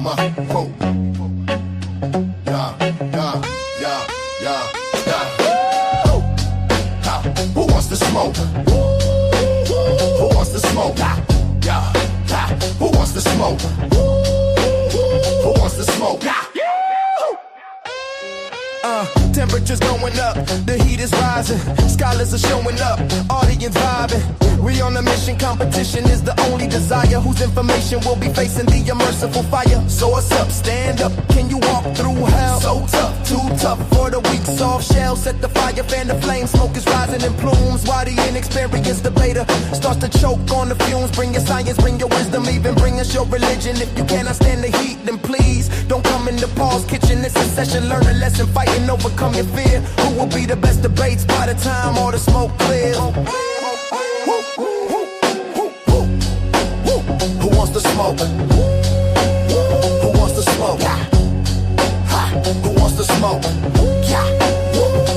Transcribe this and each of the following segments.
my hope. Who wants to smoke? Who wants to smoke? Who wants to smoke? Who wants to smoke? Temperatures going up, the heat is rising. Scholars are showing up, audience vibing. We on a mission, competition is the only desire. Whose information will be facing the unmerciful fire. So what's up, stand up, can you walk through hell? So tough, too tough for the weak, soft shell. Set the fire, fan the flame, smoke is rising in plumes. While the inexperienced debater starts to choke on the fumes. Bring your science, bring your wisdom, even bring us your religion. If you cannot stand the heat, then please don't come in the Paul's kitchen. It's a session, learn a lesson, fight and overcome your fear. Who will be the best debates by the time all the smoke clears? Who wants to smoke? Who wants to smoke? Who wants to smoke?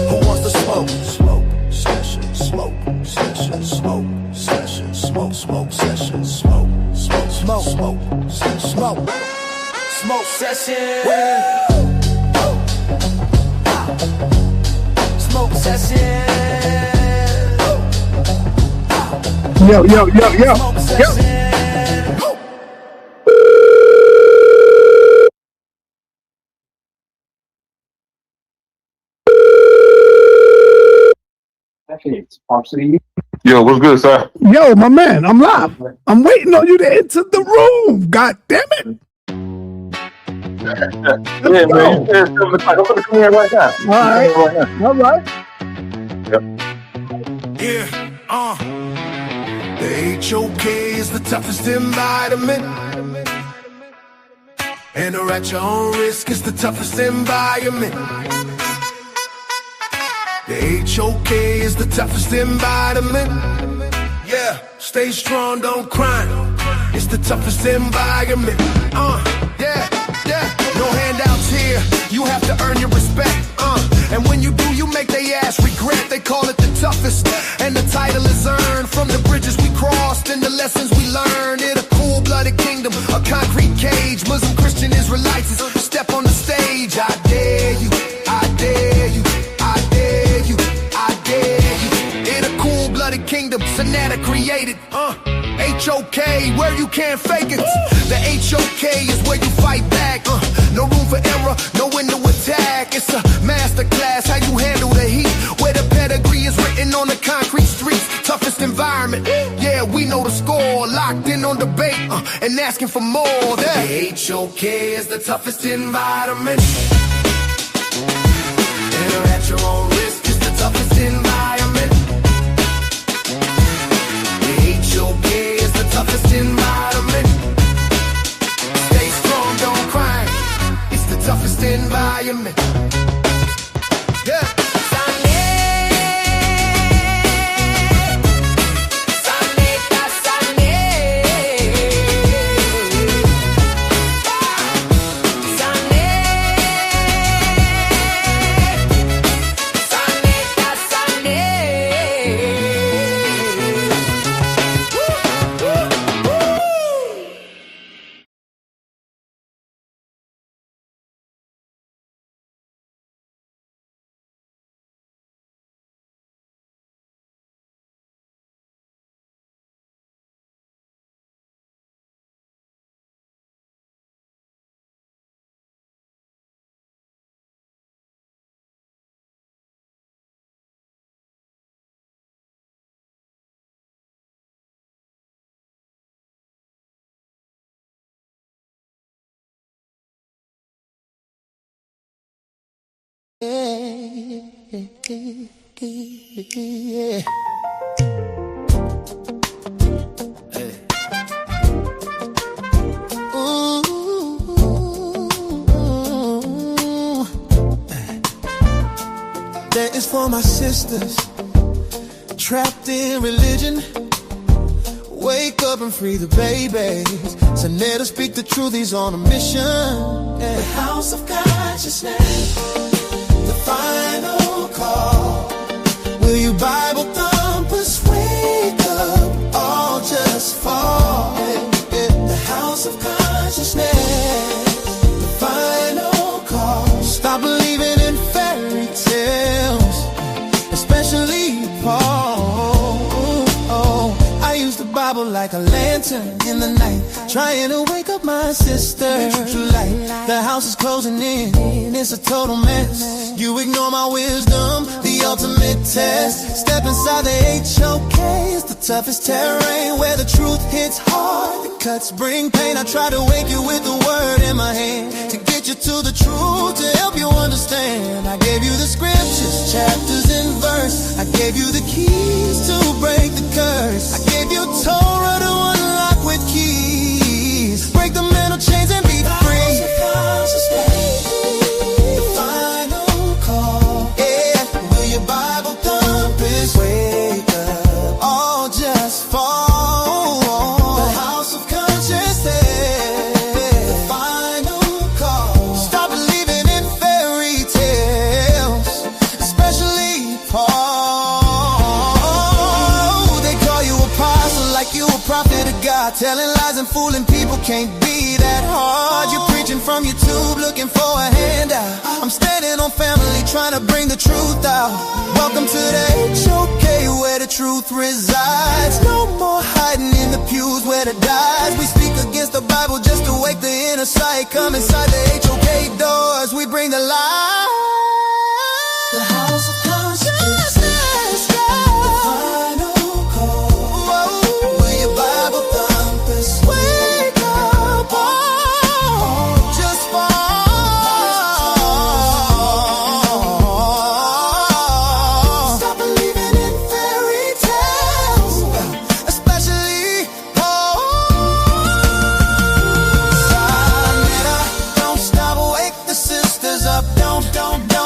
Who wants to smoke? Smoke session, smoke session, smoke session, smoke session, smoke session, smoke session. Smoke session. Yo. Yo, what's good, sir? Yo, my man, I'm live. I'm waiting on you to enter the room. God damn it. Yeah, man. I'm gonna come here right now. All right. Yep. Yeah, the HOK is the toughest environment. And or at your own risk is the toughest environment. The HOK is the toughest environment. Yeah, stay strong, don't cry. It's the toughest environment. Yeah. No handouts here. You have to earn your respect. And when you do, you make they ass regret. They call it the toughest, and the title is earned from the bridges we crossed and the lessons we learned. In a cool-blooded kingdom, a concrete cage. Muslim, Christian, Israelites step on the stage. I dare you, I dare you, I dare you, I dare you. In a cool-blooded kingdom, sa.neter created. HOK, where you can't fake it. The HOK is where you fight back. No room for error, no window attack. It's a masterclass, how you handle the heat. Where the pedigree is written on the concrete streets. Toughest environment, yeah, we know the score. Locked in on debate and asking for more. The HOK is the toughest environment. Enter at your own risk, it's the toughest environment. The HOK is the toughest environment. Stay strong, don't cry. It's the toughest environment. Yeah. Yeah. That is for my sisters trapped in religion. Wake up and free the babies. sa.neter speak the truth, he's on a mission. Yeah. The house of consciousness, the final call. Will you Bible thumpers wake up, all just fall? The house of consciousness, lantern in the night, trying to wake up my sister. Light, the house is closing in, it's a total mess. You ignore my wisdom, the ultimate test. Step inside the HOK, it's the toughest terrain, where the truth hits hard, the cuts bring pain. I try to wake you with the word in my hand, to get you to the truth, to help you understand. I gave you the scriptures, chapters and verse. I gave you the keys to break the curse. I gave you Torah to unlock with keys. Break the mental chains and be free. The final call. Yeah, will your Bible compass wake up? All just fall. The house of conscience. The final call. Stop believing in fairy tales, especially Paul. They call you apostle like you a prophet of God, telling lies and fooling people can't be that hard. You're preaching from YouTube, looking for a handout. I'm standing on family, trying to bring the truth out. Welcome to the HOK, where the truth resides. No more hiding in the pews where the dies. We speak against the Bible just to wake the inner sight. Come inside the HOK doors, we bring the light. The house of conscience. The final call. Will your Bible compass wake up? All just fall. Stop believing in fairy tales, especially Paul. Sa.neter, don't stop, wake the sisters up. Don't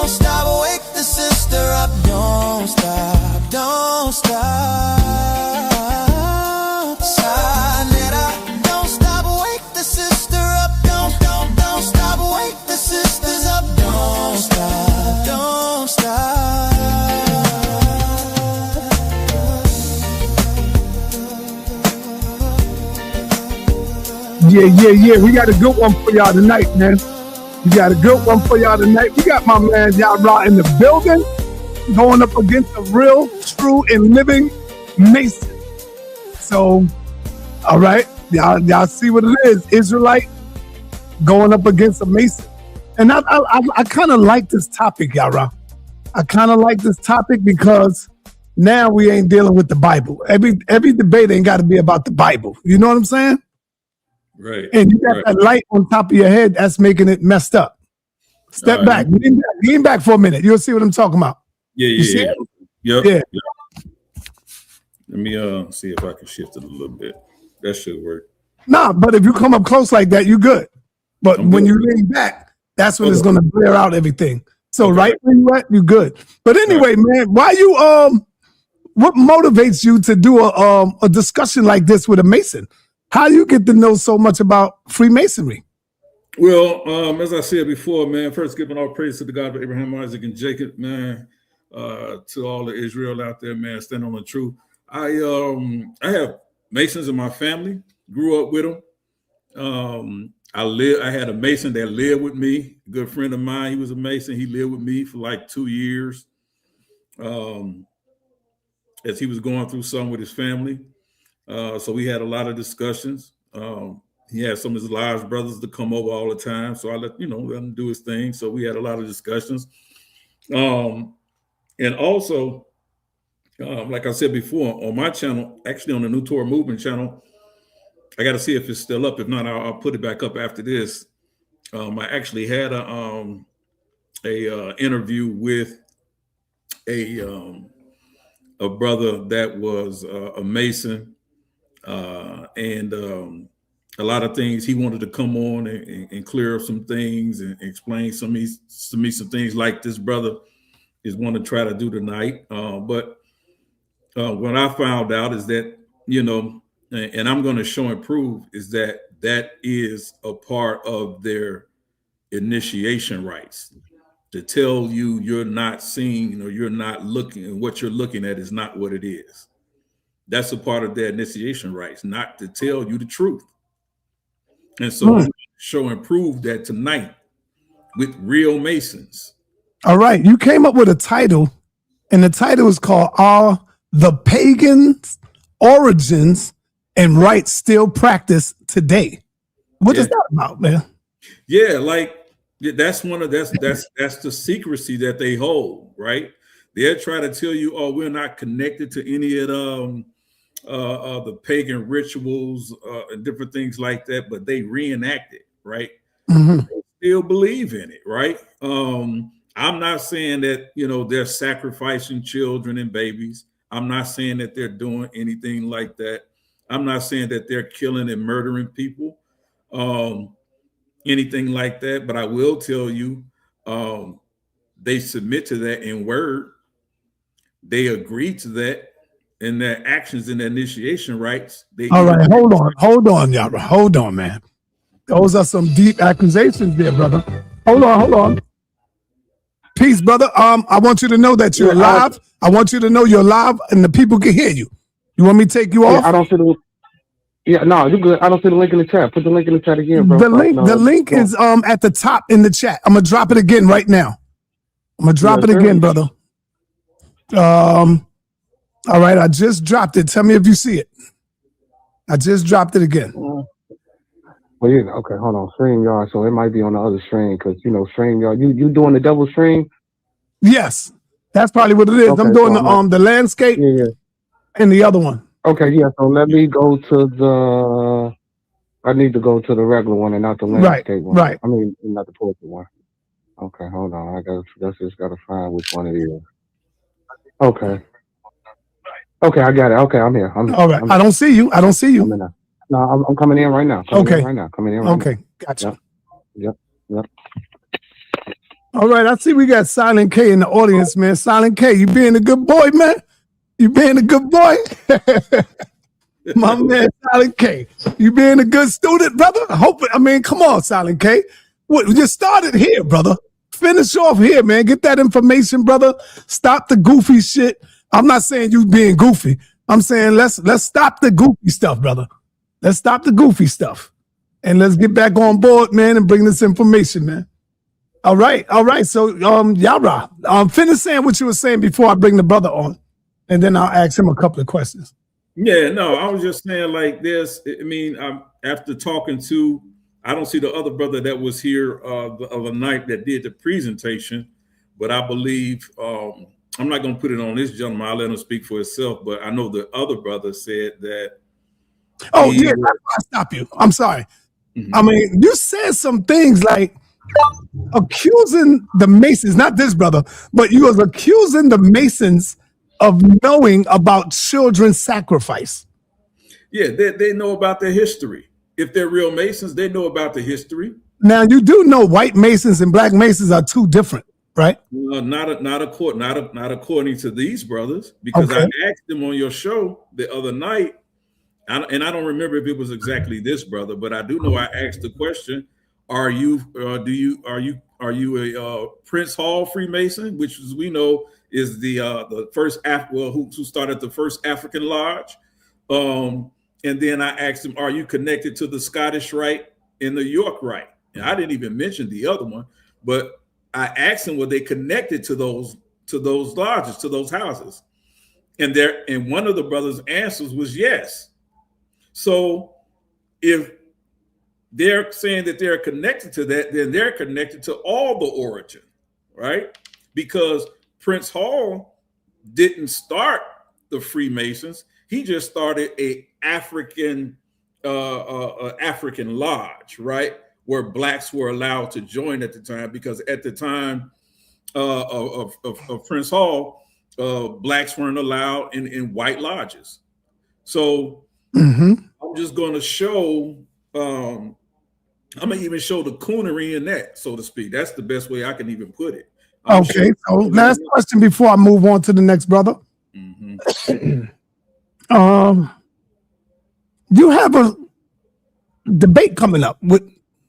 stop, wake the sister up. Don't stop, don't stop. Sa.neter, don't stop, wake the sister up. Don't stop, wake the sisters up. Don't stop, don't stop. Yeah. We got a good one for y'all tonight, man. We got a good one for y'all tonight. We got my man Yarah in the building, going up against a real, true, and living Mason. So, all right, y'all see what it is. Israelite going up against a Mason. And I kind of like this topic, Yarah. I kind of like this topic because now we ain't dealing with the Bible. Every debate ain't got to be about the Bible. You know what I'm saying? Right. And you got that light on top of your head that's making it messed up. Step back. Lean back for a minute. You'll see what I'm talking about. Yeah. Yep. Yeah. Let me see if I can shift it a little bit. That should work. Nah, but if you come up close like that, you good. But when you lean back, that's when it's gonna blur out everything. So right where you at, you good. But anyway, man, why you what motivates you to do a discussion like this with a Mason? How do you get to know so much about Freemasonry? Well, as I said before, man, first giving all praise to the God of Abraham, Isaac, and Jacob, man, to all of Israel out there, man, stand on the truth. I have Masons in my family, grew up with them. I had a Mason that lived with me, a good friend of mine. He was a Mason. He lived with me for like 2 years as he was going through something with his family. So we had a lot of discussions. He had some of his large brothers to come over all the time. So I let him do his thing. So we had a lot of discussions. And also, like I said before, on my channel, actually on the New Torah Movement channel, I got to see if it's still up. If not, I'll put it back up after this. I actually had a interview with a brother that was a Mason, and a lot of things he wanted to come on and clear up some things and explain to me some things like this brother is want to try to do tonight. But what I found out is that, and I'm going to show and prove, is that is a part of their initiation rites, to tell you you're not seeing or you're not looking, and what you're looking at is not what it is. That's a part of their initiation rites, not to tell you the truth. And so show and prove that tonight with real Masons. All right. You came up with a title, and the title is called "Are the Pagan's Origins and rites still practiced today. What is that about, man? Yeah, like that's the secrecy that they hold, right? They'll try to tell you, oh, we're not connected to any of the pagan rituals and different things like that, but they reenact it, right? Mm-hmm. They still believe in it, right? I'm not saying that, they're sacrificing children and babies. I'm not saying that they're doing anything like that. I'm not saying that they're killing and murdering people, anything like that. But I will tell you, they submit to that in word. They agree to that in their actions and their initiation rites. All right, hold on, Yarah. Hold on, man. Those are some deep accusations there, brother. Hold on. Peace, brother. I want you to know that you're live. I want you to know you're live and the people can hear you. You want me to take you off? I don't see the. Yeah, no, you're good. I don't see the link in the chat. Put the link in the chat again, bro. The link is at the top in the chat. I'm gonna drop it again right now. I'm gonna drop it again, brother. All right, I just dropped it. Tell me if you see it. I just dropped it again. Well, yeah, okay, hold on. StreamYard, so it might be on the other stream because StreamYard. You doing the double stream? Yes, that's probably what it is. Okay, I'm doing the landscape and the other one. Okay, yeah. So let me go to the. I need to go to the regular one and not the landscape one. Right. I mean, not the portrait one. Okay, hold on. I just gotta find which one it is. Okay. Okay, I got it. Okay, I'm here. All right. I don't see you. No, I'm coming in right now. Coming in right now. Okay, gotcha. Yep. All right, I see we got Silent K in the audience, man. Silent K, you being a good boy, man? You being a good boy? My man, Silent K. You being a good student, brother? Come on, Silent K. You started here, brother. Finish off here, man. Get that information, brother. Stop the goofy shit. I'm not saying you being goofy. I'm saying let's stop the goofy stuff, brother. Let's stop the goofy stuff. And let's get back on board, man, and bring this information, man. All right. So, Yarah, finish saying what you were saying before I bring the brother on, and then I'll ask him a couple of questions. Yeah, no, I was just saying like this. After talking to, I don't see the other brother that was here the other night that did the presentation, but I believe I'm not going to put it on this gentleman. I'll let him speak for himself. But I know the other brother said that. Oh, yeah, I'll stop you. I'm sorry. Mm-hmm. You said some things like accusing the Masons, not this brother, but you was accusing the Masons of knowing about children's sacrifice. Yeah, they know about their history. If they're real Masons, they know about the history. Now, you do know white Masons and black Masons are two different, right? Not according to these brothers, because I asked them on your show the other night, and I don't remember if it was exactly this brother, but I do know I asked the question: are you a Prince Hall Freemason, which as we know is the first who started the first African lodge? And then I asked him, are you connected to the Scottish Rite and the York Rite? And I didn't even mention the other one, but I asked him, were they connected to those lodges, to those houses? And one of the brothers' answers was yes. So if they're saying that they're connected to that, then they're connected to all the origin, right? Because Prince Hall didn't start the Freemasons. He just started a African lodge, right? Where blacks were allowed to join at the time, because at the time of Prince Hall, blacks weren't allowed in white lodges. So I'm just going to show, I'm going to even show the coonery in that, so to speak. That's the best way I can even put it. Okay, so last question before I move on to the next brother. Mm-hmm. You have a debate coming up with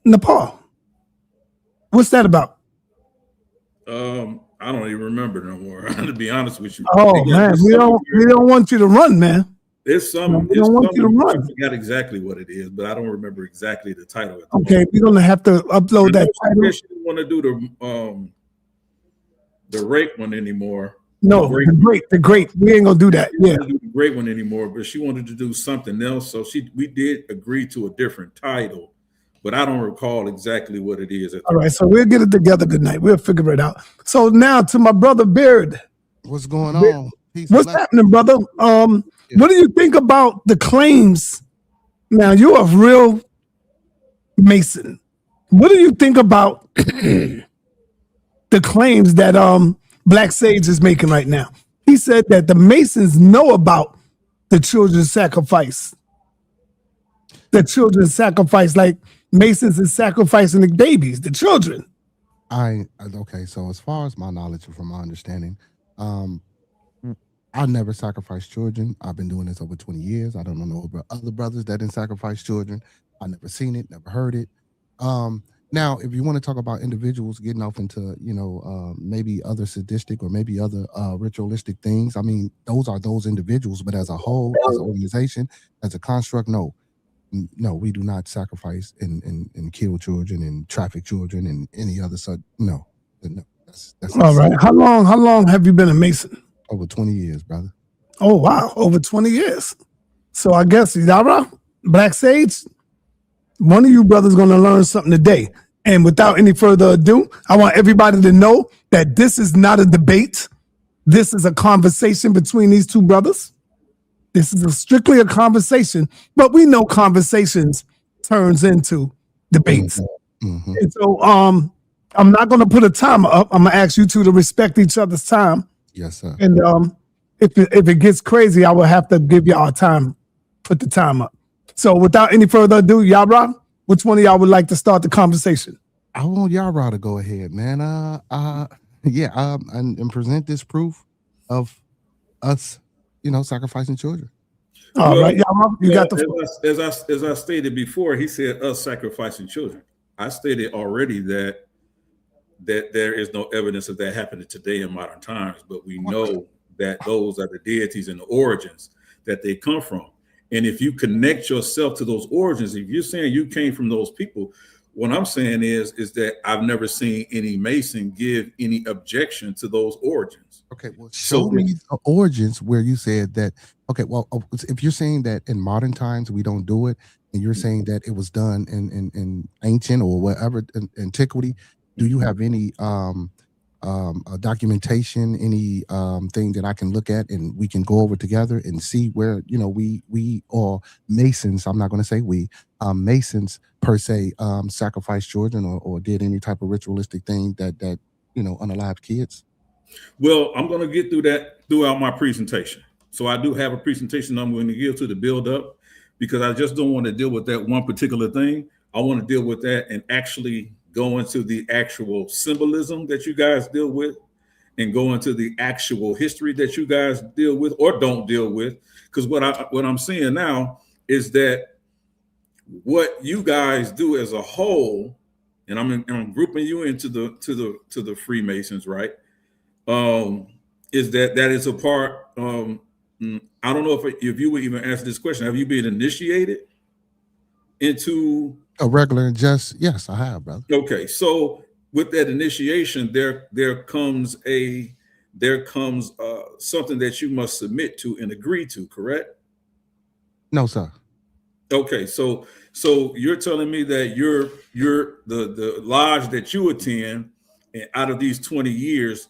Nepal. What's that about? I don't even remember no more, to be honest with you. Oh man, we don't want you to run, man. There's some. We don't want you to run. I forgot exactly what it is, but I don't remember exactly the title. Okay, we're gonna have to upload that title. I guess you don't want to do the rape one anymore. No, the great. We ain't gonna do that. She Yeah. didn't do the great one anymore, but she wanted to do something else. So we did agree to a different title, but I don't recall exactly what it is. All right, so we'll get it together tonight. We'll figure it out. So now to my brother Beard. What's going on? Peace. What's happening, brother? What do you think about the claims? Now you're a real Mason. What do you think about the claims that Blacksage is making right now? He said that the Masons know about the children's sacrifice. The children's sacrifice, like Masons is sacrificing the babies, the children. Okay, so as far as my knowledge and from my understanding, I never sacrificed children. I've been doing this over 20 years. I don't know other brothers that didn't sacrifice children. I never seen it, never heard it. Now, if you want to talk about individuals getting off into, maybe other sadistic or maybe other ritualistic things, I mean, those are those individuals. But as a whole, as an organization, as a construct, no, we do not sacrifice and kill children and traffic children and any other such. No. That's all right. How long have you been a Mason? Over 20 years, brother. Oh, wow. Over 20 years. So I guess, Yarah, Blacksage, one of you brothers going to learn something today. And without any further ado, I want everybody to know that this is not a debate. This is a conversation between these two brothers. This is strictly a conversation, but we know conversations turns into debates. Mm-hmm. And so I'm not going to put a timer up. I'm going to ask you two to respect each other's time. Yes, sir. And if it gets crazy, I will have to give y'all time, put the time up. So without any further ado, Yarah, which one of y'all would like to start the conversation? I want Yarah to go ahead, man. And present this proof of us, sacrificing children. All right, Yarah, you got the floor. As I stated before, he said us sacrificing children. I stated already that there is no evidence of that happening today in modern times, but we know that those are the deities and the origins that they come from. And if you connect yourself to those origins, if you're saying you came from those people, what I'm saying is that I've never seen any Mason give any objection to those origins. Okay, well, show me the origins where you said that. Okay, well, if you're saying that in modern times we don't do it, and you're saying that it was done in ancient or whatever antiquity, do you have any documentation, any thing that I can look at and we can go over together and see where we or Masons? I'm not going to say we Masons per se sacrifice children or did any type of ritualistic thing that unalived kids. Well, I'm going to get through that throughout my presentation. So I do have a presentation I'm going to give to the build up, because I just don't want to deal with that one particular thing. I want to deal with that and actually go into the actual symbolism that you guys deal with and go into the actual history that you guys deal with or don't deal with. Because what I'm seeing now is that what you guys do as a whole, and I'm grouping you into the Freemasons, right? Is that is a part. I don't know if you would even answer this question. Have you been initiated into a regular and just? Yes, I have, brother. Okay, so with that initiation, there comes something that you must submit to and agree to, correct? No, sir. Okay, so you're telling me that you're the lodge that you attend, and out of these 20 years,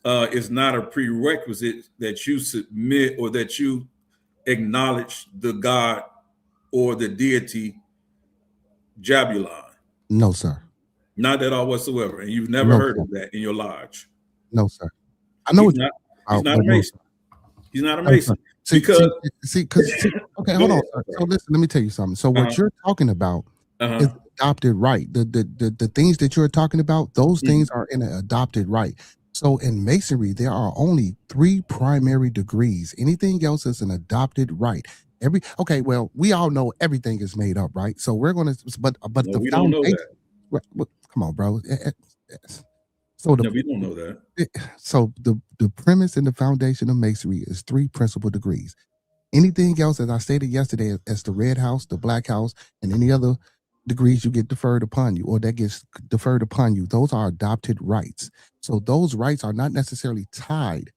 is not a prerequisite that you submit or that you acknowledge the god or the deity Jabulon. No, sir. Not at all whatsoever. And you've never heard of that in your lodge. No, sir. I know he's not a Mason. He's not a Mason. Okay, hold on. So listen, let me tell you something. So what you're talking about is adopted right. The things that you're talking about, those things are in an adopted right. So in Masonry, there are only 3 primary degrees. Anything else is an adopted right. We all know everything is made up, right? So we're gonna, but no, we don't know that. Come on, bro. So we don't know that. So the premise and the foundation of Masonry is 3 principal degrees. Anything else, as I stated yesterday, as the red house, the black house, and any other degrees you get deferred upon you, or that gets deferred upon you, those are adopted rights. So those rights are not necessarily tied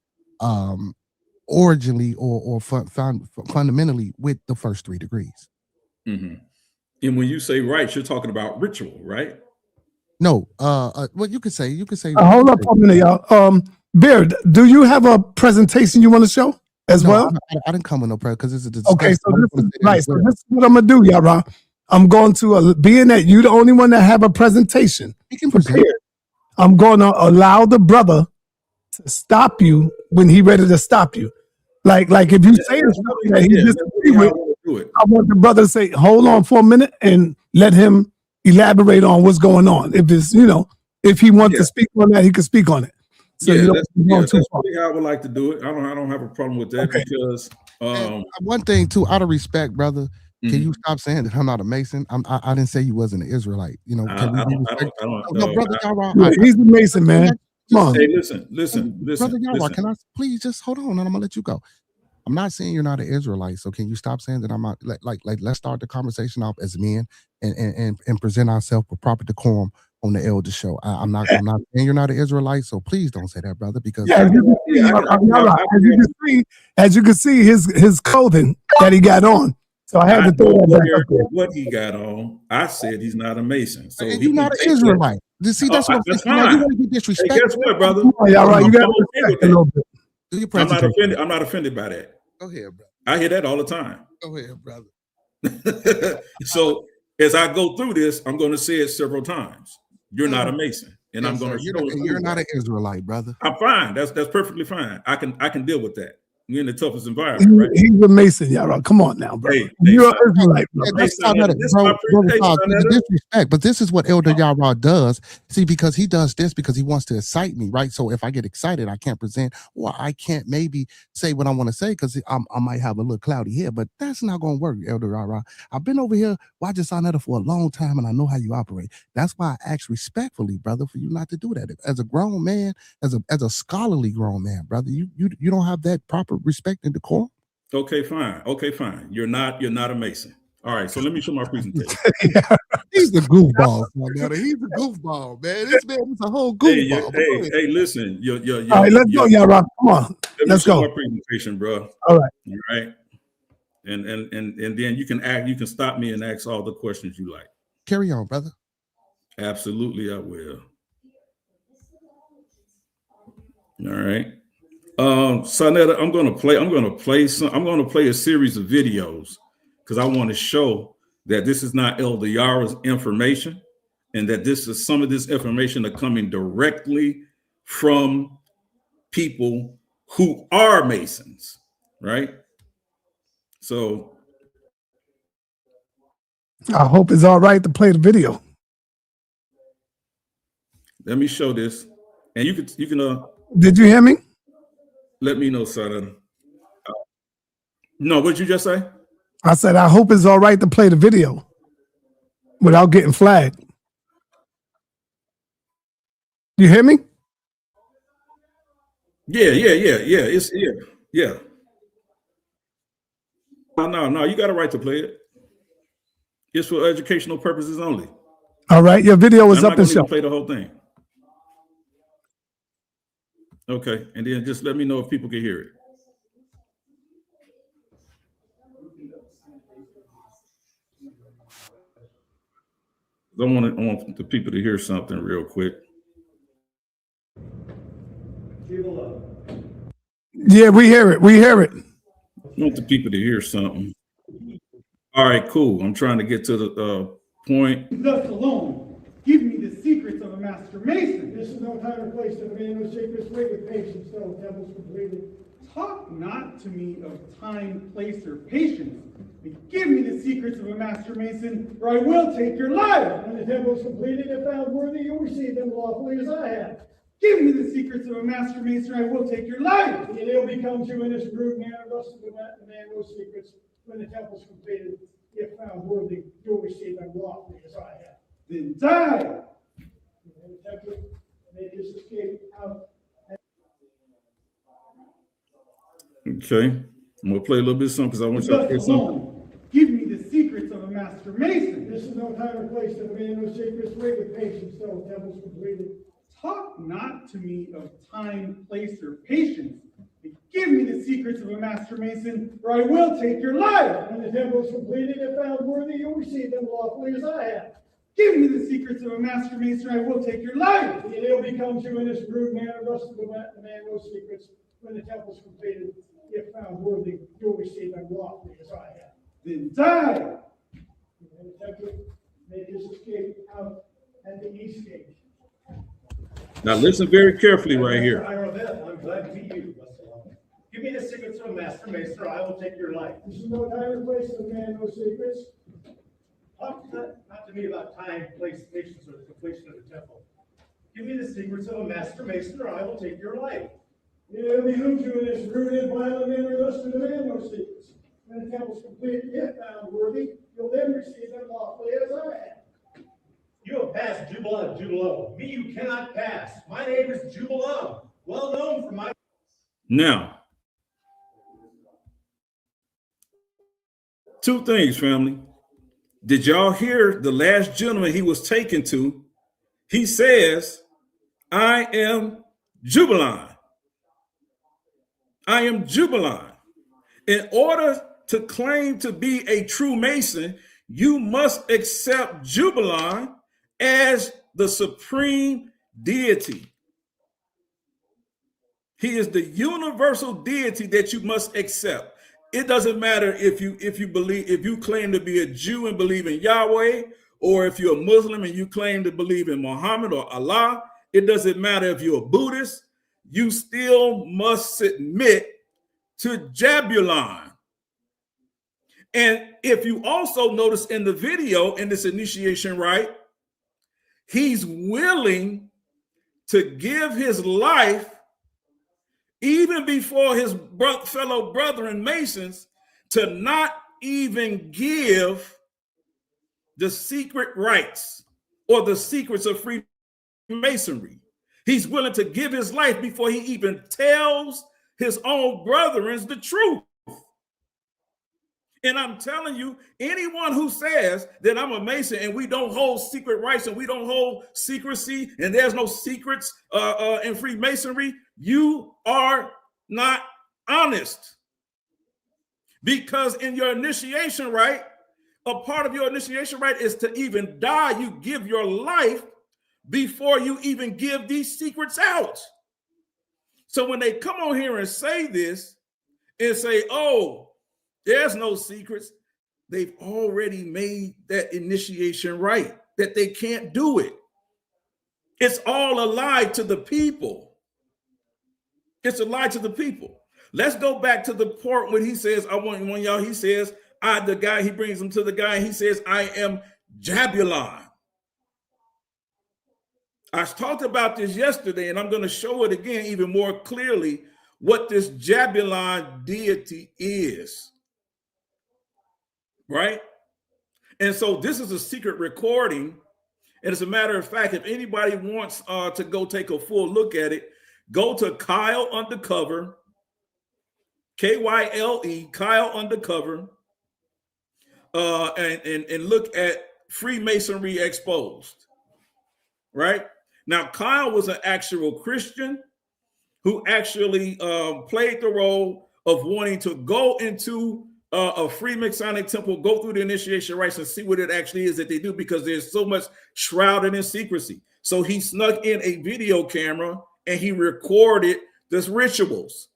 originally or fundamentally with the first 3 degrees. Mm-hmm. And when you say rites, you're talking about ritual, right? No, well, you could say. Hold up for a minute, y'all. Beard, do you have a presentation you want to show as well? I didn't come with no prayer because this is the discussion. Okay, so this is right. So this is what I'm gonna do, Yarah. I'm going to, being that you're the only one that have a presentation, you can present. I'm going to allow the brother to stop you when he ready to stop you. Like if you say something that he disagree with, I want the brother to say, hold on for a minute and let him elaborate on what's going on. If it's, if he wants to speak on that, he can speak on it. So that's really how I would like to do it. I don't have a problem with that because one thing too, out of respect, brother, can you stop saying that I'm not a Mason? I didn't say you wasn't an Israelite. Can we be respectful? No, brother Yarah, he's a Mason, man. Come on. Hey, listen. Brother Yarah, can I please just hold on and I'm gonna let you go. I'm not saying you're not an Israelite, so can you stop saying that I'm not? Like let's start the conversation off as men and present ourselves with proper decorum on the elder show. I'm not saying you're not an Israelite, so please don't say that, brother. Because as you can see, his clothing that he got on. So I had to throw that back up there. What he got on, I said he's not a Mason. So he's not an Israelite. See, that's what I'm saying. You want to be disrespectful. Hey, guess what, brother? You got to respect a little bit. I'm not offended by that. Go ahead, brother. I hear that all the time. Go ahead, brother. So as I go through this, I'm going to say it several times. You're not a Mason, and I'm going to. You're not an Israelite, brother. I'm fine. That's perfectly fine. I can deal with that. We're in the toughest environment, right? He's a Mason, Yarah. Come on now, bro. You're an Israelite, bro. Disrespect, but this is what Elder Yarah does. See, because he does this because he wants to excite me, right? So if I get excited, I can't present, or I can't maybe say what I want to say because I might have a little cloudy hair, but that's not going to work, Elder Yarah. I've been over here watching sa.neter for a long time, and I know how you operate. That's why I ask respectfully, brother, for you not to do that. As a grown man, as a scholarly grown man, brother, you don't have that proper respect and decorum. Okay, fine. You're not a Mason. All right, so let me show my presentation. He's the goofball. He's a goofball, man. This man is a whole goofball. Hey, listen. All right, let's go, Yarah. Come on. Let's go. My presentation, bro. All right. And then you can stop me and ask all the questions you like. Carry on, brother. Absolutely, I will. All right. sa.neter, I'm going to play a series of videos because I want to show that this is not Elder Yarah's information and that some of this information are coming directly from people who are Masons, right? So I hope it's all right to play the video. Let me show this. And you can did you hear me? Let me know, son. No, what'd you just say? I said, I hope it's all right to play the video without getting flagged. You hear me? Yeah. Yeah. No, you got a right to play it. It's for educational purposes only. All right, your video is up and show. Play the whole thing. Okay, and then just let me know if people can hear it. I want the people to hear something real quick. Yeah, we hear it. I want the people to hear something. All right, cool. I'm trying to get to the point. Thus alone, give me the secrets of a master mason. This is no time or place that a man will shake this way with patience, so devils completely. Talk not to me of time, place, or patience, but give me the secrets of a master mason, or I will take your life. When the temple is completed, if found worthy, you'll receive them lawfully as I have. Give me the secrets of a master mason, or I will take your life. And ill becomes you in this rude manner, thus the man those secrets. When the temple is completed, if found worthy, you'll receive them lawfully as I have. Then die. And the temple made his escape out. Okay, I'm gonna play a little bit of something because I want you to hear something. Give me the secrets of a master mason. This is no time or place that a man will shake this way with patience, so devils completed. Talk not to me of time, place, or patience, but Give me the secrets of a master mason, or I will take your life. When the temple is completed and found worthy, you'll receive them lawfully as I have. Give me the secrets of a master mason, or I will take your life. And it'll become to in this rude manner, thus the man those secrets. When the temple is completed, if found worthy, you'll receive them lawfully as I have. Then die. And the temple made his escape out at the east gate. Now listen very carefully right here. I'm glad to meet you. Give me the secrets of a master mason, or I will take your life. This is no time or place for man, no secrets. Talk not to me about time, place, patience, or the completion of the temple. Give me the secrets of a master mason, or I will take your life. It'll behoove you in this rude and violent manner thus to demand no secrets. When the temple's completed, if found worthy, you'll then receive them lawfully as I have. You have passed Jubilee, Jubilee. Me you cannot pass. My name is Jubilee, well known for my... Now, two things, family. Did y'all hear the last gentleman he was taken to? He says, I am Jubilee. I am Jubilee. In order to claim to be a true Mason, you must accept Jubilee as the supreme deity. He is the universal deity that you must accept. It doesn't matter if you claim to be a Jew and believe in Yahweh, or if you're a Muslim and you claim to believe in Muhammad or Allah. It doesn't matter if you're a Buddhist. You still must submit to Jabulon. And if you also notice in the video, in this initiation rite, he's willing to give his life even before his fellow brethren Masons, to not even give the secret rites or the secrets of Freemasonry. He's willing to give his life before he even tells his own brethren the truth. And I'm telling you, anyone who says that I'm a Mason and we don't hold secret rites and we don't hold secrecy and there's no secrets in Freemasonry, you are not honest. Because in your initiation rite, a part of your initiation rite is to even die. You give your life before you even give these secrets out. So when they come on here and say this and say, oh, there's no secrets, they've already made that initiation rite, that they can't do it. It's all a lie to the people. It's a lie to the people. Let's go back to the part when he says, I want y'all, he says, he brings him to the guy, he says, I am Jabulon. I talked about this yesterday, and I'm going to show it again even more clearly what this Jabulon deity is. Right? And so this is a secret recording. And as a matter of fact, if anybody wants to go take a full look at it, go to Kyle Undercover, Kyle, Kyle Undercover, and look at Freemasonry Exposed. Right? Now, Kyle was an actual Christian who actually played the role of wanting to go into a Freemasonic temple, go through the initiation rites and see what it actually is that they do, because there's so much shrouded in secrecy. So he snuck in a video camera and he recorded this rituals.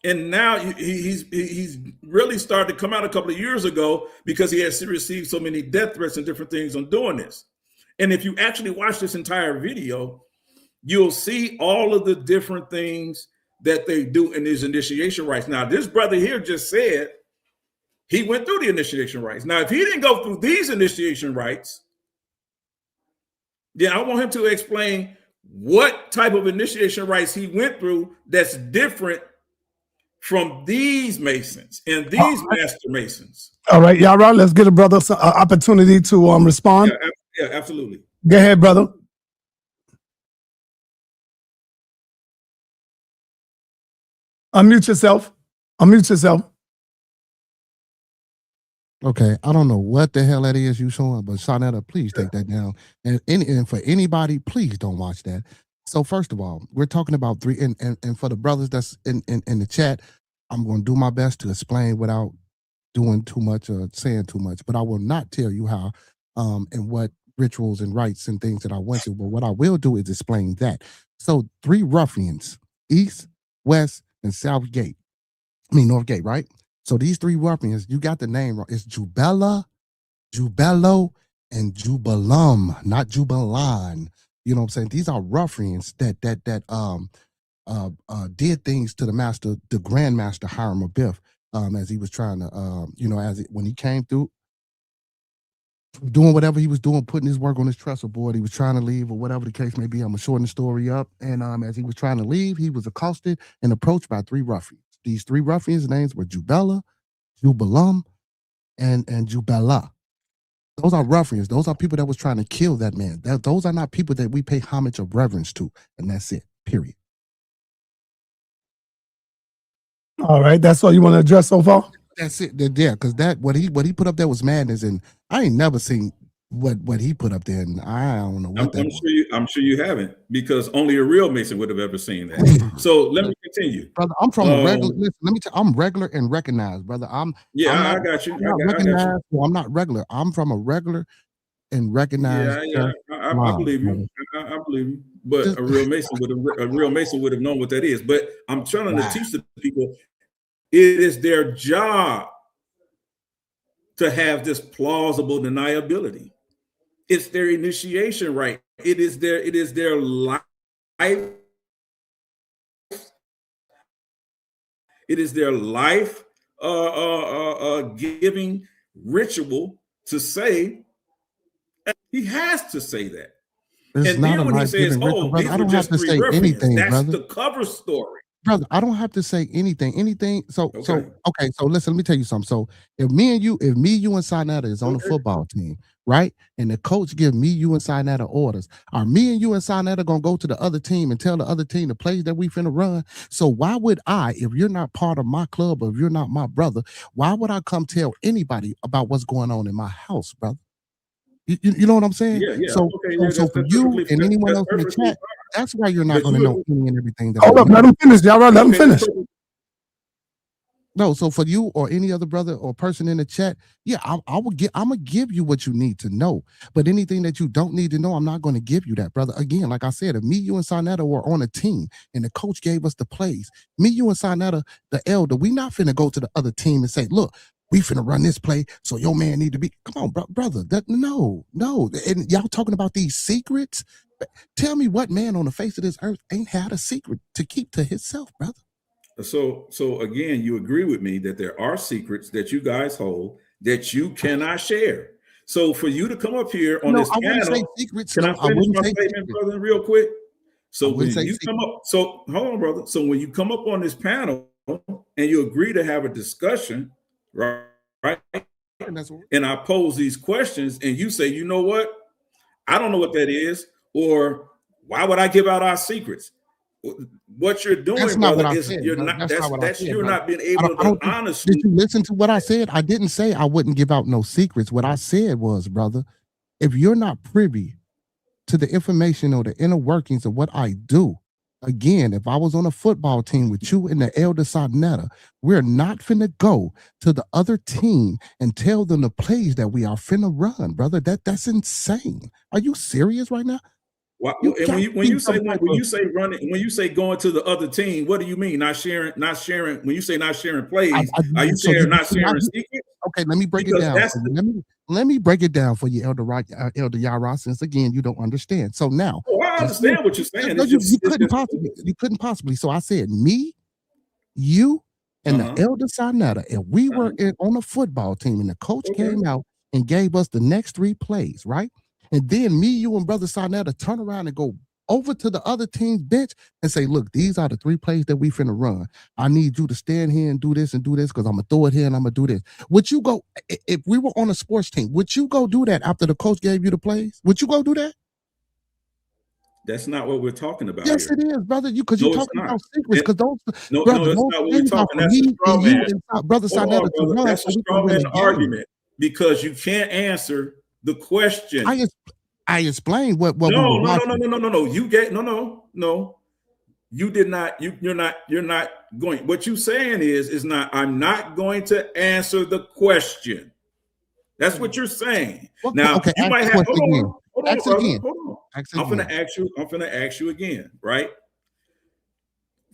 And now he's really started to come out a couple of years ago because he has received so many death threats and different things on doing this. And if you actually watch this entire video, you'll see all of the different things that they do in these initiation rites. Now, this brother here just said he went through the initiation rites. Now, if he didn't go through these initiation rites, then I want him to explain what type of initiation rites he went through that's different from these Masons and these Master Masons. All right, Yarah, let's get a brother some opportunity to respond. Yeah, absolutely. Go ahead, brother. Unmute yourself. Unmute yourself. Okay, I don't know what the hell that is you showing, but sa.neter, please take that down. And for anybody, please don't watch that. So first of all, we're talking about three, and for the brothers that's in the chat, I'm going to do my best to explain without doing too much or saying too much, but I will not tell you how and what rituals and rites and things that I went to. But what I will do is explain that. So 3 ruffians, East, West, and South Gate. I mean North Gate, right? So these 3 ruffians, you got the name wrong. It's Jubella, Jubello, and Jubalum, not Jubalan. You know what I'm saying? These are ruffians that did things to the master, the Grandmaster Hiram Abiff, as he was trying to, when he came through, doing whatever he was doing, putting his work on his trestle board. He was trying to leave, or whatever the case may be. I'm gonna shorten the story up. And as he was trying to leave, he was accosted and approached by 3 ruffians. These 3 ruffians' names were Jubella, Jubalum, and Jubella. Those are ruffians. Those are people that was trying to kill that man. Those are not people that we pay homage or reverence to. And that's it. Period. All right, that's all you want to address so far? That's it. Yeah, because that what he put up there was madness, and I ain't never seen what he put up there, and I don't know what I'm sure you haven't, because only a real Mason would have ever seen that. So let me continue, brother. I'm from a regular. Listen, let me tell. I'm regular and recognized, brother. I got you. I'm not regular. I'm from a regular and recognized. I believe you. I believe you. But a real Mason would have known what that is. But I'm trying to teach the people. It is their job to have this plausible deniability. It's their initiation right. It is their life. It is their life giving ritual to say. He has to say that. It's and then when he says, "Oh, these I don't were just have to 3 say ruffians," anything, that's brother. the cover story. Brother, I don't have to say anything. So listen, let me tell you something. So if me, you, and sa.neter is on the football team, right? And the coach give me, you, and sa.neter orders. Are me and you and sa.neter gonna go to the other team and tell the other team the plays that we finna run? So why would I, if you're not part of my club, or if you're not my brother, why would I come tell anybody about what's going on in my house, brother? You know what I'm saying? Yeah. So for you and anyone else in the chat, that's why you're not going to know any and everything. Hold up, let him finish, Yarah. Let him finish. No, so for you or any other brother or person in the chat, yeah, I'm gonna give you what you need to know. But anything that you don't need to know, I'm not going to give you that, brother. Again, like I said, if me, you, and sa.neter were on a team and the coach gave us the plays, me, you, and sa.neter, the elder, we not finna go to the other team and say, look, we finna run this play, so your man need to be. Come on, brother. No. And y'all talking about these secrets? Tell me what man on the face of this earth ain't had a secret to keep to himself, brother. So again, you agree with me that there are secrets that you guys hold that you cannot share. So for you to come up here on this panel, secrets, can I finish my statement, brother, real quick? So when you come up, so hold on, brother. So when you come up on this panel and you agree to have a discussion, right? And I pose these questions and you say, you know what? I don't know what that is, or why would I give out our secrets? What you're doing, brother, is you're not being able to honestly. Did you listen to what I said? I didn't say I wouldn't give out no secrets. What I said was, brother, if you're not privy to the information or the inner workings of what I do, again, if I was on a football team with you and the elder sa.neter, we're not finna go to the other team and tell them the plays that we are finna run, brother. That's insane. Are you serious right now? And when you say running, when you say going to the other team, what do you mean? Not sharing. When you say not sharing plays, are you saying not sharing secrets? Okay, let me break it down. Let me break it down for you, Elder Yarah, since again you don't understand. So now, I understand what you're saying. You couldn't possibly. So I said, me, you, and the elder sa.neter, if we were on a football team and the coach came out and gave us the next 3 plays, right? And then me, you, and brother sa.neter turn around and go over to the other team's bench and say, look, these are the 3 plays that we finna run. I need you to stand here and do this because I'm going to throw it here and I'm going to do this. Would you go, if we were on a sports team, would you go do that after the coach gave you the plays? Would you go do that? That's not what we're talking about. Yes, here. It is, brother. Because you're talking about secrets. Because those, that's not what we're talking. That's a straw man. Brother sa.neter, that's a straw man argument because you can't answer the question. I explained what we were watching. No. You get no. You did not. You're not going. What you saying is not. I'm not going to answer the question. That's what you're saying. Now okay, you might have. Hold on. I'm gonna ask you again, right?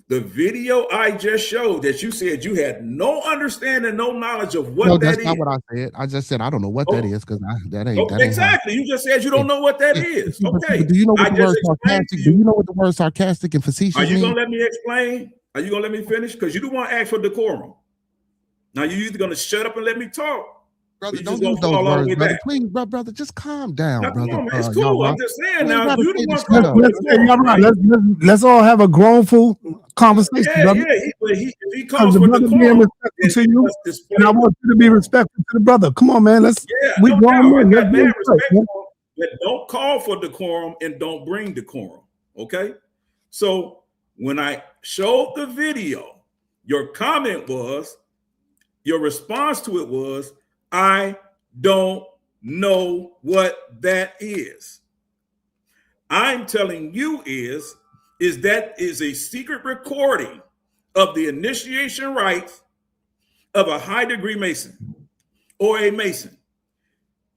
The video I just showed that you said you had no understanding, no knowledge of what that is. That's not what I said. I just said I don't know what that is because that ain't exactly. You just said you don't know what that is. Okay. Do you know what the word sarcastic? Do you know what the word sarcastic and facetious means? Are you gonna let me explain? Are you gonna let me finish? Because you do want to ask for decorum. Now you're either gonna shut up and let me talk. Brother, don't use those words, brother. Please, brother, just calm down, brother. It's cool. I'm just saying now. You don't want let's all have a grownful conversation, brother. If he calls for the being respectful to you, and I want you to be respectful to the brother. Come on, man. We grown men. But don't call for decorum and don't bring decorum. Okay. So when I showed the video, your response to it was, I don't know what that is. I'm telling you is that is a secret recording of the initiation rites of a high degree Mason or a Mason.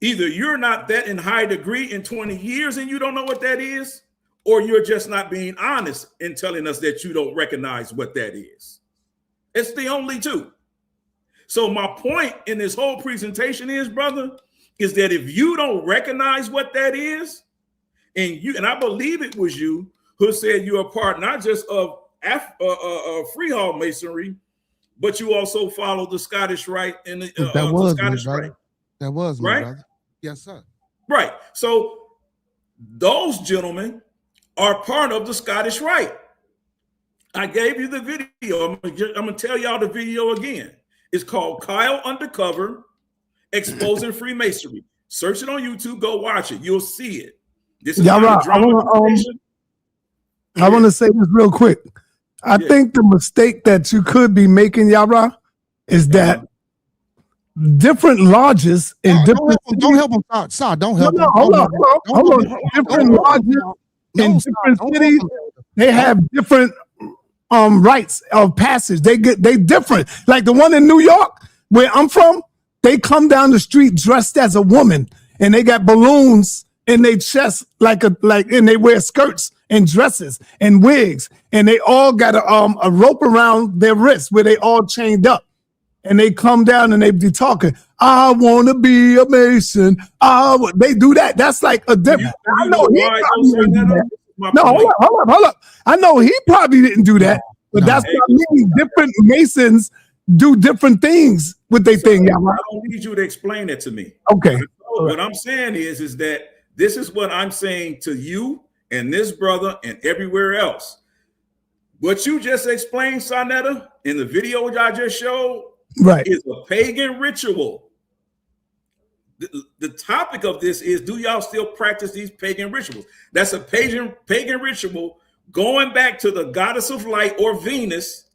Either you're not that in high degree in 20 years and you don't know what that is, or you're just not being honest in telling us that you don't recognize what that is. It's the only two. So my point in this whole presentation is, brother, is that if you don't recognize what that is, and I believe it was you who said you're a part not just of freehold masonry, but you also follow the Scottish Rite and the Scottish Rite. That was me, right? Brother. Yes, sir. Right. So those gentlemen are part of the Scottish Rite. I gave you the video. I'm gonna tell y'all the video again. It's called Kyle Undercover, Exposing Freemasonry. Search it on YouTube. Go watch it. You'll see it. This is Yarah, I want to say this real quick. I think the mistake that you could be making, Yarah, is that different lodges in different don't help him. Sorry, don't help him. Hold on. Different lodges in different cities, they have different rites of passage. They different. Like the one in New York, where I'm from, they come down the street dressed as a woman, and they got balloons in their chest, and they wear skirts and dresses and wigs, and they all got a rope around their wrists where they all chained up, and they come down and they be talking. I want to be a Mason. They do that. That's like a different. I know he probably didn't do that. No, hold up. I know he probably didn't do that, but that's what I mean. Different Masons do different things with their thing. I don't need you to explain it to me. Okay. What I'm saying is that this is what I'm saying to you and this brother and everywhere else. What you just explained, sa.neter, in the video which I just showed, right, is a pagan ritual. The topic of this is, do y'all still practice these pagan rituals? That's a pagan ritual going back to the goddess of light, or Venus.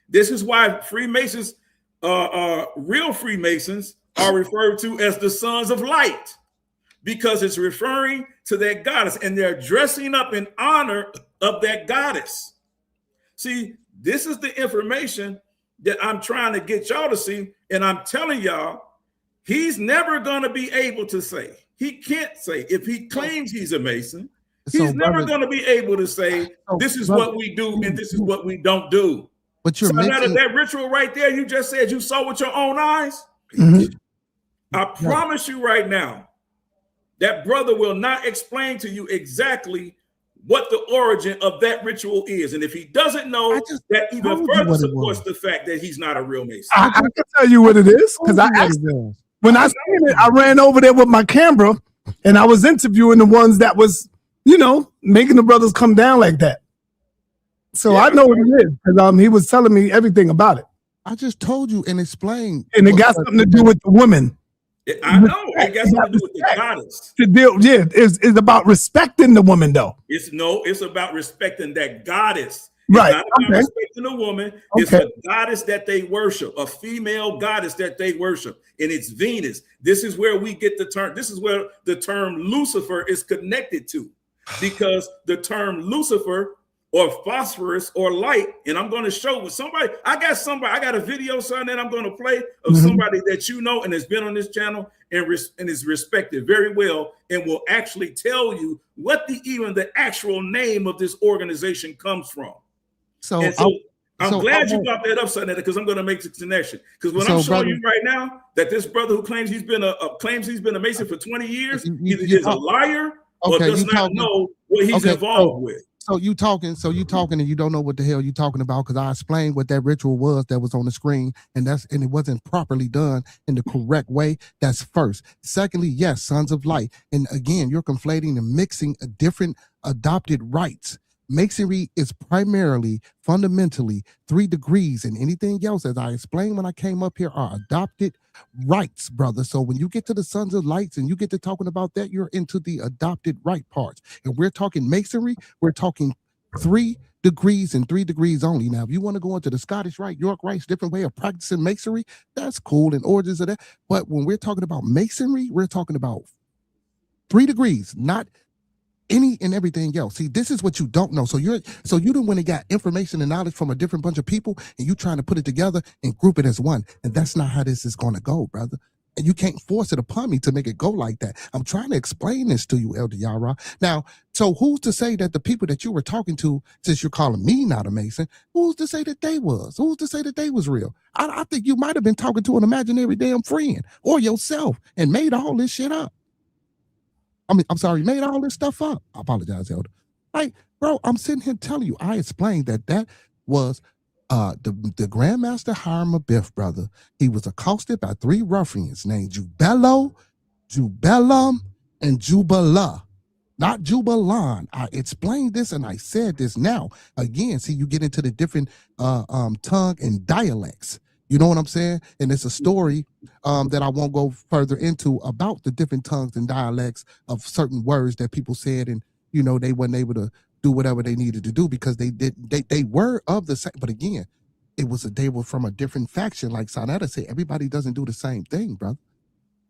This is why Freemasons, real Freemasons, are referred to as the sons of light, because it's referring to that goddess, and they're dressing up in honor of that goddess. See, this is the information that I'm trying to get y'all to see, and I'm telling y'all, he's never going to be able to say. He can't say. If he claims he's a Mason, he's never going to be able to say, this is what we do and this is what we don't do. But you're mixing that ritual right there, you just said you saw with your own eyes. I promise you right now, that brother will not explain to you exactly what the origin of that ritual is. And if he doesn't know, that even further supports the fact that he's not a real Mason. I can tell you what it is, because I asked him. When I seen it, I ran over there with my camera and I was interviewing the ones that was, making the brothers come down like that. So I know what it is, because he was telling me everything about it. I just told you and explained. And it got something to do with the women. I know. It got something to do with the goddess. It's about respecting the woman, though. It's about respecting that goddess. It's not about respecting a woman. It's a goddess that they worship, a female goddess that they worship, and it's Venus. This is where we get the term. This is where the term Lucifer is connected to, because the term Lucifer or phosphorus or light, and I'm going to show with somebody. I got a video, son, that I'm going to play of somebody that you know and has been on this channel and is respected very well, and will actually tell you what even the actual name of this organization comes from. So I'm glad you brought that up, sa.neter, because I'm going to make the connection. Because when I'm showing you right now that this brother who claims he's been a Mason for 20 years either is a liar or does not know what he's involved with. So you talking and you don't know what the hell you talking about, because I explained what that ritual was that was on the screen, and it wasn't properly done in the correct way. That's first. Secondly, yes, Sons of Light. And again, you're conflating and mixing a different adopted rites. Masonry is primarily, fundamentally 3 degrees, and anything else, as I explained when I came up here, are adopted rights, brother. So when you get to the Sons of Lights and you get to talking about that, you're into the adopted right parts. And we're talking Masonry, we're talking 3 degrees and 3 degrees only. Now, if you want to go into the Scottish Rite, York Rite, different way of practicing Masonry, that's cool, and origins of that. But when we're talking about Masonry, we're talking about 3 degrees, not any and everything else. See, this is what you don't know. So you done went and got information and knowledge from a different bunch of people, and you trying to put it together and group it as one. And that's not how this is going to go, brother. And you can't force it upon me to make it go like that. I'm trying to explain this to you, Elder Yarah. Now, so who's to say that the people that you were talking to, since you're calling me not a Mason, who's to say that they was? Who's to say that they was real? I think you might have been talking to an imaginary damn friend or yourself and made all this shit up. I'm sorry, made all this stuff up. I apologize, Elder. Like, bro, I'm sitting here telling you, I explained that was the Grandmaster Hiram Abiff, brother. He was accosted by 3 ruffians named Jubello, Jubellum, and Jubala. Not Jubalan. I explained this and I said this now. Again, see, you get into the different tongue and dialects. You know what I'm saying? And it's a story that I won't go further into about the different tongues and dialects of certain words that people said, and you know they weren't able to do whatever they needed to do because they were of the same. But again, they were from a different faction. Like sa.neter said, everybody doesn't do the same thing, brother.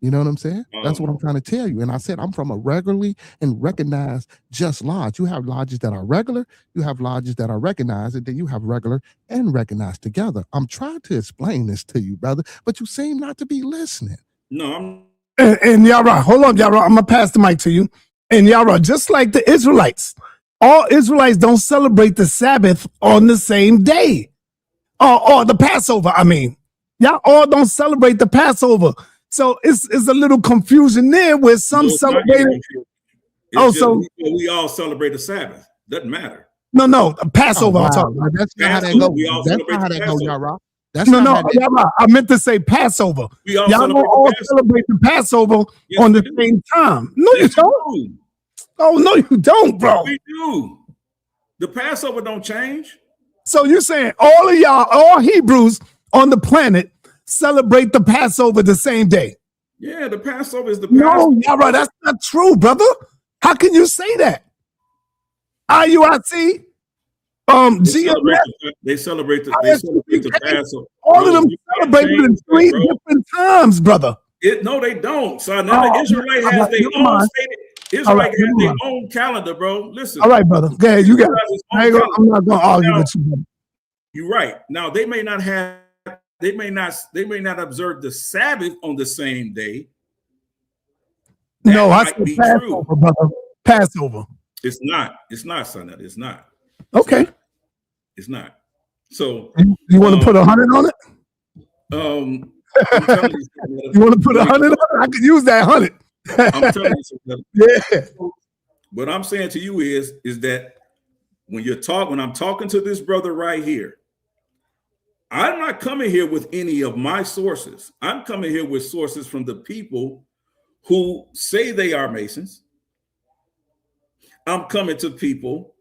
You know what I'm saying? That's what I'm trying to tell you. And I said I'm from a regularly and recognized just lodge. You have lodges that are regular, you have lodges that are recognized, and then you have regular and recognized together. I'm trying to explain this to you, brother, but you seem not to be listening. No, and Yarah, hold on, Yarah. I'm gonna pass the mic to you. And Yarah, just like the Israelites, all Israelites don't celebrate the Sabbath on the same day, or the Passover. I mean, y'all all don't celebrate the Passover. So it's a little confusion there where some celebrate. So we all celebrate the Sabbath. Doesn't matter. No, Passover. I'm talking about. That's not how that goes. That's not how that goes, Yarah. Yarah. I meant to say Passover. Y'all don't all celebrate the Passover on the same time. No, you don't. Oh, no, you don't, bro. We do. The Passover don't change. So you're saying all of y'all, all Hebrews on the planet, celebrate the Passover the same day? Yeah, the Passover is the Passover. No, Yarah, that's not true, brother. How can you say that? IUIC, they celebrate the Passover. All of them celebrate it in 3 different times, brother. No, they don't. So now the Israelite has their own stated. Israelite has their own calendar, bro. Listen. All right, brother. Go ahead. You got it. I'm not going to argue with you. You're right. Now they may not observe the Sabbath on the same day. No, I said Passover, brother. Passover. It's not, sa.neter. It's not. Okay. It's not. So you want to put 100 on it? I'm telling you want to put 100 on it? I could use that 100. I'm telling you, yeah. What I'm saying to you is that when I'm talking to this brother right here, I'm not coming here with any of my sources. I'm coming here with sources from the people who say they are Masons. I'm coming to people,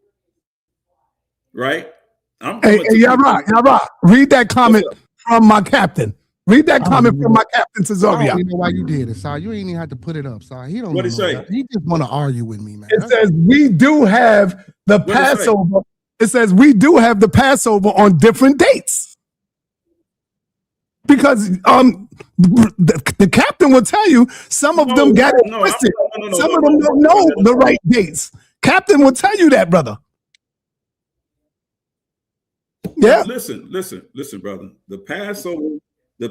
right? Yarah, read that comment from my captain. Read that comment from my captain to Zobia. I don't even know why you did it, Si. You ain't even have to put it up, Si. He don't. What did he say? He just want to argue with me, man. It says we do have the Passover it says we do have the Passover on different dates. Because the captain will tell you some of them got it twisted. Some of them don't know the right dates. Captain will tell you that, brother. Yeah. Listen, brother. The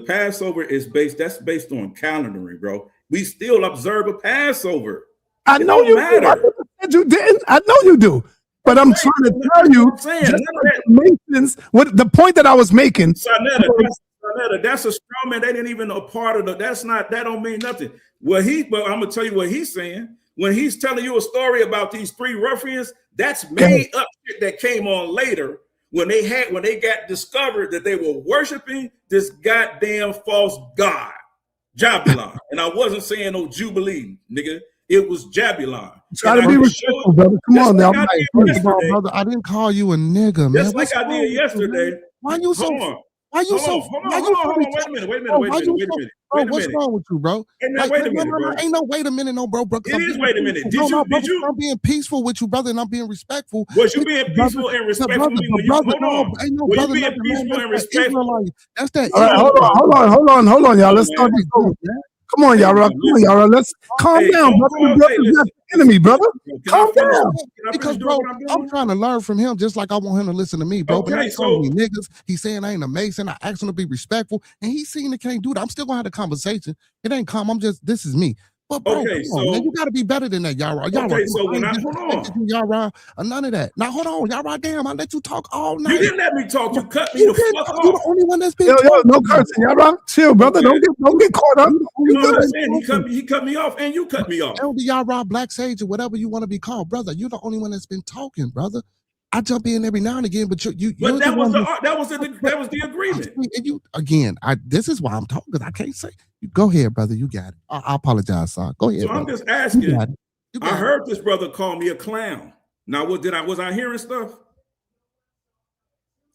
Passover is based on calendaring, bro. We still observe a Passover. I know you do. I said you didn't. I know you do. But I'm trying to tell you, just like the Masons, what the point that I was making. Sa.neter, that's a straw man. They didn't even know a part of that don't mean nothing. But I'm gonna tell you what he's saying. When he's telling you a story about these three ruffians, that's made up shit that came on later when they got discovered that they were worshiping this goddamn false god, Jabulon. And I wasn't saying no Jubilee, nigga. It was Jabulon. Try to be respectful, brother. Come on now. Brother, I didn't call you a nigga, man. Just like I did yesterday. Why you so? Why you so? Wait a minute. Bro, what's wrong with you, bro? Wait a minute, bro. Ain't no wait a minute, no, bro. It is wait a minute. Did you? I'm being peaceful with you, brother, and I'm being respectful. Was you being peaceful and respectful when you hold on? Were you being peaceful and respectful? That's that. All right, hold on, y'all. Let's start this over. Come on, Yarah. Let's calm down, brother. Brother's not the enemy, brother. Calm down. Because, bro, I'm trying to learn from him just like I want him to listen to me, bro. But he's calling me niggas. He's saying I ain't a Mason. I asked him to be respectful, and he's saying he can't do that. I'm still gonna have the conversation. It ain't calm. This is me. But bro, man, you gotta be better than that, Yarah. Okay, so when hold on, Yarah, none of that. Now hold on, Yarah. Damn, I let you talk all night. You didn't let me talk. You cut me the fuck off. You're the only one that's been. No cursing, Yarah. Chill, brother. Don't get caught up. You know what I'm saying? He cut me off, and you cut me off. Elder Yarah, Blacksage, or whatever you want to be called, brother. You're the only one that's been talking, brother. I jump in every now and again, but you. But that was the agreement. And you again. This is why I'm talking, because I can't say. Go ahead, brother. You got it. I apologize, son. Go ahead. So I'm just asking. I heard this brother call me a clown. Now, was I hearing stuff?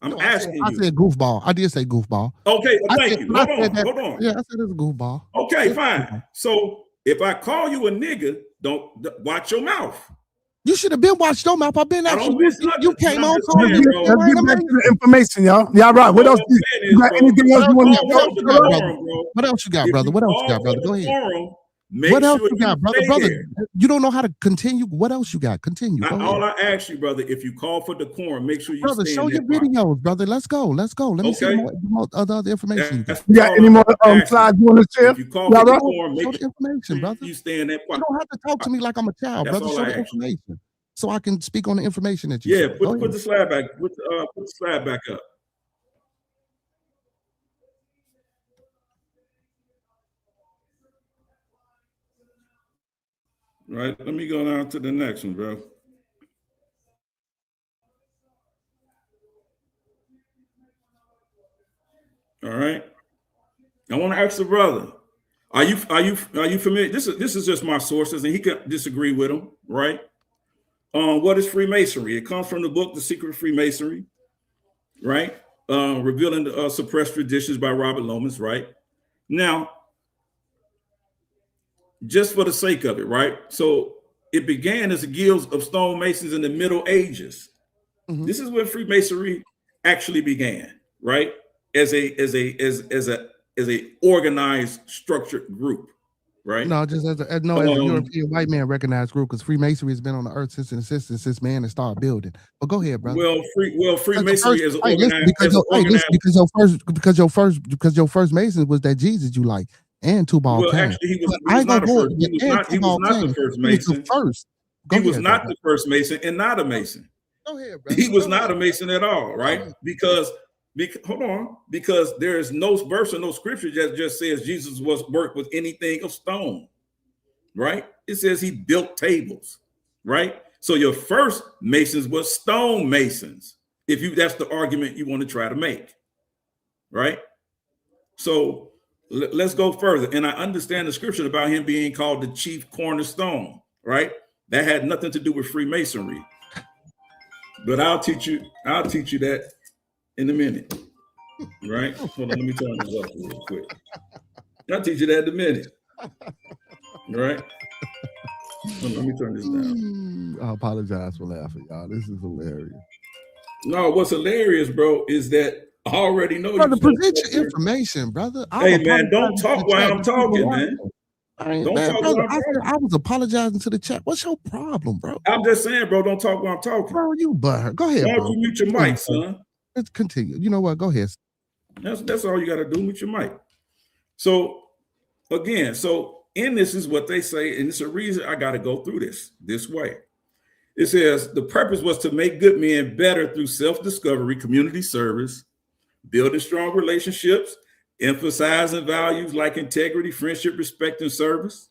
I'm asking you. I said goofball. I did say goofball. Okay, thank you. Hold on. Yeah, I said it's a goofball. Okay, fine. So if I call you a nigga, don't watch your mouth. You should have been watched your mouth. I've been actually. You came on. Let's get back to the information, y'all. Yeah, right. What else? You got anything else you want to know? What else you got, brother? What else you got, brother? Go ahead. What else you got, brother? Brother, you don't know how to continue. What else you got? Continue. All I ask you, brother, if you call for decorum, make sure you brother, show your videos, brother. Let's go. Let me see more other information. You got any more slides you want to share? If you call for decorum, show the information, brother. You stay in that part. You don't have to talk to me like I'm a child, brother. Show the information so I can speak on the information that you. Yeah, put the slide back. Put the slide back up. Right, let me go down to the next one, bro. All right. I want to ask the brother, are you familiar? This is just my sources, and he can disagree with them, right? What is Freemasonry? It comes from the book The Secret Freemasonry, right? Revealing the suppressed traditions by Robert Lomas, right? Now, just for the sake of it, right? So it began as a guild of stonemasons in the Middle Ages. Mm-hmm. This is when Freemasonry actually began, right? As a organized, structured group, right? No, just as a European white man recognized group, because Freemasonry has been on the earth since man has started building. But go ahead, brother. Well, Freemasonry is organized because your first Mason was that Jesus you like. And Tubal Well, Cain. actually, he was not the first Mason. He was not the first Mason and not a Mason. Go ahead, brother. He was not a Mason at all, right? Because there is no verse or no scripture that just says Jesus was worked with anything of stone, right? It says he built tables, right? So your first Masons were stone Masons, that's the argument you want to try to make, right? So let's go further. And I understand the scripture about him being called the chief cornerstone, right? That had nothing to do with Freemasonry. But I'll teach you that in a minute. Right? Hold on, let me turn this up real quick. I'll teach you that in a minute. Right? Hold on, let me turn this down. I apologize for laughing, y'all. This is hilarious. No, what's hilarious, bro, is that I already know Brother, you don't present talk your here. information, brother. Hey man, don't talk while I'm talking, man. Don't Man, talk brother, while I'm I said talking. I was apologizing to the chat. What's your problem, bro? I'm just saying, bro, don't talk while I'm talking. Bro, you butthurt. Go ahead, Why don't bro. you mute your Continue, mic, bro. son? Let's continue. You know what? Go ahead. That's all you got to do. Mute your mic. So again, so in this is what they say, and it's a reason I got to go through this way. It says the purpose was to make good men better through self-discovery, community service, building strong relationships, emphasizing values like integrity, friendship, respect, and service.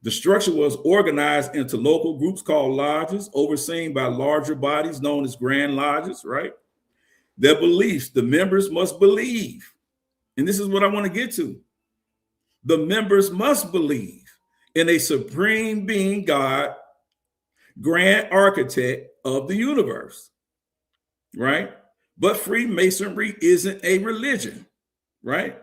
The structure was organized into local groups called lodges, overseen by larger bodies known as grand lodges, right? Their beliefs, the members must believe. And this is what I want to get to. The members must believe in a supreme being, God, grand architect of the universe, right? But Freemasonry isn't a religion, right?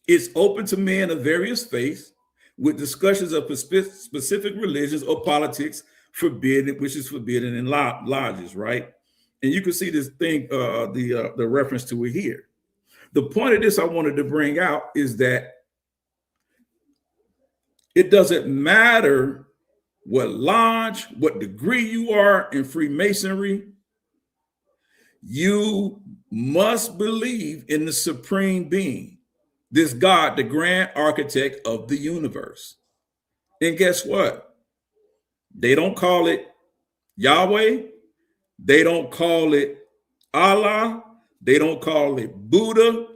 It's open to men of various faiths with discussions of specific religions or politics forbidden, which is forbidden in lodges, right? And you can see this thing, the reference to it here. The point of this I wanted to bring out is that it doesn't matter what lodge, what degree you are in Freemasonry, you must believe in the supreme being, this God, the grand architect of the universe. And guess what? They don't call it Yahweh. They don't call it Allah. They don't call it Buddha.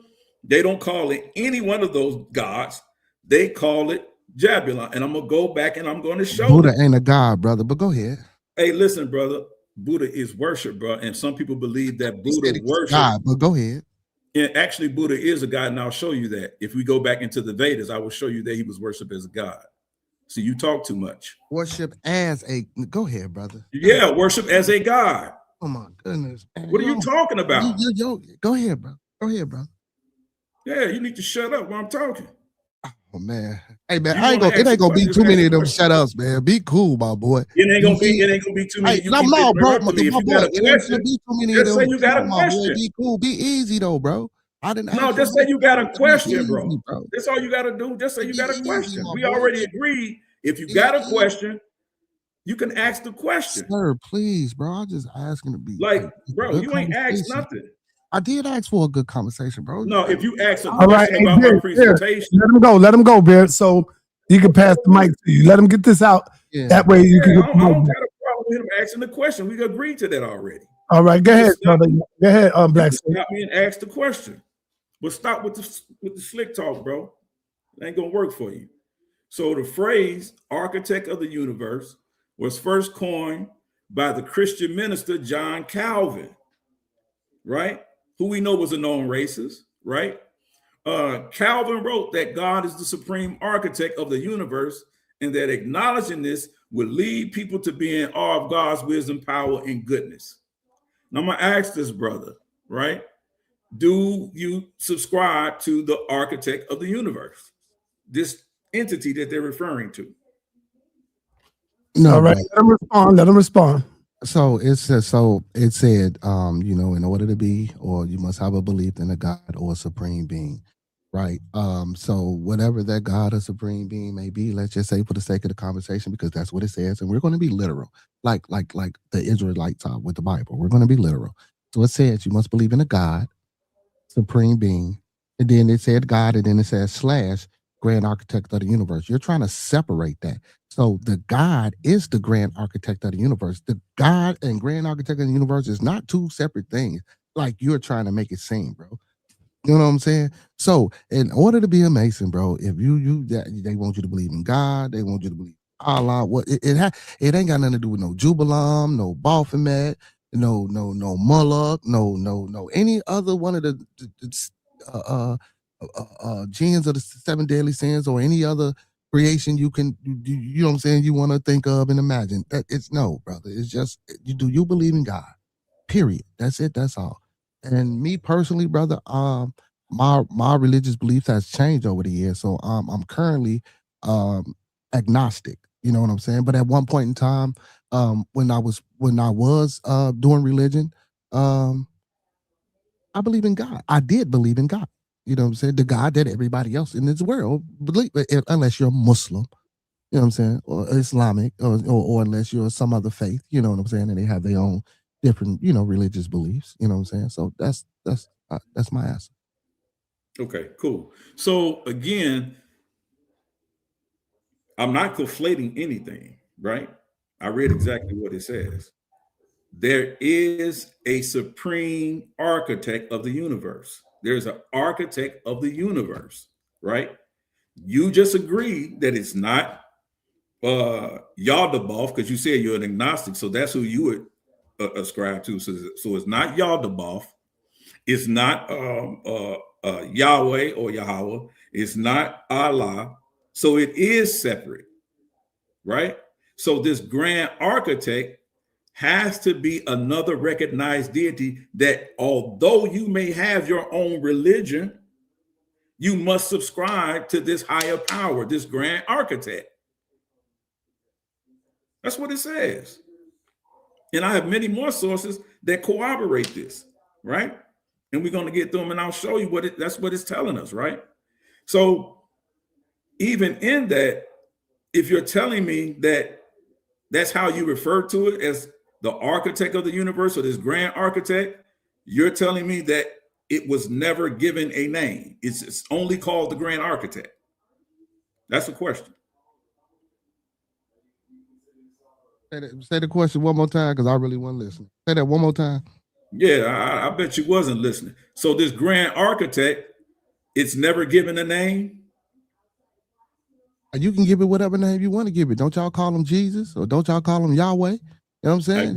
They don't call it any one of those gods. They call it Jabulon. And I'm going to go back and I'm going to show Buddha ain't a god, brother, but go ahead. Hey, listen, brother. Buddha is worship, bro. And some people believe that Buddha worship. God, but go ahead. And actually, Buddha is a god, and I'll show you that. If we go back into the Vedas, I will show you that he was worshipped as a god. See, you talk too much. Worship as a, go ahead, brother. Yeah, worship as a god. Oh my goodness. Man. What are you talking about? Go ahead, bro. Go ahead, bro. Yeah, you need to shut up while I'm talking. Oh man. Hey man, it ain't gonna be too many of them shut ups, man. Be cool, my boy. It ain't gonna be too many. Hey, no, bro. If you got a question, be too many of them. Just say you got a question. Be cool. Be easy though, bro. I didn't. No, just say you got a question, bro. Easy, That's all you got to do. Just say you got a question. We already agreed. If you got a question, you can ask the question. Sir, please, bro. I'm just asking to be like, bro. You ain't asked nothing. I did ask for a good conversation, bro. No, if you ask a question about my presentation, let him go, Bear. So he can pass the mic to you. Let him get this out. Yeah. That way you can. I don't got a problem with him asking the question. We agreed to that already. All right, go ahead, brother. Go ahead, Blacksage. Stop me and ask the question. But stop with the slick talk, bro. It ain't gonna work for you. So the phrase "architect of the universe" was first coined by the Christian minister John Calvin, right? Who we know was a known racist, right? Calvin wrote that God is the supreme architect of the universe, and that acknowledging this would lead people to be in awe of God's wisdom, power, and goodness. Now I'm gonna ask this brother, right? Do you subscribe to the architect of the universe, this entity that they're referring to? No. All right, let him respond. So it said, in order to be, or you must have a belief in a God or a supreme being, right? So whatever that God or supreme being may be, let's just say for the sake of the conversation, because that's what it says, and we're going to be literal, like the Israelites are with the Bible. We're going to be literal. So it says you must believe in a God, supreme being, and then it said God, and then it says / grand architect of the universe. You're trying to separate that. So the God is the grand architect of the universe. The God and grand architect of the universe is not two separate things like you're trying to make it seem, bro. You know what I'm saying? So in order to be a Mason, bro, if they want you to believe in God, they want you to believe in Allah. What it ain't got nothing to do with no Jubilam, no Baphomet, no Moloch, no any other one of the genes of the 7 deadly sins or any other creation you can, you know what I'm saying, you want to think of and imagine. It's no, brother. It's just, you believe in God, period. That's it. That's all. And me personally, brother, my religious beliefs has changed over the years. So I'm currently agnostic. You know what I'm saying? But at one point in time, when I was doing religion, I believe in God. I did believe in God. You know what I'm saying? The God that everybody else in this world believe, unless you're Muslim, you know what I'm saying, or Islamic, or unless you're some other faith, you know what I'm saying, and they have their own different, religious beliefs. You know what I'm saying? So that's my answer. Okay, cool. So again, I'm not conflating anything, right? I read exactly what it says. There is a supreme architect of the universe. There's an architect of the universe, right? You just agreed that it's not Yaldabaoth, because you said you're an agnostic, so that's who you would ascribe to. So it's not Yaldabaoth. It's not Yahweh or Yahweh. It's not Allah. So it is separate, right? So this grand architect has to be another recognized deity that, although you may have your own religion, you must subscribe to this higher power, this grand architect. That's what it says. And I have many more sources that corroborate this, right? And we're going to get through them, and I'll show you that's what it's telling us, right? So even in that, if you're telling me that that's how you refer to it, as the architect of the universe, or this grand architect, you're telling me that it was never given a name. It's only called the grand architect. That's the question. Say the question one more time, because I really wasn't listening. Say that one more time. Yeah, I bet you wasn't listening. So this grand architect, it's never given a name? You can give it whatever name you want to give it. Don't y'all call him Jesus, or don't y'all call him Yahweh? You know what I'm saying?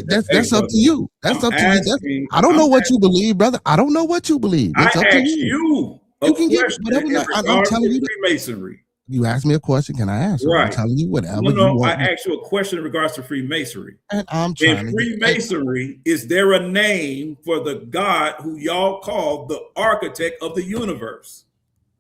That's up to you. That's up to you. I don't know what you believe, brother. I don't know what you believe. It's up to you. You can give whatever. I'm telling you. Freemasonry. You ask me a question, can I answer? Right. I'm telling you whatever. No, I asked you a question in regards to Freemasonry. And I'm trying in Freemasonry, is there a name for the God who y'all call the architect of the universe?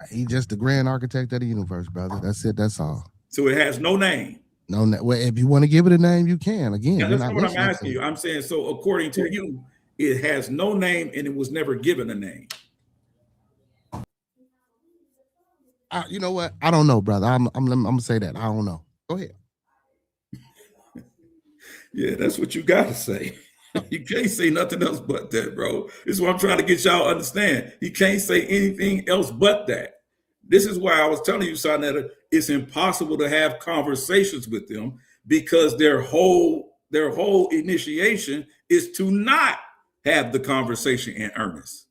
He's just the grand architect of the universe, brother. That's it. That's all. So it has no name. No, well, if you want to give it a name, you can. Again, that's not what I'm asking you. I'm saying, so according to you, it has no name and it was never given a name. You know what? I don't know, brother. I'm gonna say that. I don't know. Go ahead. Yeah, that's what you gotta say. You can't say nothing else but that, bro. This is what I'm trying to get y'all to understand. You can't say anything else but that. This is why I was telling you, sa.neter, it's impossible to have conversations with them, because their whole initiation is to not have the conversation in earnest.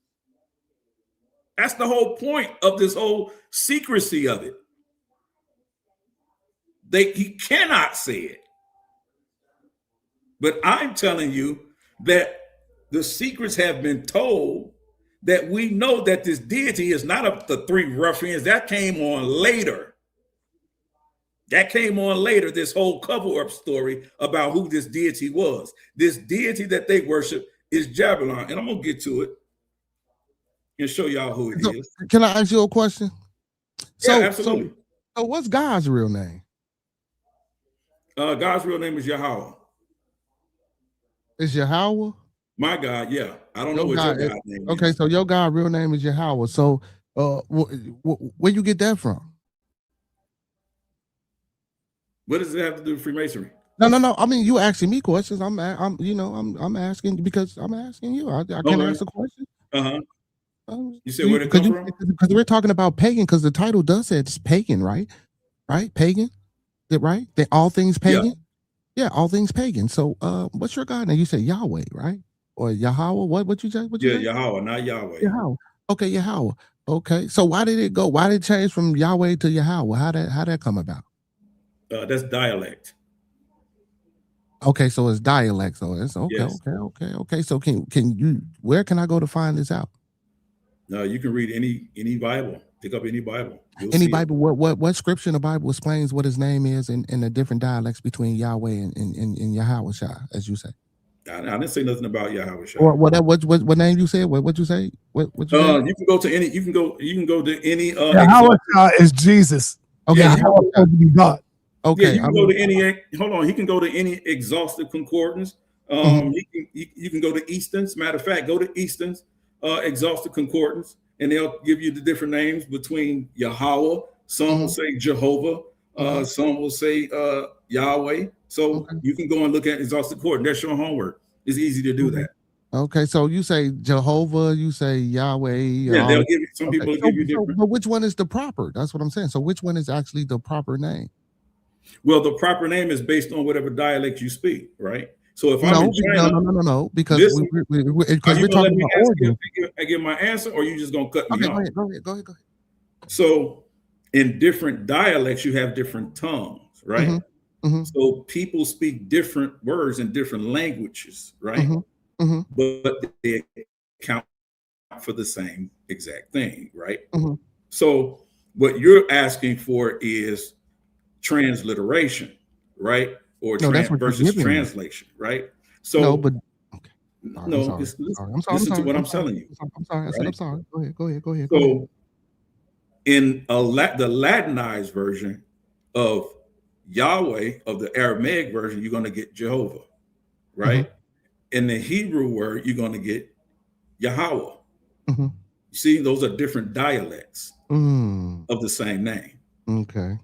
That's the whole point of this whole secrecy of it. He cannot say it. But I'm telling you that the secrets have been told, that we know that this deity is not of the three ruffians. That came on later. This whole cover-up story about who this deity was. This deity that they worship is Jabalon. And I'm going to get to it and show y'all who it is. Can I ask you a question? Yeah, absolutely. So what's God's real name? God's real name is Yahweh. Is Yahweh? My God, yeah. I don't know what your God's name is. Okay, so your God's real name is Yahweh. So where you get that from? What does it have to do with Freemasonry? No. I mean, you asking me questions. I'm asking because I'm asking you. I can't ask a question. You said where it come from? Because we're talking about pagan. Because the title does say it's pagan, right? Right, pagan. Right? They all things pagan. Yeah, all things pagan. So, what's your God name? You say Yahweh, right? Or Yahweh? What you say? Yahweh, not Yahweh. Yahweh. Okay, Yahweh. Okay. So why did it go? Why did it change from Yahweh to Yahweh? How that come about? That's dialect. Okay, so it's dialect. So it's okay. Yes. Okay. So can you? Where can I go to find this out? No, you can read any Bible. Pick up any Bible. Any Bible. What scripture in the Bible explains what his name is in the different dialects between Yahweh and Yahweh Shah, as you say? I didn't say nothing about Yahweh Shah. What name you said? What you say? What you say? You can go to any. You can go to any. Yahweh Shah is Jesus. Okay, Yahweh is supposed to be God. Okay, yeah, you can go to any. Hold on, he can go to any exhaustive concordance You can go to Easton's. Matter of fact, go to Easton's Exhaustive Concordance, and they'll give you the different names between Yahweh. Some will say Jehovah. Some will say Yahweh. So you can go and look at Exhaustive Concordance. That's your homework. It's easy to do that. Okay, so you say Jehovah, you say Yahweh. Yeah, they'll give you. Some people will give you different. But which one is the proper? That's what I'm saying. So which one is actually the proper name? Well, the proper name is based on whatever dialect you speak, right? So if no, I'm in China, no, because we're talking about origin. I give my answer, or you just gonna cut me off? Go ahead. So in different dialects, you have different tongues, right? So people speak different words in different languages, right? But they account for the same exact thing, right? So what you're asking for is transliteration, right? Or versus translation, right? So no, but listen to what I'm telling you. I'm sorry. I said I'm sorry. Go ahead. So in the Latinized version of Yahweh, of the Aramaic version, you're going to get Jehovah, right? In the Hebrew word, you're going to get Yahweh. You see, those are different dialects of the same name. Okay.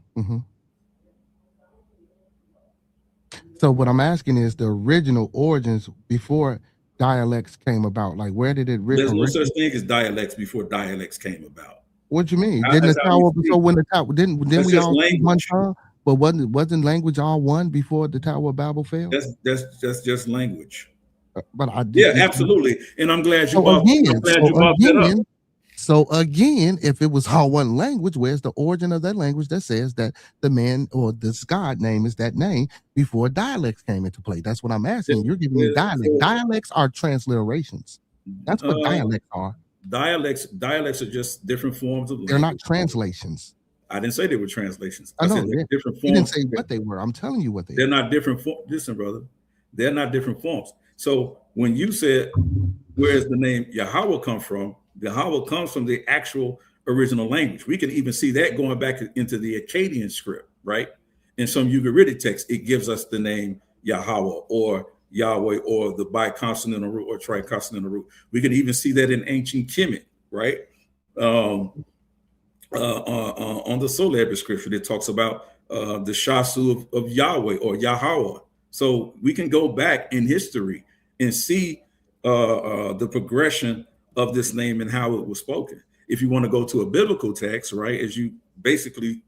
So what I'm asking is the original origins before dialects came about. Like, where did it? There's no such thing as dialects before dialects came about. What do you mean? Didn't the tower? So when the tower didn't we all speak one tongue? But wasn't language all one before the Tower of Babel fell? That's just language. But I did. Yeah, absolutely. And I'm glad you brought that up. So again, if it was all one language, where's the origin of that language that says that the man or this God name is that name before dialects came into play? That's what I'm asking. You're giving me dialect. Dialects are transliterations. That's what dialects are. Dialects are just different forms of language. They're not translations. I didn't say they were translations. I know, said they're different forms. You didn't say what they were. I'm telling you what they are. They're not different forms. Listen, brother, they're not different forms. So when you said, where does the name Yahweh come from? Yahweh comes from the actual original language. We can even see that going back into the Akkadian script, right? In some Ugaritic text, it gives us the name Yahweh or Yahweh or the biconsonantal root or triconsonantal root. We can even see that in ancient Kemet, right? On the sa.neter scripture, it talks about the shasu of Yahweh or Yahweh. So we can go back in history and see the progression of this name and how it was spoken. If you want to go to a biblical text, right, as you basically,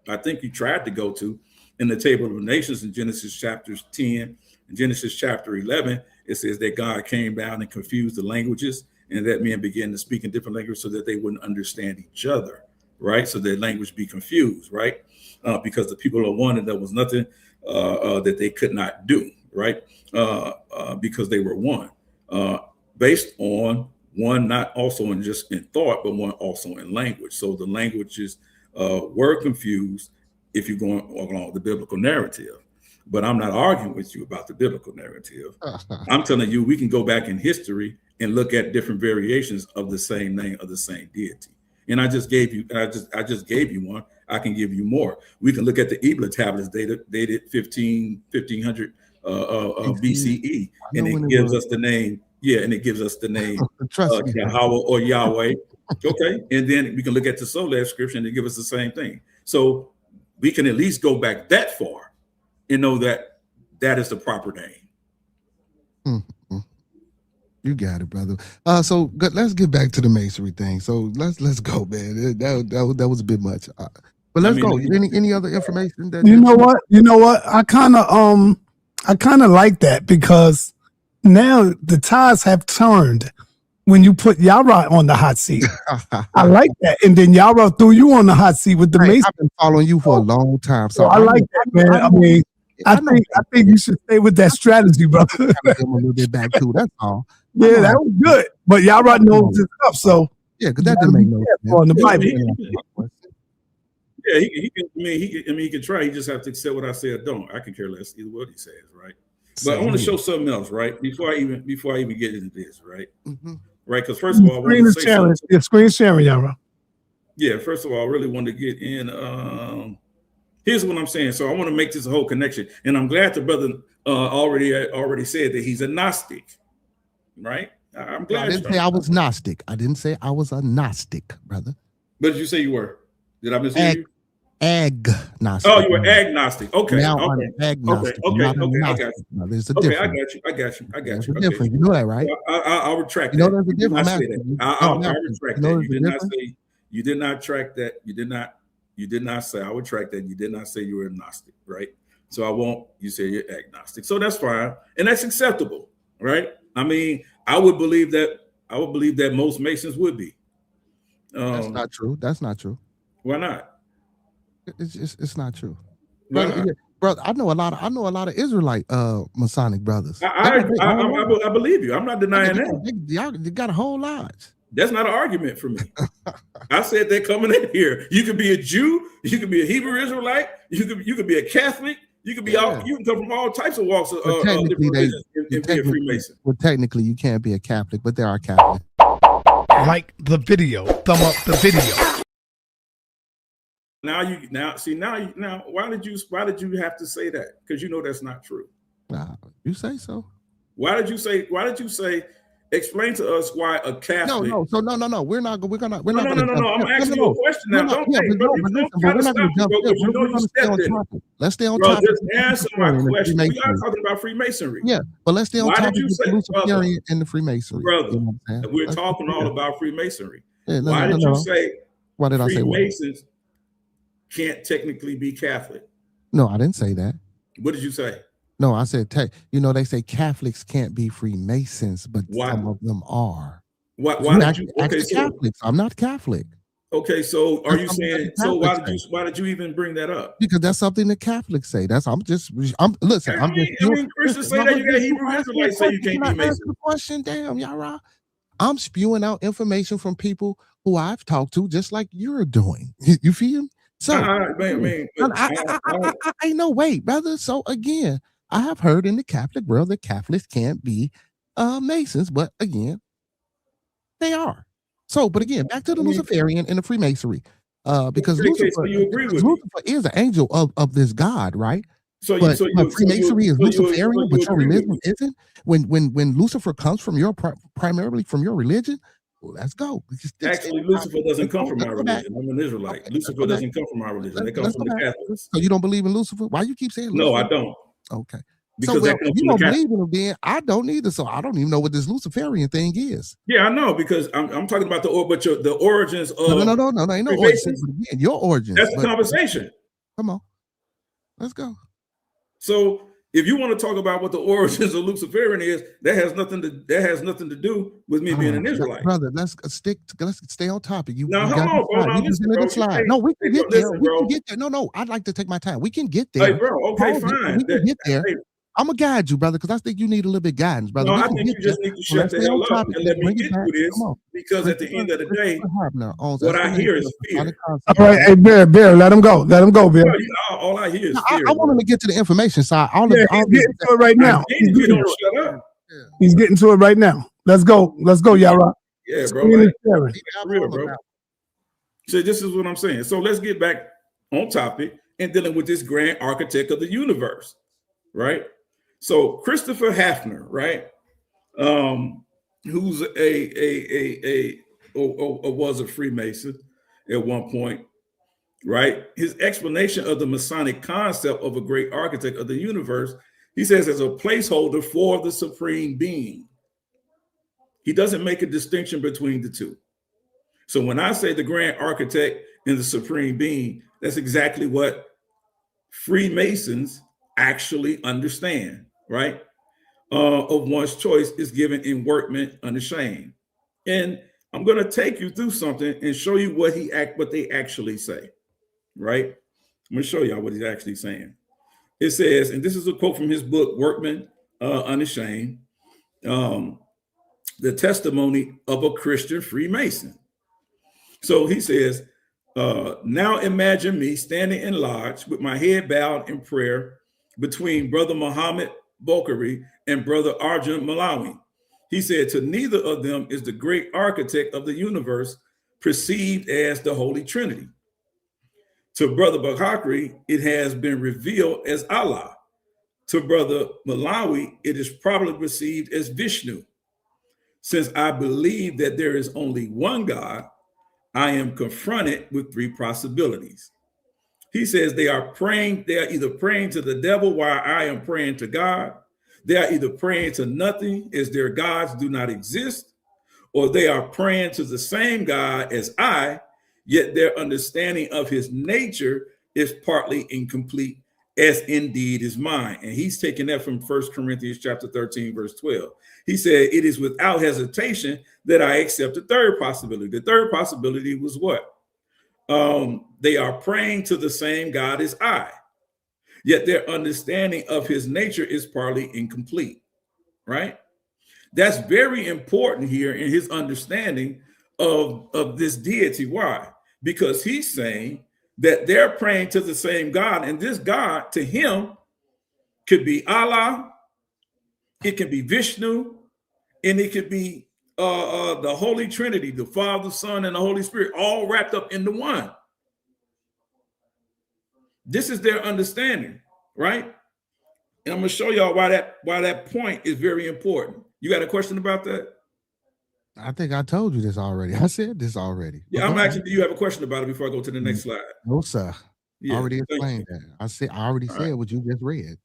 I think you tried to go to in the Table of Nations in Genesis chapters 10 and Genesis chapter 11, it says that God came down and confused the languages and that men began to speak in different languages so that they wouldn't understand each other, right? So their language be confused, right? Because the people are one and there was nothing that they could not do, right? Because they were one, based on one not also in just in thought, but one also in language. So the languages were confused if you're going along the biblical narrative. But I'm not arguing with you about the biblical narrative. I'm telling you, we can go back in history and look at different variations of the same name of the same deity. And I just gave you, I just gave you one. I can give you more. We can look at the Ebla tablets dated 1500 BCE, and it gives us the name. Yeah, and it gives us the name Yahweh or Yahweh. Okay, and then we can look at the sa.neter scripture and it give us the same thing. So we can at least go back that far and know that that is the proper name. You got it, brother. So good, let's get back to the masonry thing. So let's go, man. That was a bit much. But let's go. Any other information that you know what? I kind of like that because now the tides have turned when you put Yarah on the hot seat. I like that. And then Yarah threw you on the hot seat with the mason. I've been following you for a long time. So I like that, man. I think you should stay with that strategy, brother. Give him a little bit back too. That's all. Yeah, that was good. But Yarah knows his stuff, so yeah, because that didn't make no sense. On the Bible. Yeah, he can try. He just have to accept what I say or don't. I can care less either what he says, right? But I want to show something else, right? Before I even get into this, right? Right, because first of all, your screen sharing, Yarah. Yeah, first of all, I really wanted to get in here's what I'm saying. So I want to make this a whole connection, and I'm glad the brother already said that he's a Gnostic, right? I'm glad. I didn't say I was Gnostic. I didn't say I was a Gnostic, brother. What did you say you were? Did I mishear you? Agnostic. Oh, you were agnostic. Okay. Now okay. I'm agnostic. Okay. I got you. Now, there's a okay, difference. I got you. There's you. a difference. You know that, right? I'll retract you know that. There's a difference. I'll retract that. You did not difference? say. You did not track that. You did not say. I would track that. You did not say you were agnostic, right? So I won't. You say you're agnostic. So that's fine, and that's acceptable, right? I mean, I would believe that most Masons would be. That's not true. That's not true. Why not? It's not true, brother. I know a lot of Israelite Masonic brothers. I believe you. I'm not denying that. Y'all got a whole lot. That's not an argument for me. I said they're coming in here. You could be a Jew, you could be a Hebrew Israelite, you could be a Catholic, you could be you can come from all types of walks of different religions and be a Freemason. Well, technically you can't be a Catholic, but there are Catholics. Like the video, thumb up the video. Now why did you have to say that? Because you know that's not true. You say so. Why did you say explain to us why a Catholic? No. We're not. I'm asking you a question now. Let's stay on topic. Just answer my question. We are talking about Freemasonry. Yeah, but let's stay on topic with the Luciferian and the Freemasonry. Brother, we're talking all about Freemasonry. Why did you say Freemasons can't technically be Catholic? No, I didn't say that. What did you say? No, I said, they say Catholics can't be Freemasons, but some of them are. Why did you? Okay, Catholics. I'm not Catholic. Okay, so are you saying? So why did you even bring that up? Because that's something that Catholics say. Listen. I mean, Christians say that. You got Hebrew Israelites say you can't be Mason. The question, damn, Yarah. I'm spewing out information from people who I've talked to, just like you're doing. You feel? So, I know, wait, brother. So again, I have heard in the Catholic world that Catholics can't be Masons, but again, they are. So, but again, back to the Luciferian and the Freemasonry, because Lucifer is an angel of this God, right? But Freemasonry is Luciferian, but your religion isn't. When Lucifer comes from primarily from your religion. Well, let's go. Actually, Lucifer doesn't come from my religion. I'm an Israelite. Lucifer doesn't come from our religion. They come from the Catholics. So you don't believe in Lucifer? Why you keep saying Lucifer? No, I don't. Okay. Because you don't believe in him, then I don't either. So I don't even know what this Luciferian thing is. Yeah, I know, because I'm talking about the origins of no, ain't no origins. Again, your origins. That's the conversation. Come on, let's go. So if you want to talk about what the origins of Luciferian is, that has nothing to do with me being an Israelite. Brother, let's stay on topic. Hold on, No, we can get there. We can get there. No, I'd like to take my time. We can get there. Hey, bro, okay, fine. We can get there. I'm gonna guide you, brother, because I think you need a little bit of guidance, brother. No, I think you just need to shut the hell up and let me get through this, because at the end of the day, what I hear is fear. All right, hey, Bear, let him go, Bear. All I hear is fear. I want him to get to the information side. He's getting to it right now. He's getting to it right now. Let's go, Yarah. Yeah, bro. Real, bro. So this is what I'm saying. So let's get back on topic and dealing with this grand architect of the universe, right? So Christopher Hafner, right? Who's was a Freemason at one point, right? His explanation of the Masonic concept of a great architect of the universe, he says, as a placeholder for the supreme being. He doesn't make a distinction between the two. So when I say the grand architect and the supreme being, that's exactly what Freemasons actually understand, right? Of one's choice is given in workmen unashamed. And I'm going to take you through something and show you what they actually say, right? I'm going to show y'all what he's actually saying. It says, and this is a quote from his book, Workmen Unashamed, the testimony of a Christian Freemason. So he says, now imagine me standing in lodge with my head bowed in prayer between Brother Muhammad Bokhari and Brother Arjun Malawi. He said, to neither of them is the great architect of the universe perceived as the Holy Trinity. To Brother Bakakri, it has been revealed as Allah. To Brother Malawi, it is probably received as Vishnu. Since I believe that there is only one God, I am confronted with three possibilities. He says they are either praying to the devil while I am praying to God. They are either praying to nothing as their gods do not exist, or they are praying to the same God as I, yet their understanding of his nature is partly incomplete, as indeed is mine. And he's taking that from 1 Corinthians chapter 13, verse 12. He said, it is without hesitation that I accept the third possibility. The third possibility was what? They are praying to the same God as I, yet their understanding of his nature is partly incomplete, right? That's very important here in his understanding of this deity. Why? Because he's saying that they're praying to the same God, and this God to him could be Allah, it can be Vishnu, and it could be the Holy Trinity, the Father, Son, and the Holy Spirit, all wrapped up into one. This is their understanding, right? And I'm going to show y'all why that point is very important. You got a question about that? I think I told you this already. I said this already. Yeah, I'm actually, do you have a question about it before I go to the next slide? No, sir. Yeah, already explained that. I already said what you just read.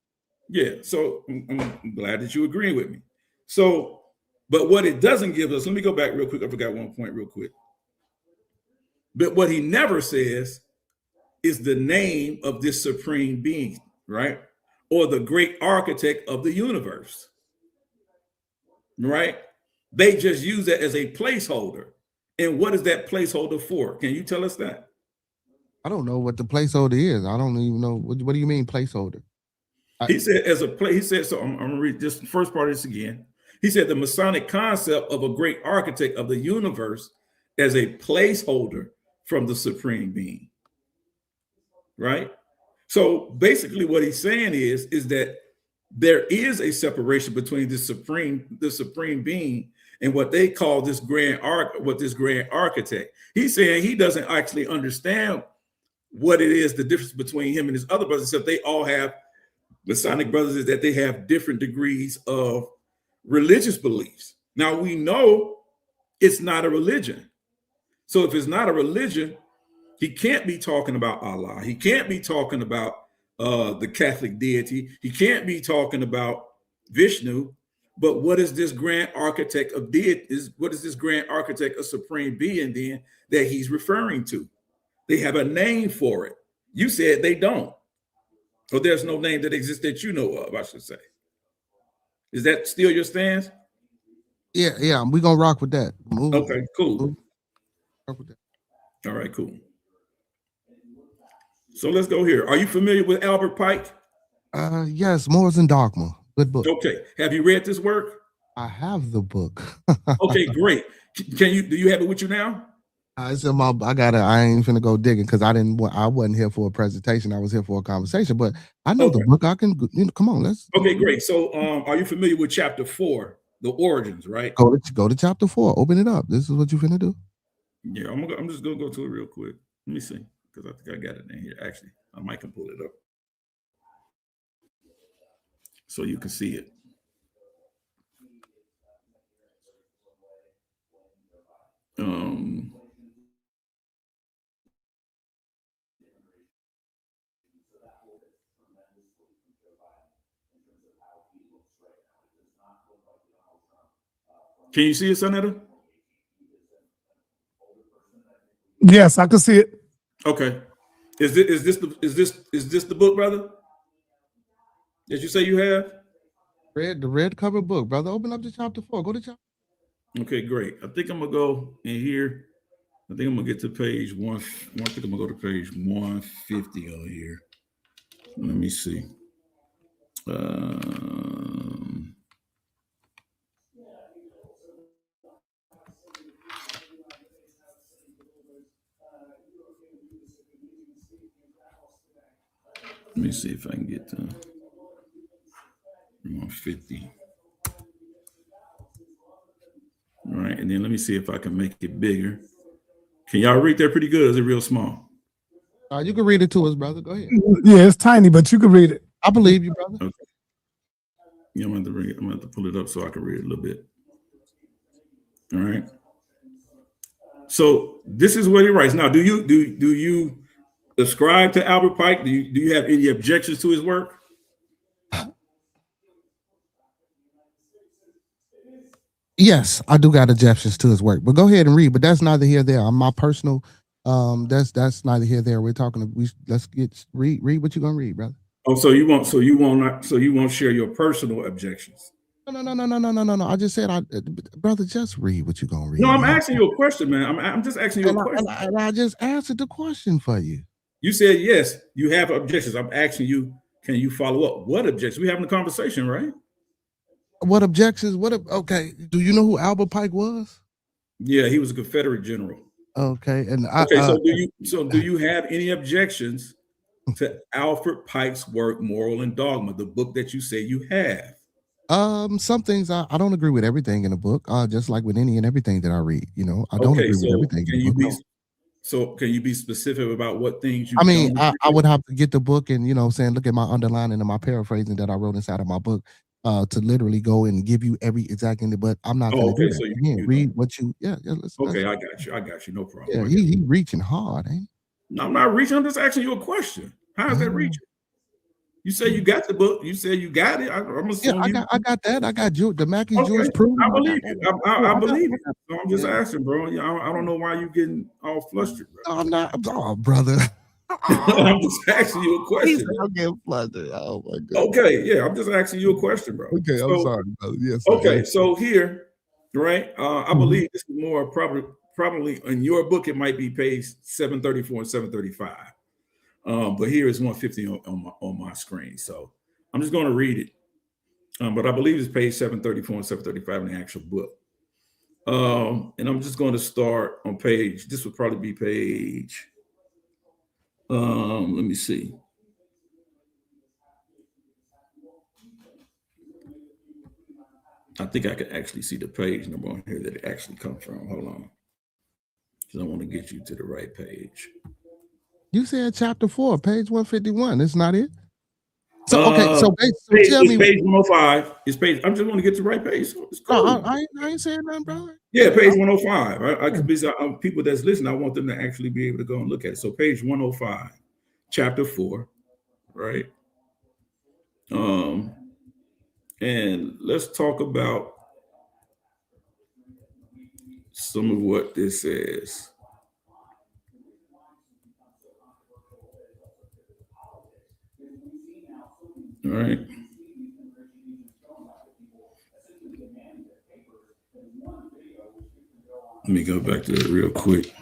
Yeah, so I'm glad that you agree with me. So, but what it doesn't give us, let me go back real quick. I forgot one point real quick. But what he never says is the name of this supreme being, right? Or the great architect of the universe, right? They just use it as a placeholder. And what is that placeholder for? Can you tell us that? I don't know what the placeholder is. I don't even know. What do you mean placeholder? He said, he said, so I'm going to read this first part of this again. He said the Masonic concept of a great architect of the universe as a placeholder from the supreme being, right? So basically what he's saying is that there is a separation between the supreme being and what they call this grand architect. He's saying he doesn't actually understand what it is, the difference between him and his other brothers, except they all have Masonic brothers, is that they have different degrees of religious beliefs. Now we know it's not a religion. So if it's not a religion, he can't be talking about Allah. He can't be talking about the Catholic deity. He can't be talking about Vishnu. But what is this grand architect of deity? What is this grand architect of supreme being then that he's referring to? They have a name for it. You said they don't. Or there's no name that exists that you know of, I should say. Is that still your stance? Yeah, we're going to rock with that. Okay, cool. Rock with that. All right, cool. So let's go here. Are you familiar with Albert Pike? Yes, Moors and Dogma. Good book. Okay. Have you read this work? I have the book. Okay, great. Do you have it with you now? It's in my. I ain't finna go digging because I wasn't here for a presentation. I was here for a conversation. But I know the book. I can. Come on, let's. Okay, great. So, are you familiar with chapter 4, the origins? Right. Go to chapter 4. Open it up. This is what you finna do. Yeah, I'm just gonna go to it real quick. Let me see, because I think I got it in here. Actually, I might can pull it up so you can see it. Can you see it, sa.neter? Yes, I can see it. Okay. Is this the book, brother? Did you say you have? The red cover book, brother. Open up to chapter 4. Go to chapter. Okay, great. I think I'm gonna go in here. I think I'm gonna get to page 1. I think I'm gonna go to page 150 on here. Let me see. Let me see if I can get to 150. All right, and then let me see if I can make it bigger. Can y'all read that pretty good? Or is it real small? You can read it to us, brother. Go ahead. Yeah, it's tiny, but you can read it. I believe you, brother. Okay. Yeah, I'm going to read it. I'm going to pull it up so I can read it a little bit. All right. So this is what he writes. Now, do you ascribe to Albert Pike? Do you have any objections to his work? Yes, I do got objections to his work, but go ahead and read. But that's neither here nor there. My personal, that's neither here nor there. We're talking. Let's read what you're gonna read, brother. Oh, so you won't share your personal objections. No. I just said, brother, just read what you're gonna read. No, I'm asking you a question, man. I'm just asking you a question. And I just answered the question for you. You said yes, you have objections. I'm asking you, can you follow up? What objections? We're having a conversation, right? What objections? Okay. Do you know who Albert Pike was? Yeah, he was a Confederate general. Okay, and do you have any objections to Alfred Pike's work, Moral and Dogma, the book that you say you have? Some things I don't agree with everything in the book. Just like with any and everything that I read, I don't agree with everything. Can you be specific about what things you? I mean, I would have to get the book and look at my underlining and my paraphrasing that I wrote inside of my book. To literally go and give you every exact thing, but I'm not going to do that. So again, read what you. Yeah. I got you. No problem. Yeah, he reaching hard, ain't? No, I'm not reaching. I'm just asking you a question. How is that reaching? You say you got the book. You say you got it. I'm assuming I got that. I got the Mackey Jewish proof. I believe you. I believe it. So I'm just asking, bro. I don't know why you getting all flustered, bro. No, I'm not. Oh, brother. I'm just asking you a question. I'm getting flustered. Oh my God. Okay, yeah, I'm just asking you a question, bro. Okay, I'm sorry, brother. Yes. Okay, so here, right? I believe this is more probably in your book. It might be page 734 and 735. But here is 150 on my screen. So I'm just going to read it. But I believe it's page 734 and 735 in the actual book. And I'm just going to start on page. This would probably be page. Let me see. I think I can actually see the page number on here that it actually comes from. Hold on. Because I want to get you to the right page. You said chapter 4, page 151. It's not it? So okay, so tell me page 105. It's page. I'm just want to get to the right page. It's cool. No, I ain't saying nothing, brother. Yeah, page 105. I could be people that's listening. I want them to actually be able to go and look at it. So page 105, chapter 4, right? And let's talk about some of what this says. All right. Let me go back to it real quick.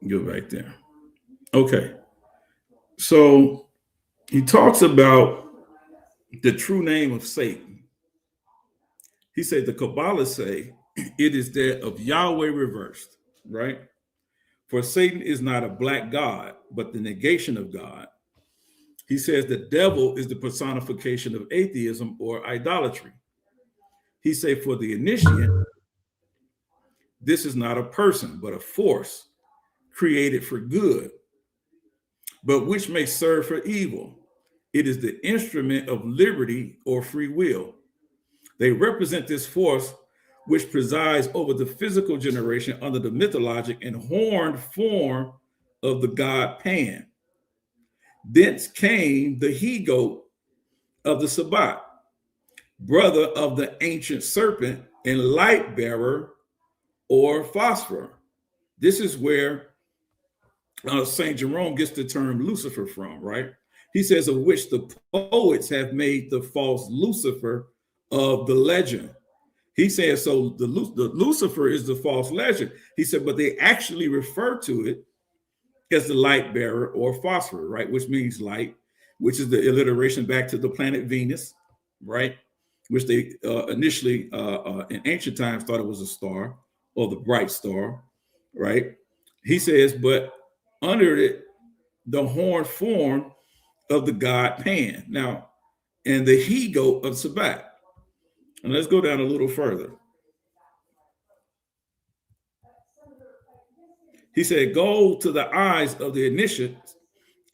Go back there. Okay. So he talks about the true name of Satan. He said the Kabbalah say it is that of Yahweh reversed, right? For Satan is not a black god, but the negation of God. He says the devil is the personification of atheism or idolatry. He say for the initiate, this is not a person, but a force created for good, but which may serve for evil. It is the instrument of liberty or free will. They represent this force which presides over the physical generation under the mythologic and horned form of the god Pan. Thence came the he-goat of the Sabbat, brother of the ancient serpent and light bearer or phosphor. This is where St. Jerome gets the term Lucifer from, right? He says of which the poets have made the false Lucifer of the legend. He says, so the Lucifer is the false legend. He said, but they actually refer to it as the light bearer or phosphor, right? Which means light, which is the alliteration back to the planet Venus, right? Which they initially in ancient times thought it was a star or the bright star, right? He says, but under it, the horned form of the god Pan. Now, and the he-goat of Sabbath. And let's go down a little further. He said, gold to the eyes of the initiates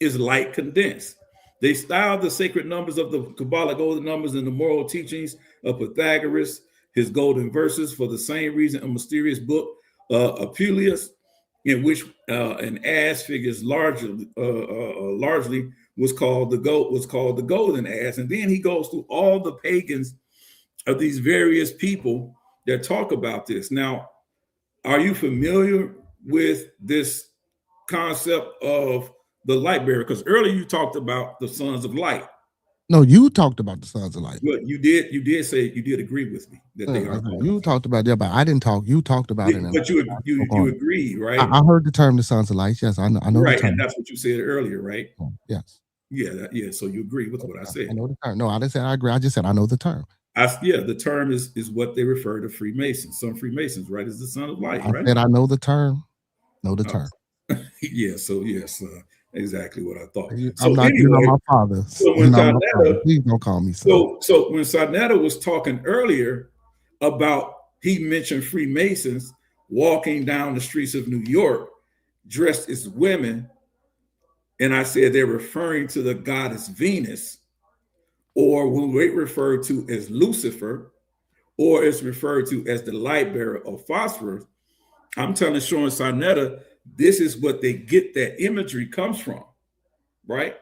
is light condensed. They styled the sacred numbers of the Kabbalah golden numbers in the moral teachings of Pythagoras, his golden verses, for the same reason a mysterious book, Apuleius, in which an ass figures largely was called the golden ass. And then he goes through all the pagans of these various people that talk about this. Now, are you familiar with this concept of the light bearer? Because earlier you talked about the sons of light. No, you talked about the sons of light. Well, you did say you did agree with me that they are. You talked about that, but I didn't talk. You talked about it. But you agreed, right? I heard the term the sons of light. Yes, I know. Right, the term. and that's what you said earlier, right? Yes. Yeah. So you agree with what I said. I know the term. No, I didn't say I agree. I just said I know the term. The term is what they refer to Freemasons. Some Freemasons, right, is the son of light, right? I said I know the term. Know the term. Yeah. So yes, exactly what I thought. I'm not. You're not my father. So when please don't call me son. So when sa.neter was talking earlier about, he mentioned Freemasons walking down the streets of New York dressed as women, and I said they're referring to the goddess Venus, or when we refer to as Lucifer, or it's referred to as the light bearer of phosphorus. I'm showing sa.neter, this is what they get that imagery comes from, right?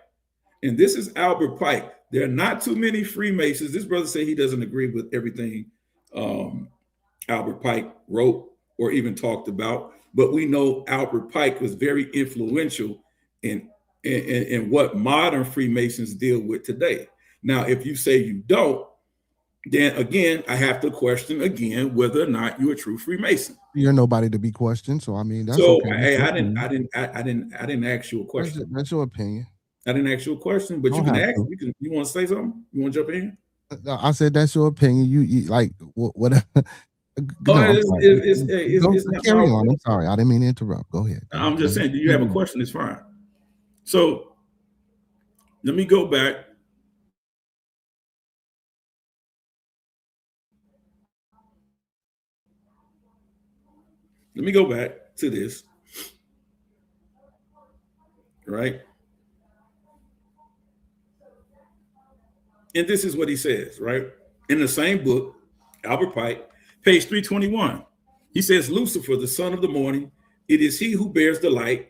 And this is Albert Pike. There are not too many Freemasons. This brother said he doesn't agree with everything Albert Pike wrote or even talked about, but we know Albert Pike was very influential in what modern Freemasons deal with today. Now, if you say you don't, then again, I have to question again whether or not you're a true Freemason. You're nobody to be questioned, so I mean that's so. Okay. I didn't ask you a question. That's your opinion. I didn't ask you a question, but you can ask. You want to say something? You want to jump in? No, I said that's your opinion. You like whatever. Carry on. I'm sorry. I didn't mean to interrupt. Go ahead. I'm just saying, do you have a question? It's fine. So let me go back. Let me go back to this, right? And this is what he says, right? In the same book, Albert Pike, page 321. He says, Lucifer, the son of the morning, it is he who bears the light,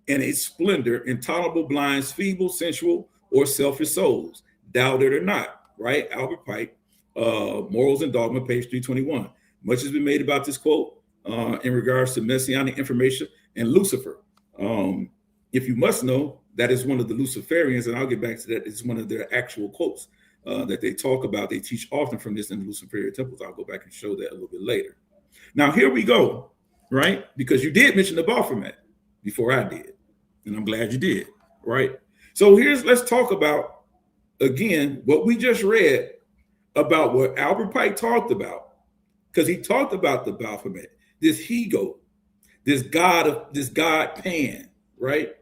and its splendor intolerable blinds feeble, sensual, or selfish souls. Doubt it or not, right? Albert Pike, Morals and Dogma, page 321. Much has been made about this quote in regards to messianic information and Lucifer. If you must know, that is one of the Luciferians, and I'll get back to that. It's one of their actual quotes that they talk about. They teach often from this in the Luciferian temples. I'll go back and show that a little bit later. Now, here we go, right? Because you did mention the Baphomet before I did, and I'm glad you did, right? So let's talk about, again, what we just read about what Albert Pike talked about, because he talked about the Baphomet, this he-goat, this god Pan, right?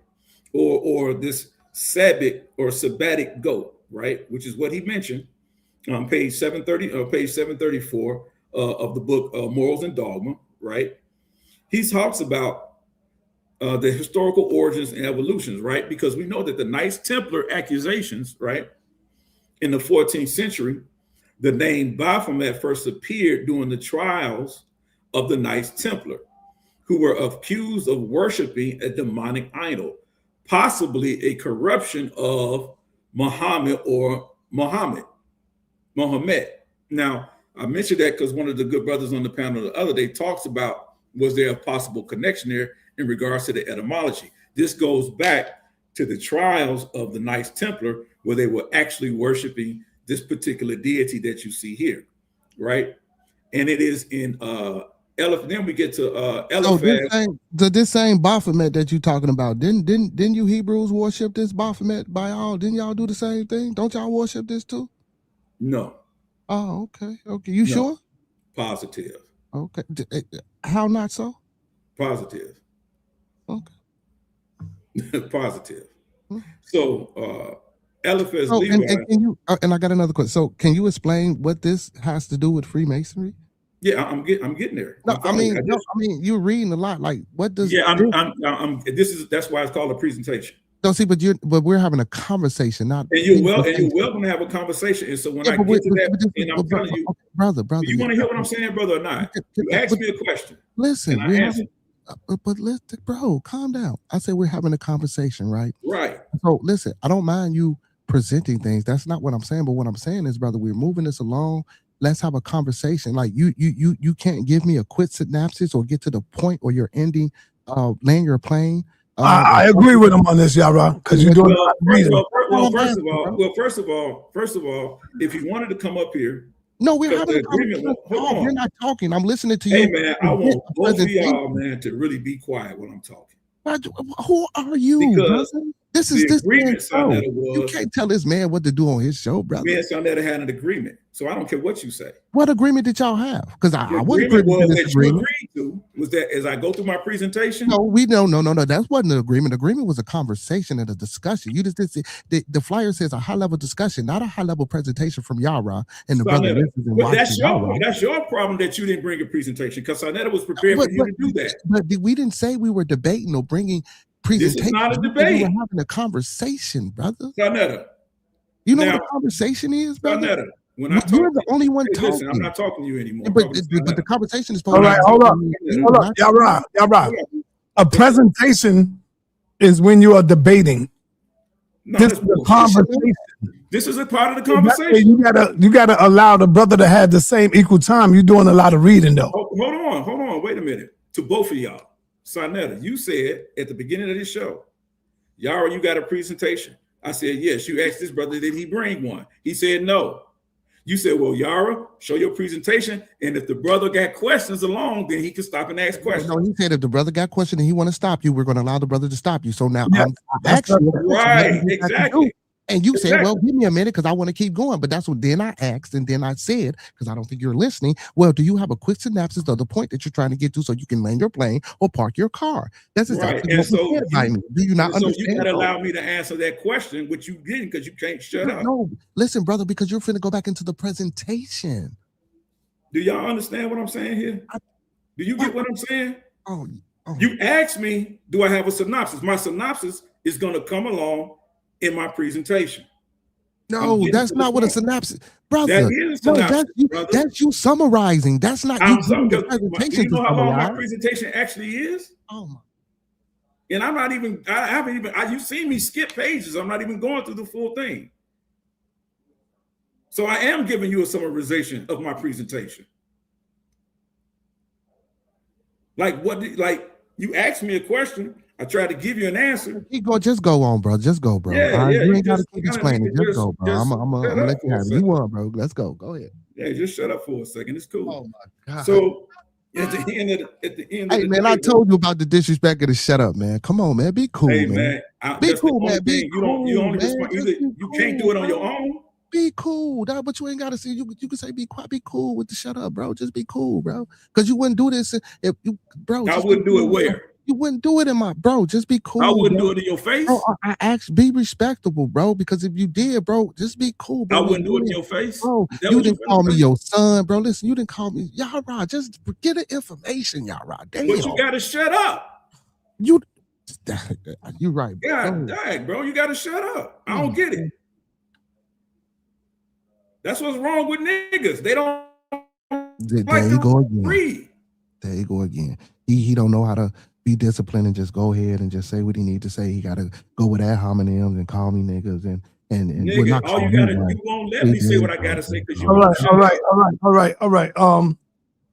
Or this sabbatic goat, right? Which is what he mentioned on page 730 or page 734 of the book Morals and Dogma, right? He talks about the historical origins and evolutions, right? Because we know that the Knights Templar accusations, right, in the 14th century, the name Baphomet first appeared during the trials of the Knights Templar, who were accused of worshiping a demonic idol, possibly a corruption of Muhammad or Mohammed. Now, I mentioned that because one of the good brothers on the panel the other day talks about, was there a possible connection there in regards to the etymology? This goes back to the trials of the Knights Templar, where they were actually worshiping this particular deity that you see here, right? And it is in then we get to Eliphaz. This same Baphomet that you're talking about, didn't you Hebrews worship this Baphomet by all? Didn't y'all do the same thing? Don't y'all worship this too? No. Oh, okay. You sure? Positive. Okay. How not so? Positive. Okay. Positive. So Eliphaz So, Levi. and can you? And I got another question. So, can you explain what this has to do with Freemasonry? Yeah, I'm getting there. No, I mean, you're reading a lot. Like, what does? Yeah, that's why it's called a presentation. No, see, but we're having a conversation, not. And you're welcome to have a conversation. And so when I get to that, and I'm telling you, brother, you want to hear what I'm saying, brother, or not? You ask me a question. Listen, and I answer. But listen, bro, calm down. I said we're having a conversation, right? Right. So listen, I don't mind you presenting things. That's not what I'm saying. But what I'm saying is, brother, we're moving this along. Let's have a conversation. Like you can't give me a quick synopsis or get to the point or you're ending, laying your plane. I agree with him on this, Yarah, because you're doing first of all, if you wanted to come up here. No, we're having a conversation. You're not talking. I'm listening to you. Hey, man, I want both of y'all, man, to really be quiet when I'm talking. Who are you, because brother? This is this man's show. Was, you can't tell this man what to do on his show, brother. Me and sa.neter had an agreement, so I don't care what you say. What agreement did y'all have? Because I wasn't privy to this agreement. Was that as I go through my presentation? No, no. That wasn't an agreement. Agreement was a conversation and a discussion. You just the flyer says a high level discussion, not a high level presentation from Yarah and the brother. That's your problem that you didn't bring a presentation because sa.neter was prepared for you to do that. But we didn't say we were debating or bringing. This is not a debate. We're having a conversation, brother. sa.neter. You know what the conversation is, brother? sa.neter. When you're the only one talking. Listen, I'm not talking to you anymore. But the conversation is. All right, hold up, Yarah. A presentation is when you are debating. No, this is a conversation. This is a part of the conversation. You gotta allow the brother to have the same equal time. You're doing a lot of reading though. Hold on. Wait a minute. To both of y'all. sa.neter, you said at the beginning of this show, Yarah, you got a presentation. I said, yes. You asked this brother, did he bring one? He said, no. You said, well, Yarah, show your presentation. And if the brother got questions along, then he can stop and ask questions. No, he said if the brother got questions and he want to stop you, we're going to allow the brother to stop you. So now I'm actually right, exactly. And you said, well, give me a minute because I want to keep going. But that's what then I asked. And then I said, because I don't think you're listening, well, do you have a quick synopsis of the point that you're trying to get to so you can land your plane or park your car? That's exactly what you said by me. Do you not understand? So you got to allow me to answer that question, which you didn't because you can't shut up. No, listen, brother, because you're finna go back into the presentation. Do y'all understand what I'm saying here? Do you get what I'm saying? Oh. You asked me, do I have a synopsis? My synopsis is going to come along in my presentation. No, that's not what a synopsis, brother. That is a synopsis, that's you summarizing. That's not you doing the presentation. Do you know how long my presentation actually is? Oh my! And I'm not even. You've seen me skip pages. I'm not even going through the full thing. So I am giving you a summarization of my presentation. Like what? Like you asked me a question. I tried to give you an answer. Just go on, bro. Just go, bro. Yeah, you ain't got to keep explaining. Just go, bro. I'm gonna let you have it. You want, bro. Let's go. Go ahead. Yeah, just shut up for a second. It's cool. Oh my God. So at the end of hey, man, I told you about the disrespect of the shut up, man. Come on, man. Be cool, hey, man. Be cool, man. Be cool. You only respond. You can't do it on your own. Be cool, dog, but you ain't gotta say. You can say be quiet, be cool with the shut up, bro. Just be cool, bro. Because you wouldn't do this if you, bro. I wouldn't do it where. You wouldn't do it in my bro. Just be cool. I wouldn't do it in your face. Bro, I asked, be respectable, bro. Because if you did, bro, just be cool. Bro. I wouldn't do it in your face. Bro, you didn't call me your son, bro. Listen, you didn't call me Yarah. Just get the information, Yarah. Damn. But you gotta shut up. You're right. God dang, bro. You gotta shut up. I don't get it. That's what's wrong with niggas. They don't. There you go again. Read. There you go again. He don't know how to be disciplined and just go ahead and just say what he need to say. He got to go with ad hominems and call me niggas and nigga, all you gotta you won't let me say what I gotta say because you. All right.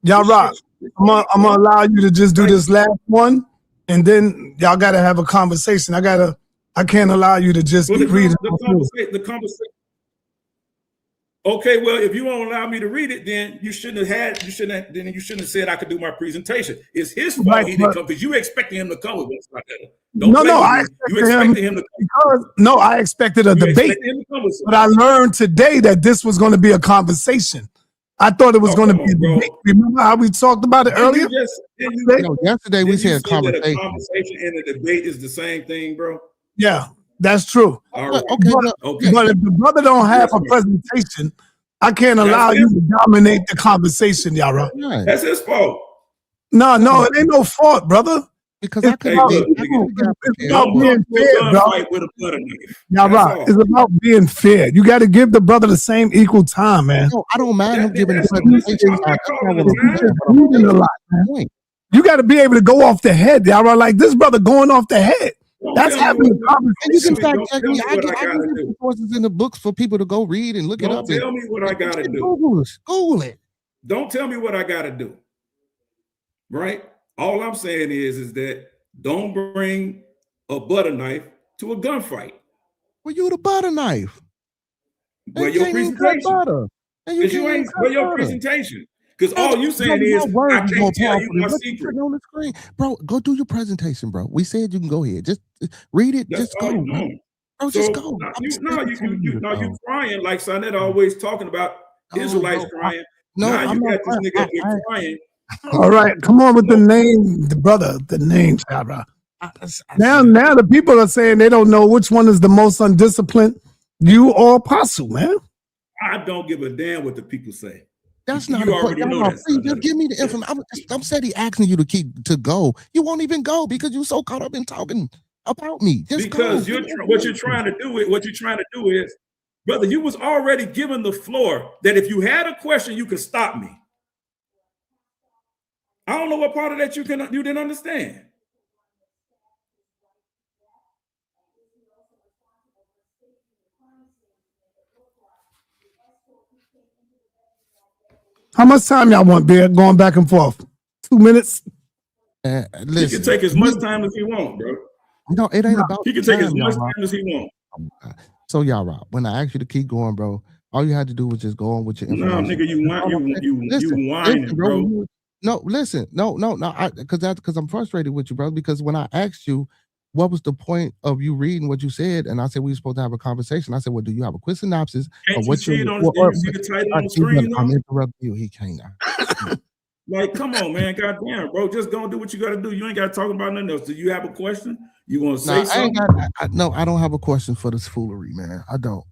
Yarah, I'm gonna allow you to just do this last one, and then y'all gotta have a conversation. I can't allow you to just read the conversation. Okay, well, if you won't allow me to read it, then you shouldn't have said I could do my presentation. It's his fault he didn't come because you expected him to come with us like that. I expected a debate. But I learned today that this was going to be a conversation. I thought it was going to be a debate. Remember how we talked about it earlier? Yesterday we said a conversation. The conversation and the debate is the same thing, bro. Yeah. That's true. All right. Okay, But if the brother don't have a presentation, I can't allow you to dominate the conversation, Yarah. That's his fault. No, it ain't no fault, brother. Because it's about being fair, bro. Yarah, it's about being fair. You got to give the brother the same equal time, man. No, I don't mind him giving the presentation. You got to be able to go off the head, Yarah. Like this brother going off the head. That's having a conversation. You can fact check me. I give resources in the books for people to go read and look it up. Don't tell me what I got to do. Google it. Don't tell me what I got to do. Right? All I'm saying is that don't bring a butter knife to a gunfight. Well, you the butter knife. Well, your presentation. Because you ain't your presentation. Because all you saying is, I can't tell you my secret. On the screen. Bro, go do your presentation, bro. We said you can go ahead. Just read it. That's just go. Bro, just go. You crying like sa.neter always talking about Israelites crying. Now you got this nigga up here crying. All right, come on with the name, the name, Yarah. Now the people are saying they don't know which one is the most undisciplined, you or Apostle, man. I don't give a damn what the people say. That's not a point. Just give me the information. I'm steady asking you to go. You won't even go because you're so caught up in talking about me. Just because go. What you're trying to do is, brother, you was already given the floor that if you had a question, you could stop me. I don't know what part of that you didn't understand. How much time y'all want, Bear? Going back and forth. 2 minutes? Listen, he can take as much time as he want, bro. No, it ain't about. He can take as much time as he want. So Yarah, when I asked you to keep going, bro, all you had to do was just go on with your information. No, nigga, you whining, bro. No, listen, no, because I'm frustrated with you, bro. Because when I asked you, what was the point of you reading what you said, and I said we were supposed to have a conversation. I said, well, do you have a quick synopsis? Can't you see it on the title on the screen? I'm interrupting you. He can't. Like, come on, man, goddamn, bro, just go and do what you got to do. You ain't got to talk about nothing else. Do you have a question? You want to say something? I don't have a question for this foolery, man. I don't.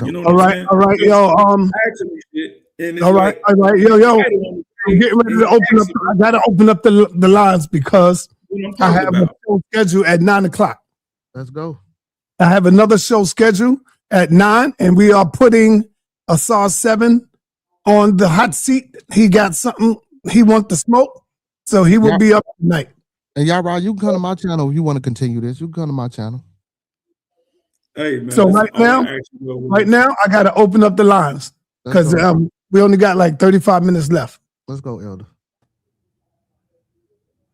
You know all right, yo. All right, yo. I'm getting ready to open up. I gotta open up the lines because I have a show scheduled at 9 o'clock. Let's go. I have another show scheduled at 9, and we are putting a SA7 on the hot seat. He got something he wants to smoke, so he will be up tonight. And Yarah, you can come to my channel if you want to continue this. You can come to my channel. Hey, man. So right now, I got to open up the lines because we only got like 35 minutes left. Let's go, Elder.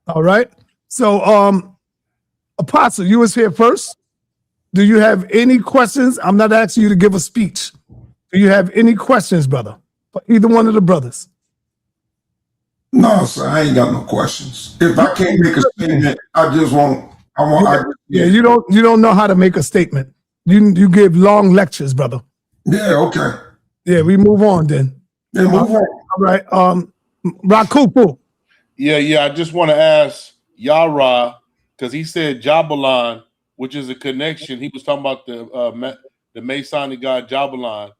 All right. So, Apostle, you was here first. Do you have any questions? I'm not asking you to give a speech. Do you have any questions, brother, for either one of the brothers? No, sir. I ain't got no questions. If I can't make a statement, You don't know how to make a statement. You give long lectures, brother. Yeah. Okay. Yeah. We move on then. Yeah. Move on. All right. Rakupu. Yeah. I just want to ask Yarah, because he said Jabalan, which is a connection. He was talking about the Masonic god Jabalan,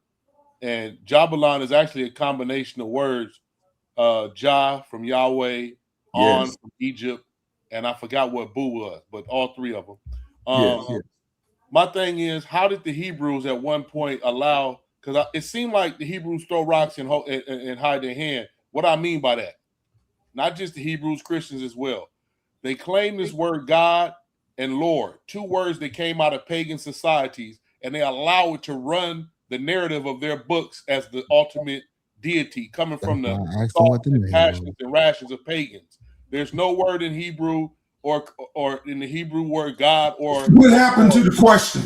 and Jabalan is actually a combination of words. Jah from Yahweh, On from Egypt, and I forgot what Bu was, but all three of them. My thing is, how did the Hebrews at one point allow? Because it seemed like the Hebrews throw rocks and hide their hand. What I mean by that, not just the Hebrews, Christians as well. They claim this word God and Lord, two words that came out of pagan societies, and they allow it to run the narrative of their books as the ultimate deity coming from the thoughts and passions and rations of pagans. There's no word in Hebrew or in the Hebrew word God or what happened to the question?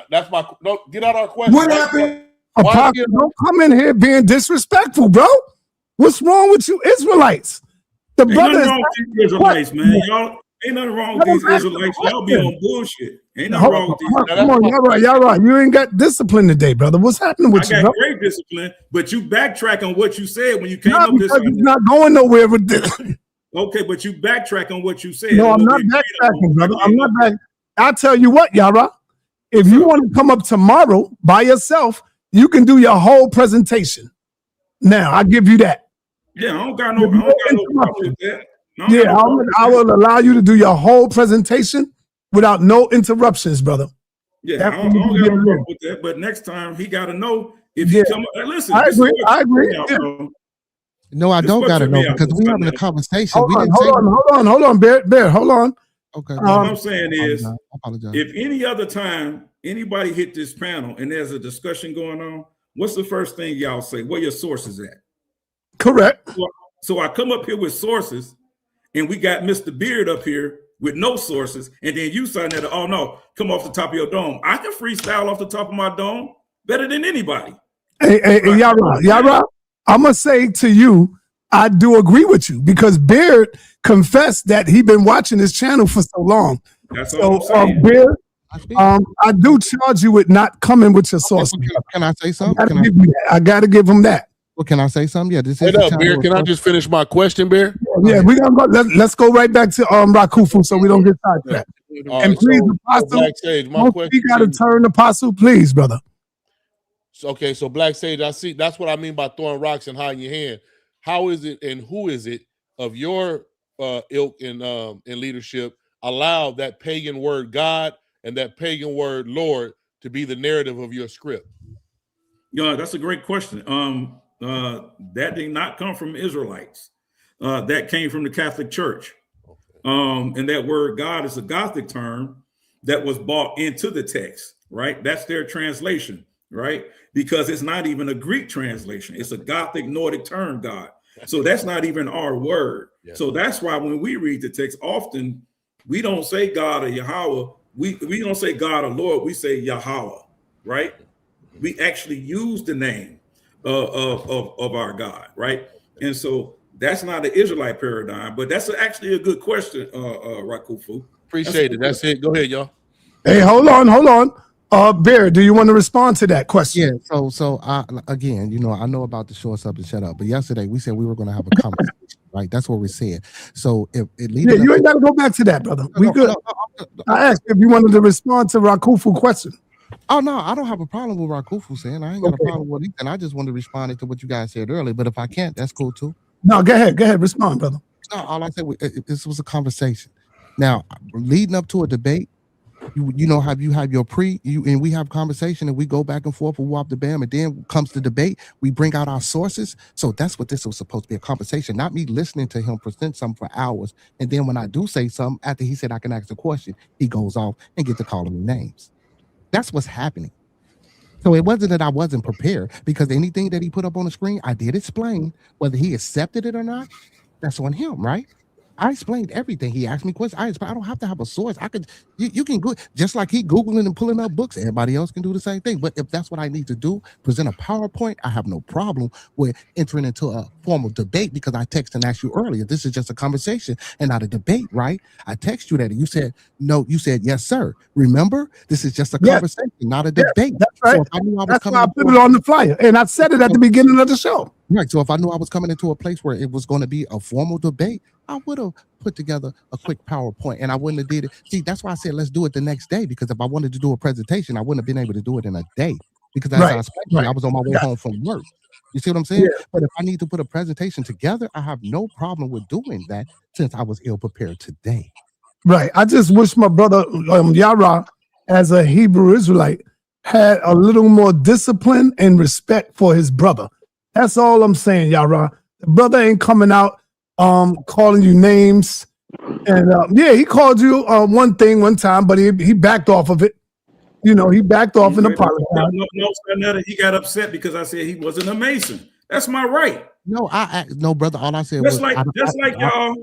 That's my get out our question. What happened? Apostle, don't come in here being disrespectful, bro. What's wrong with you Israelites? The brothers wrong with these Israelites, man. Y'all ain't nothing wrong with these Israelites. Y'all be on bullshit. Ain't nothing wrong with these. Come on, Yarah. You ain't got discipline today, brother. What's happening with you? I got great discipline, but you backtrack on what you said when you came up this. You're not going nowhere with this. Okay, but you backtrack on what you said. No, I'm not backtracking, brother. I'm not back. I'll tell you what, Yarah. If you want to come up tomorrow by yourself, you can do your whole presentation. Now, I give you that. Yeah, I don't got no problem with that. Yeah, I will allow you to do your whole presentation without no interruptions, brother. Yeah, I don't got no problem with that. But next time he got to know if he come up. Listen, I agree. No, I don't got to know because we having a conversation. Hold on, Bear, hold on. Okay. What I'm saying is, if any other time anybody hit this panel and there's a discussion going on, what's the first thing y'all say? Where your sources at? Correct. So I come up here with sources, and we got Mr. Beard up here with no sources, and then you sa.neter, oh no, come off the top of your dome. I can freestyle off the top of my dome better than anybody. Hey, Yarah, I'm gonna say to you, I do agree with you because Beard confessed that he'd been watching this channel for so long. That's all I'm saying. Beard, I do charge you with not coming with your source. Can I say something? I gotta give him that. Well, can I say something? Yeah, this is. Wait up, Bear. Can I just finish my question, Bear? Yeah, we gonna go. Let's go right back to Rakufu so we don't get sidetracked. And please, Apostle, you got to turn Apostle, please, brother. Okay, so Blacksage, I see. That's what I mean by throwing rocks and hiding your hand. How is it and who is it of your ilk and leadership allow that pagan word God and that pagan word Lord to be the narrative of your script? Yeah, that's a great question. That did not come from Israelites. That came from the Catholic Church. And that word God is a Gothic term that was brought into the text, right? That's their translation, right? Because it's not even a Greek translation. It's a Gothic Nordic term, God. So that's not even our word. Yeah. So that's why when we read the text, often we don't say God or Yahweh. We don't say God or Lord. We say Yahweh, right? We actually use the name of our God, right? And so that's not the Israelite paradigm, but that's actually a good question, Rakufu. Appreciate it. That's it. Go ahead, y'all. Hey, hold on. Bear, do you want to respond to that question? Yeah. So again, I know about the short up and shut up, but yesterday we said we were going to have a conversation, right? That's what we said. So if it leads, you ain't got to go back to that, brother. We good. I asked if you wanted to respond to Rakufu's question. Oh no, I don't have a problem with Rakufu saying. I ain't got a problem with it, and I just want to respond to what you guys said earlier. But if I can't, that's cool too. No, go ahead, respond, brother. No, all I said was this was a conversation. Now, leading up to a debate, you know how you have your and we have conversation and we go back and forth and walk the bam, and then comes the debate, we bring out our sources. So that's what this was supposed to be, a conversation, not me listening to him present something for hours. And then when I do say something, after he said I can ask a question, he goes off and get to calling me names. That's what's happening. So it wasn't that I wasn't prepared, because anything that he put up on the screen, I did explain. Whether he accepted it or not, that's on him, right? I explained everything. He asked me questions. I don't have to have a source. You can go just like he Googling and pulling up books. Everybody else can do the same thing. But if that's what I need to do, present a PowerPoint, I have no problem with entering into a formal debate, because I texted and asked you earlier. This is just a conversation and not a debate, right? I text you that and you said no. You said yes, sir. Remember, this is just a conversation, not a debate. That's right. So that's why I put it on the flyer, and I said it at the beginning of the show. Right. So if I knew I was coming into a place where it was going to be a formal debate, I would have put together a quick PowerPoint, and I wouldn't have did it. See, that's why I said let's do it the next day, because if I wanted to do a presentation, I wouldn't have been able to do it in a day, because as I was on my way home from work. You see what I'm saying? Yeah. But if I need to put a presentation together, I have no problem with doing that, since I was ill prepared today. Right. I just wish my brother Yarah, as a Hebrew Israelite, had a little more discipline and respect for his brother. That's all I'm saying, Yarah. The brother ain't coming out calling you names. And he called you one thing one time, but he backed off of it. He backed off and apologized. No, he got upset because I said he wasn't a Mason. That's my right. No, no, brother. All I said was just like y'all.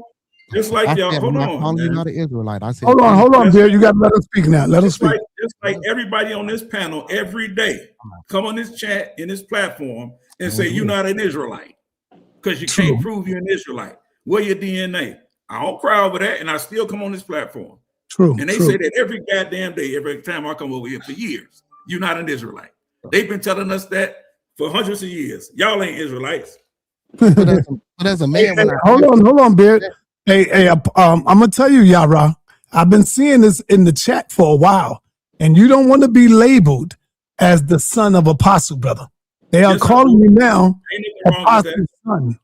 Hold on. You're not an Israelite. I said, hold on, dear. You got to let us speak now. Let us speak. Just like everybody on this panel every day, come on this chat in this platform and say you're not an Israelite because you can't prove you're an Israelite. Where your DNA? I don't cry over that, and I still come on this platform. True. And they say that every goddamn day, every time I come over here for years. You're not an Israelite. They've been telling us that for hundreds of years. Y'all ain't Israelites. But as a man, hold on, Beard. Hey, I'm gonna tell you, Yarah. I've been seeing this in the chat for a while. and you don't want to be labeled as the son of apostle, brother. They are calling you now apostle's son.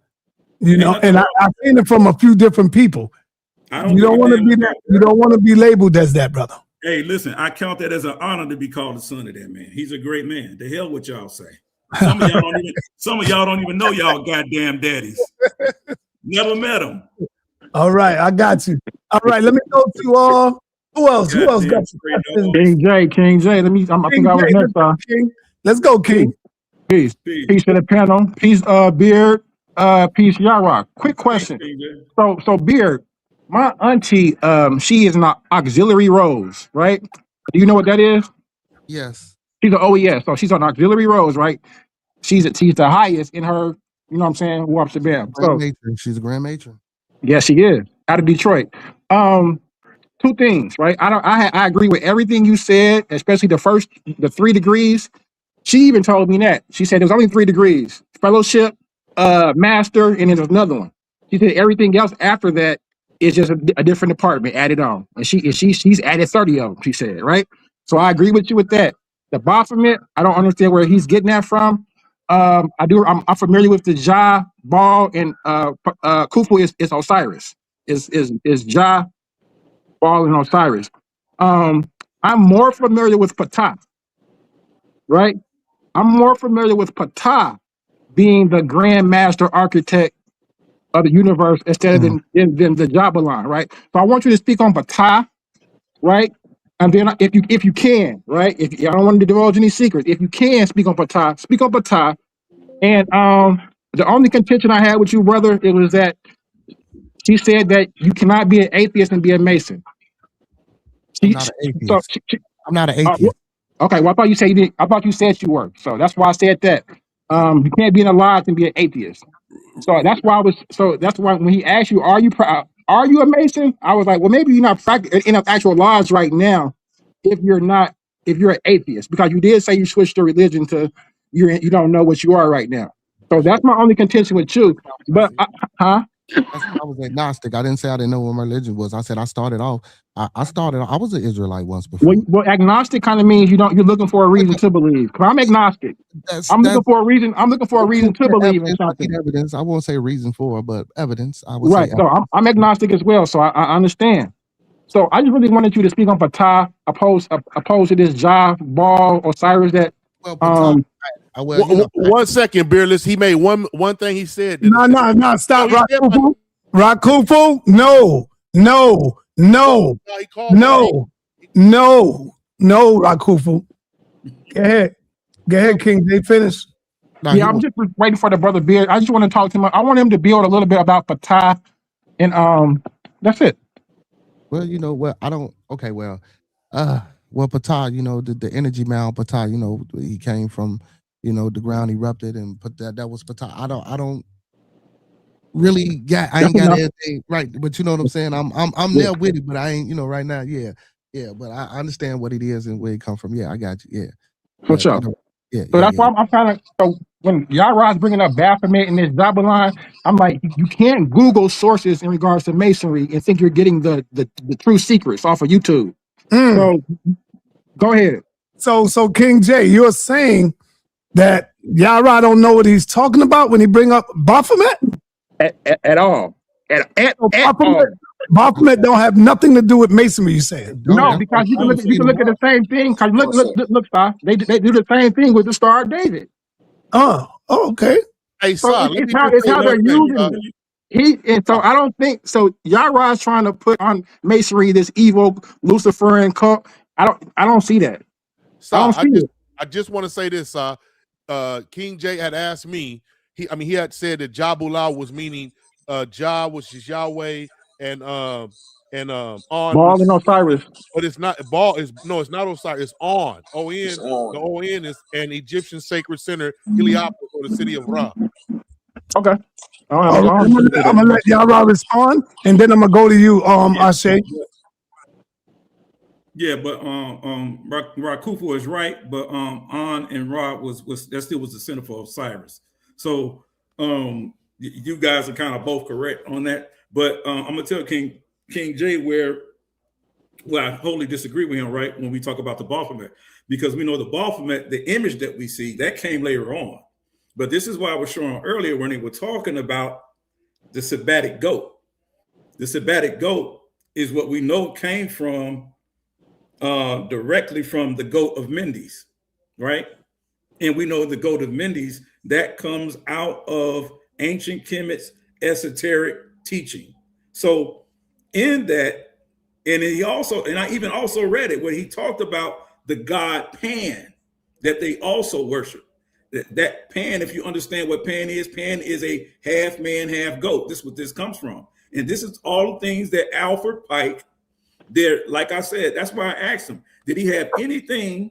You know, and I've seen it from a few different people. You don't want to be that. You don't want to be labeled as that, brother. Hey, listen, I count that as an honor to be called the son of that man. He's a great man. The hell what y'all say. Some of y'all don't even know y'all goddamn daddies. Never met him. All right, I got you. All right, let me go to who else? Who else got you? King J. Let me. I think I was next. King. Let's go, King. Peace to the panel. Peace, Beard. Peace, Yarah. Quick question. So Beard, my auntie, she is an auxiliary rose, right? Do you know what that is? Yes. She's an OES, so she's an auxiliary rose, right? She's the highest in her. You know what I'm saying? Who up to bam? So she's a grand matron. Yes, she is out of Detroit. Two things, right? I agree with everything you said, especially the 3 degrees. She even told me that. She said there's only 3 degrees: fellowship, master, and then there's another one. She said everything else after that is just a different department added on, and she's added 30 of them. She said, right? So I agree with you with that. The Baphomet, I don't understand where he's getting that from. I'm familiar with the Jah, Baal, and Khufu is Osiris. Is Jah, Baal, and Osiris. I'm more familiar with Ptah, right? I'm more familiar with Ptah being the grand master architect of the universe instead of than the Jabalan, right? So I want you to speak on Ptah, right? And then if you can, right? If I don't want to divulge any secrets, if you can speak on Ptah, speak on Ptah. And the only contention I had with you, brother, it was that she said that you cannot be an atheist and be a Mason. I'm not an atheist. I'm not an atheist. Okay, well, I thought you said you did. I thought you said you were. So that's why I said that. You can't be in a lodge and be an atheist. So that's why that's why when he asked you, are you a Mason? I was like, well, maybe you're not in an actual lodge right now if you're an atheist, because you did say you switched your religion to you don't know what you are right now. So that's my only contention with you. But I was agnostic. I didn't say I didn't know what my religion was. I said I started off. I was an Israelite once before. Well, agnostic kind of means you're looking for a reason to believe. I'm agnostic. I'm looking for a reason. I'm looking for a reason to believe in something. Evidence. I won't say reason for, but evidence. I would say. So I'm agnostic as well. So I understand. So I just really wanted you to speak on Ptah, opposed to this Jah, Baal, Osiris. That one second, Beerless. He made one thing he said. No, stop, Rakufu. No, Rakufu. Go ahead, King. They finished. Yeah, I'm just waiting for the brother Beard. I just want to talk to him. I want him to build a little bit about Ptah, and that's it. Well, you know what? I don't. Okay, well, Ptah, you know, the energy mound Ptah, you know, he came from, you know, the ground erupted and put that was Ptah. I don't really got. I ain't got anything right, but you know what I'm saying. I'm there with it, but I ain't. You know, right now, yeah. But I understand what it is and where it come from. Yeah, I got you. Yeah, for sure. Yeah. So that's why I'm trying to. So when Yarah's bringing up Baphomet and this Jabalan, I'm like, you can't Google sources in regards to Masonry and think you're getting the true secrets off of YouTube. So go ahead. So King J, you're saying that Yarah don't know what he's talking about when he bring up Baphomet? At all. At all. Baphomet don't have nothing to do with Masonry, you saying? No, because you can look at the same thing. Because look, Star. They do the same thing with the Star of David. Oh, okay. Hey, so it's how they're using it. So I don't think so. Yarah's trying to put on Masonry this evil Luciferian cult. I don't see that. I just want to say this. King J had asked me. He had said that Jabulah was meaning Jah, which is Yahweh, and on Baal and Osiris. But it's not Baal. It's not Osiris. It's On. O-N. The O-N is an Egyptian sacred center, Heliopolis, or the city of Ra. Okay. I'm gonna let Yarah respond, and then I'm gonna go to you, Ashe. Yeah, but Rakufu is right, but On and Ra was that still was the center for Osiris. So you guys are kind of both correct on that. But I'm gonna tell King J where Well, I wholly disagree with him, right, when we talk about the Baphomet, because we know the Baphomet, the image that we see, that came later on. But this is why I was showing earlier when they were talking about the sabbatic goat. The sabbatic goat is what we know came from directly from the goat of Mendes, right? And we know the goat of Mendes, that comes out of ancient Kemet's esoteric teaching. So in that, and I even also read it where he talked about the god Pan that they also worship. That Pan, if you understand what Pan is a half man, half goat. This is what this comes from. And this is all things that Alfred Pike, there, like I said, that's why I asked him, did he have anything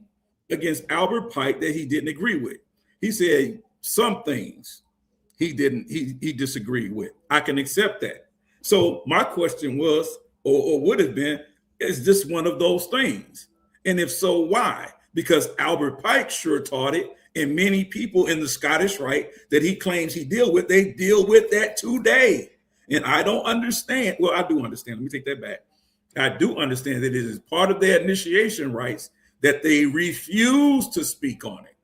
against Albert Pike that he didn't agree with? He said some things he disagreed with. I can accept that. So my question was, or would have been, is this one of those things? And if so, why? Because Albert Pike sure taught it, and many people in the Scottish Rite that he claims he deal with, they deal with that today. And I don't understand. Well, I do understand. Let me take that back. I do understand that it is part of their initiation rites that they refuse to speak on it.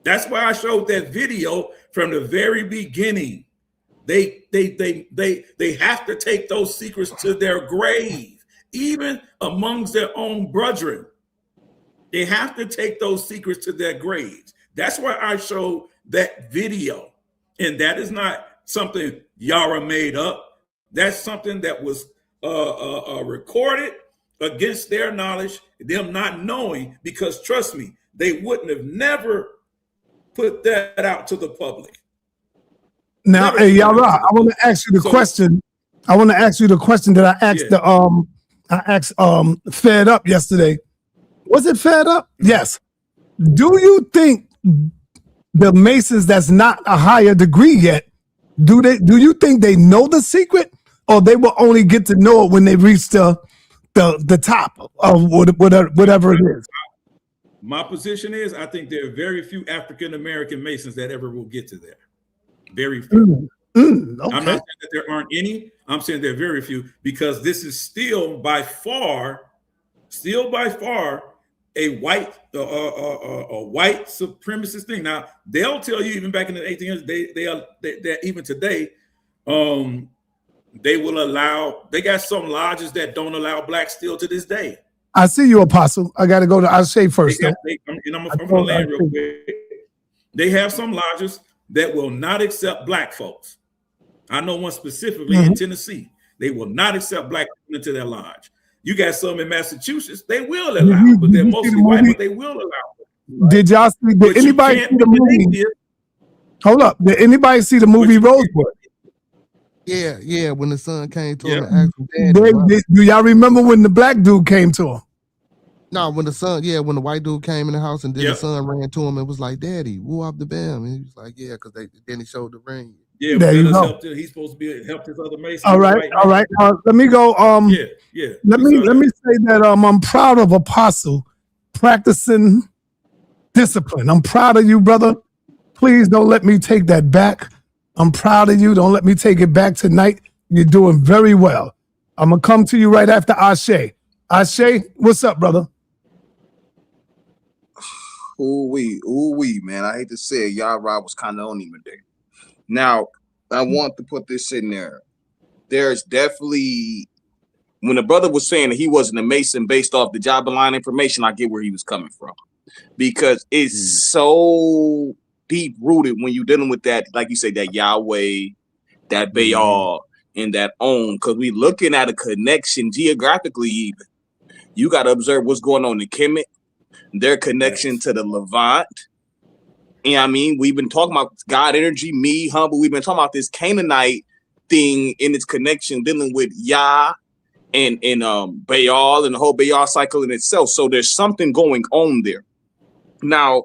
That's why I showed that video from the very beginning. They have to take those secrets to their grave, even amongst their own brethren. They have to take those secrets to their graves. That's why I showed that video. And that is not something Yarah made up. That's something that was recorded against their knowledge, them not knowing, because trust me, they wouldn't have never put that out to the public. Now, hey, Yarah, I want to ask you the question. I want to ask you the question that I asked Fed Up yesterday. Was it Fed Up? Yes. Do you think the Masons that's not a higher degree yet, do you think they know the secret, or they will only get to know it when they reach the top of whatever it is? My position is, I think there are very few African American Masons that ever will get to there. Very few. Okay. I'm not saying that there aren't any. I'm saying there are very few, because this is still by far a white supremacist thing. Now they'll tell you, even back in the 1800s, they even today, they will allow. They got some lodges that don't allow blacks still to this day. I see you, Apostle. I got to go to Ashe first. I'm going to land real quick. They have some lodges that will not accept black folks. I know one specifically in Tennessee. They will not accept black people into their lodge. You got some in Massachusetts. They will allow, but they're mostly white, but they will allow. Did y'all see? Did anybody see the movie? Hold up. Did anybody see the movie Rosebud? Yeah. When the son came to him and asked him, Daddy, do y'all remember when the black dude came to him? No, when the white dude came in the house and then the son ran to him and was like, "Daddy, woo up the bam," and he was like, "Yeah," because then he showed the ring. Yeah, there you go. He's supposed to be helped his other Mason. All right. Let me go. Let me say that I'm proud of Apostle practicing discipline. I'm proud of you, brother. Please don't let me take that back. I'm proud of you. Don't let me take it back tonight. You're doing very well. I'm gonna come to you right after Ashe. Ashe, what's up, brother? Ooh wee, man. I hate to say it, Yarah was kind of on him today. Now, I want to put this in there. There's definitely, when the brother was saying that he wasn't a Mason based off the job line information, I get where he was coming from. Because it's so deep rooted when you're dealing with that, like you say, that Yahweh, that Baal, and that Om. Because we looking at a connection geographically even. You got to observe what's going on in Kemet, their connection to the Levant. And I mean, we've been talking about God energy, me, humble. We've been talking about this Canaanite thing in its connection, dealing with Yah and Baal and the whole Baal cycle in itself. So there's something going on there. Now,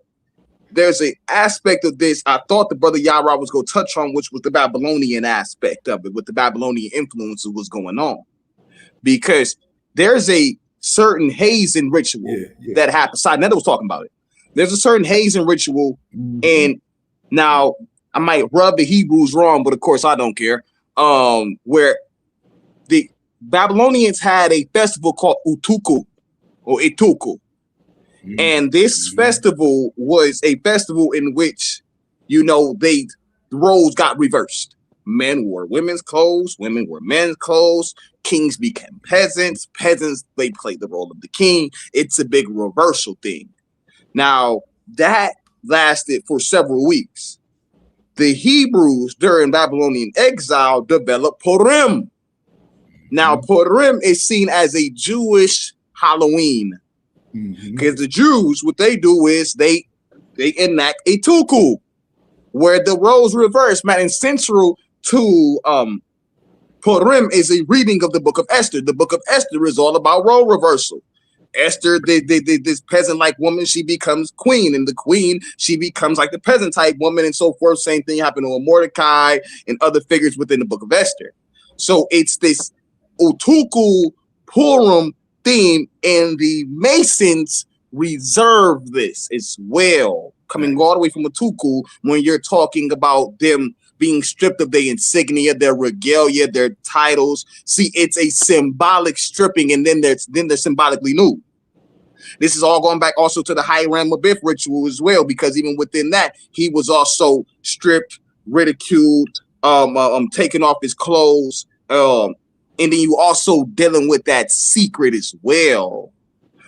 there's an aspect of this I thought the brother Yarah was going to touch on, which was the Babylonian aspect of it, with the Babylonian influence of what's going on. Because there's a certain hazing ritual that happens. sa.neter was talking about it. There's a certain hazing ritual, and now I might rub the Hebrews wrong, but of course I don't care. Where Babylonians had a festival called Utuku or Ituku. And this festival was a festival in which, the roles got reversed. Men wore women's clothes, women wore men's clothes, kings became peasants, they played the role of the king. It's a big reversal thing. Now, that lasted for several weeks. The Hebrews during Babylonian exile developed Purim. Now, Purim is seen as a Jewish Halloween. Because the Jews, what they do is they enact a tuku, where the roles reverse. Man, and central to Purim is a reading of the book of Esther. The book of Esther is all about role reversal. Esther, this peasant-like woman, she becomes queen, and the queen, she becomes like the peasant-type woman, and so forth. Same thing happened to Mordecai and other figures within the book of Esther. So it's this Utuku Purim theme, and the Masons reserve this as well, coming all the way from Utuku when you're talking about them being stripped of their insignia, their regalia, their titles. See, it's a symbolic stripping, and then they're symbolically nude. This is all going back also to the Hiram Abiff ritual as well, because even within that, he was also stripped, ridiculed, taking off his clothes, and then you also dealing with that secret as well.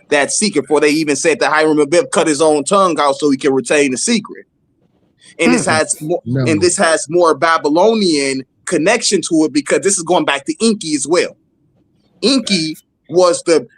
That secret, for they even said that Hiram Abiff cut his own tongue out so he can retain the secret. And this has more Babylonian connection to it, because this is going back to Enki as well. Enki was the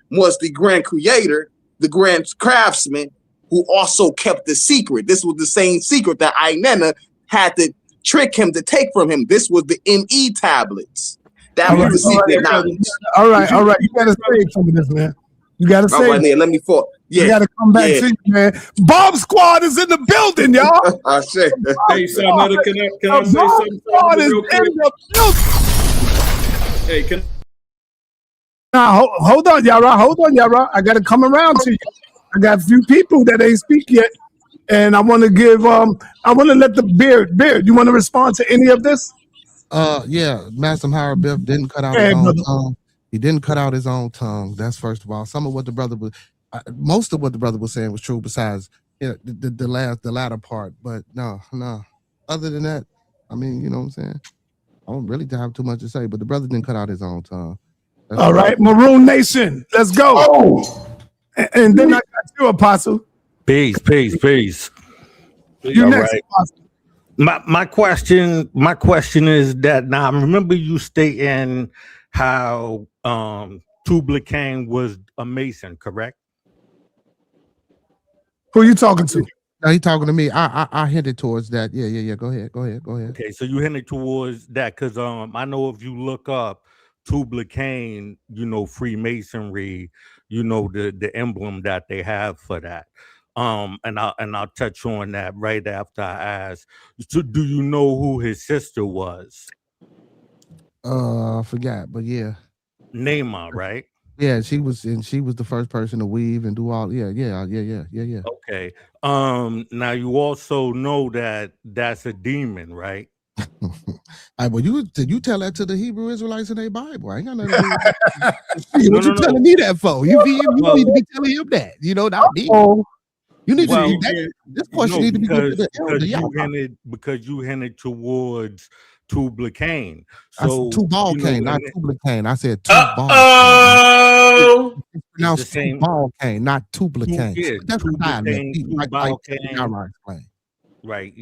grand creator, the grand craftsman, who also kept the secret. This was the same secret that Ainena had to trick him to take from him. This was the ME tablets. That was the secret knowledge. All right. You gotta say some of this, man. You gotta say. Right there, let me fall. Yeah, you gotta come back to you, man. Bomb Squad is in the building, y'all. I say, hey, sa.neter, can I say something? Squad is in the building. Hey, can. Now, hold on, Yarah. I gotta come around to you. I got a few people that ain't speak yet, and I want to give. I want to let the beard. You want to respond to any of this? Yeah, Master Hiram Abiff didn't cut out his own tongue. He didn't cut out his own tongue. That's first of all. Some of what the brother was, most of what the brother was saying was true. Besides, the latter part. But no. Other than that, I mean, you know what I'm saying. I don't really have too much to say. But the brother didn't cut out his own tongue. That's all right, Maroon Nation, let's go. Oh. And then I got you, Apostle. Peace. You next, right. Apostle. My question is that now I remember you stating how Tubal Cain was a Mason, correct? Who are you talking to? No, he talking to me. I hinted towards that. Yeah. Go ahead. Okay, so you hinted towards that because I know if you look up Tubal Cain, Freemasonry, the emblem that they have for that. And I'll touch on that right after I ask. So do you know who his sister was? I forgot, but yeah. Neymar, right? Yeah, she was the first person to weave and do all. Yeah. Okay. Now you also know that that's a demon, right? Well, you tell that to the Hebrew Israelites in their Bible. I ain't got nothing to do with that. Telling me that for? You need to be telling him that. Not me. You need to. This question need to be given to the elder. Because you hinted towards Tubal Cain. So Tubal Cain, not Tubal Cain. I said Tubal. Oh, it's pronounced Tubal Cain, not Tubal Cain. Yeah, that's what I meant. Right,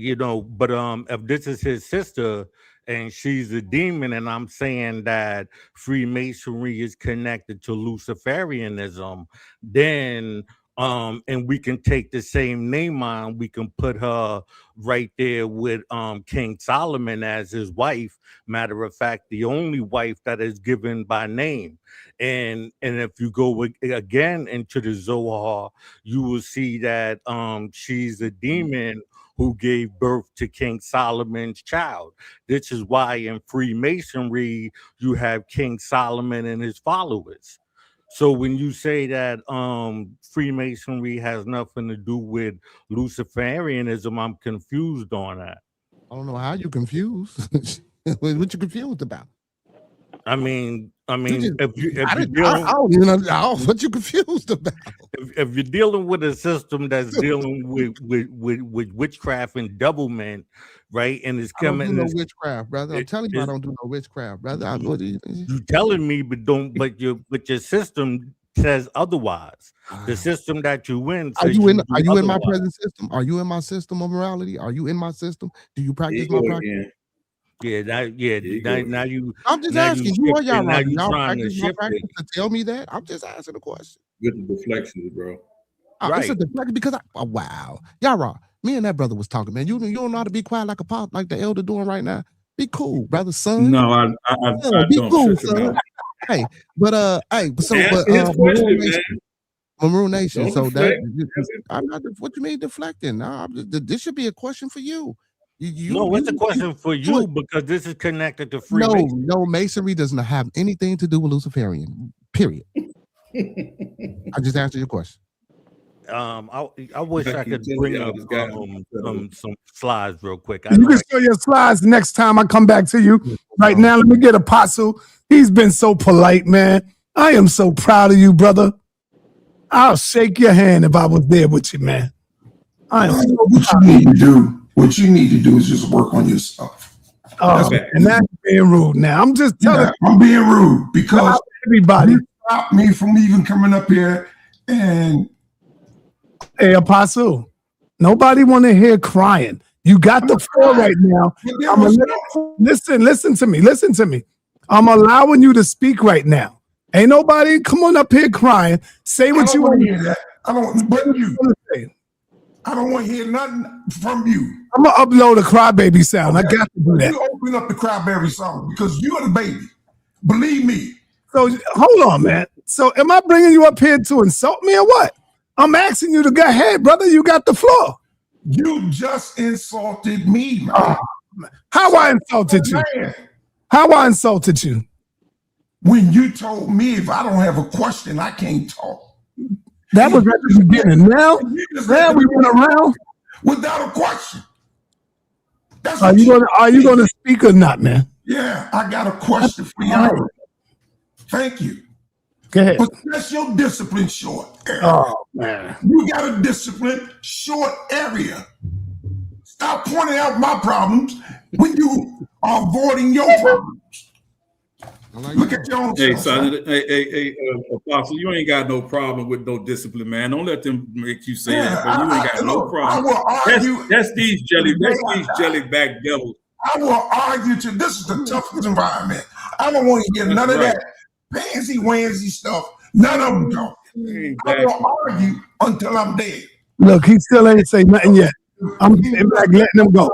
but if this is his sister and she's a demon, and I'm saying that Freemasonry is connected to Luciferianism, then and we can take the same name on, we can put her right there with King Solomon as his wife. Matter of fact, the only wife that is given by name. And if you go again into the Zohar, you will see that she's a demon who gave birth to King Solomon's child. This is why in Freemasonry, you have King Solomon and his followers. So when you say that Freemasonry has nothing to do with Luciferianism, I'm confused on that. I don't know how you confused. What you confused about? I mean, What you confused about? If you're dealing with a system that's dealing with witchcraft and devilment, right? And it's coming. I don't do no witchcraft, brother. I'm telling you, I don't do no witchcraft, brother. You telling me, but your system says otherwise. The system that you in. Are you in my present system? Are you in my system of morality? Are you in my system? Do you practice my practice? Now you. I'm just asking you or y'all. Now you y'all trying to practice my shift practice it. to tell me that? I'm just asking a question. With the deflections, bro. Right. It's a deflection because wow, Yarah, me and that brother was talking, man. You don't know how to be quiet like a pop, like the elder doing right now. Be cool, brother, son. No, I be don't. cool, son. Hey, but Maroon Nation. Don't so deflect. I'm not. What you mean deflecting? Nah, this should be a question for you. It's a question for you because this is connected to free. No, Masonry doesn't have anything to do with Luciferian. Period. I just answered your question. I wish I could bring up some slides real quick. You can show your slides next time I come back to you. Right now, let me get Apostle. He's been so polite, man. I am so proud of you, brother. I'll shake your hand if I was there with you, man. What you need to do is just work on yourself. And that's being rude now. I'm just telling you. I'm being rude because everybody stopped me from even coming up here and hey, Apostle, nobody want to hear crying. You got the floor right now. Listen to me. I'm allowing you to speak right now. Ain't nobody come on up here crying. Say what you want to hear. I don't want to hear nothing from you. I'm gonna upload a crybaby sound. I got to do that. You open up the crybaby sound because you're the baby. Believe me. So hold on, man. So am I bringing you up here to insult me or what? I'm asking you to go ahead, brother. You got the floor. You just insulted me, man. How I insulted you? How I insulted you? When you told me if I don't have a question, I can't talk. That was at the beginning. Now we went around without a question. Are you gonna speak or not, man? Yeah, I got a question for you. Thank you. Go ahead. But that's your discipline short area. Oh man. You got a discipline short area. Stop pointing out my problems when you are avoiding your problems. Look at your own self. Hey, Apostle, you ain't got no problem with no discipline, man. Don't let them make you say that. But you ain't got no problem. That's these jellyback devils. I will argue to this is the toughest environment. I don't want to hear none of that pansy-wansy stuff. None of them talk. I will argue until I'm dead. Look, he still ain't say nothing yet. I'm getting back, letting him go.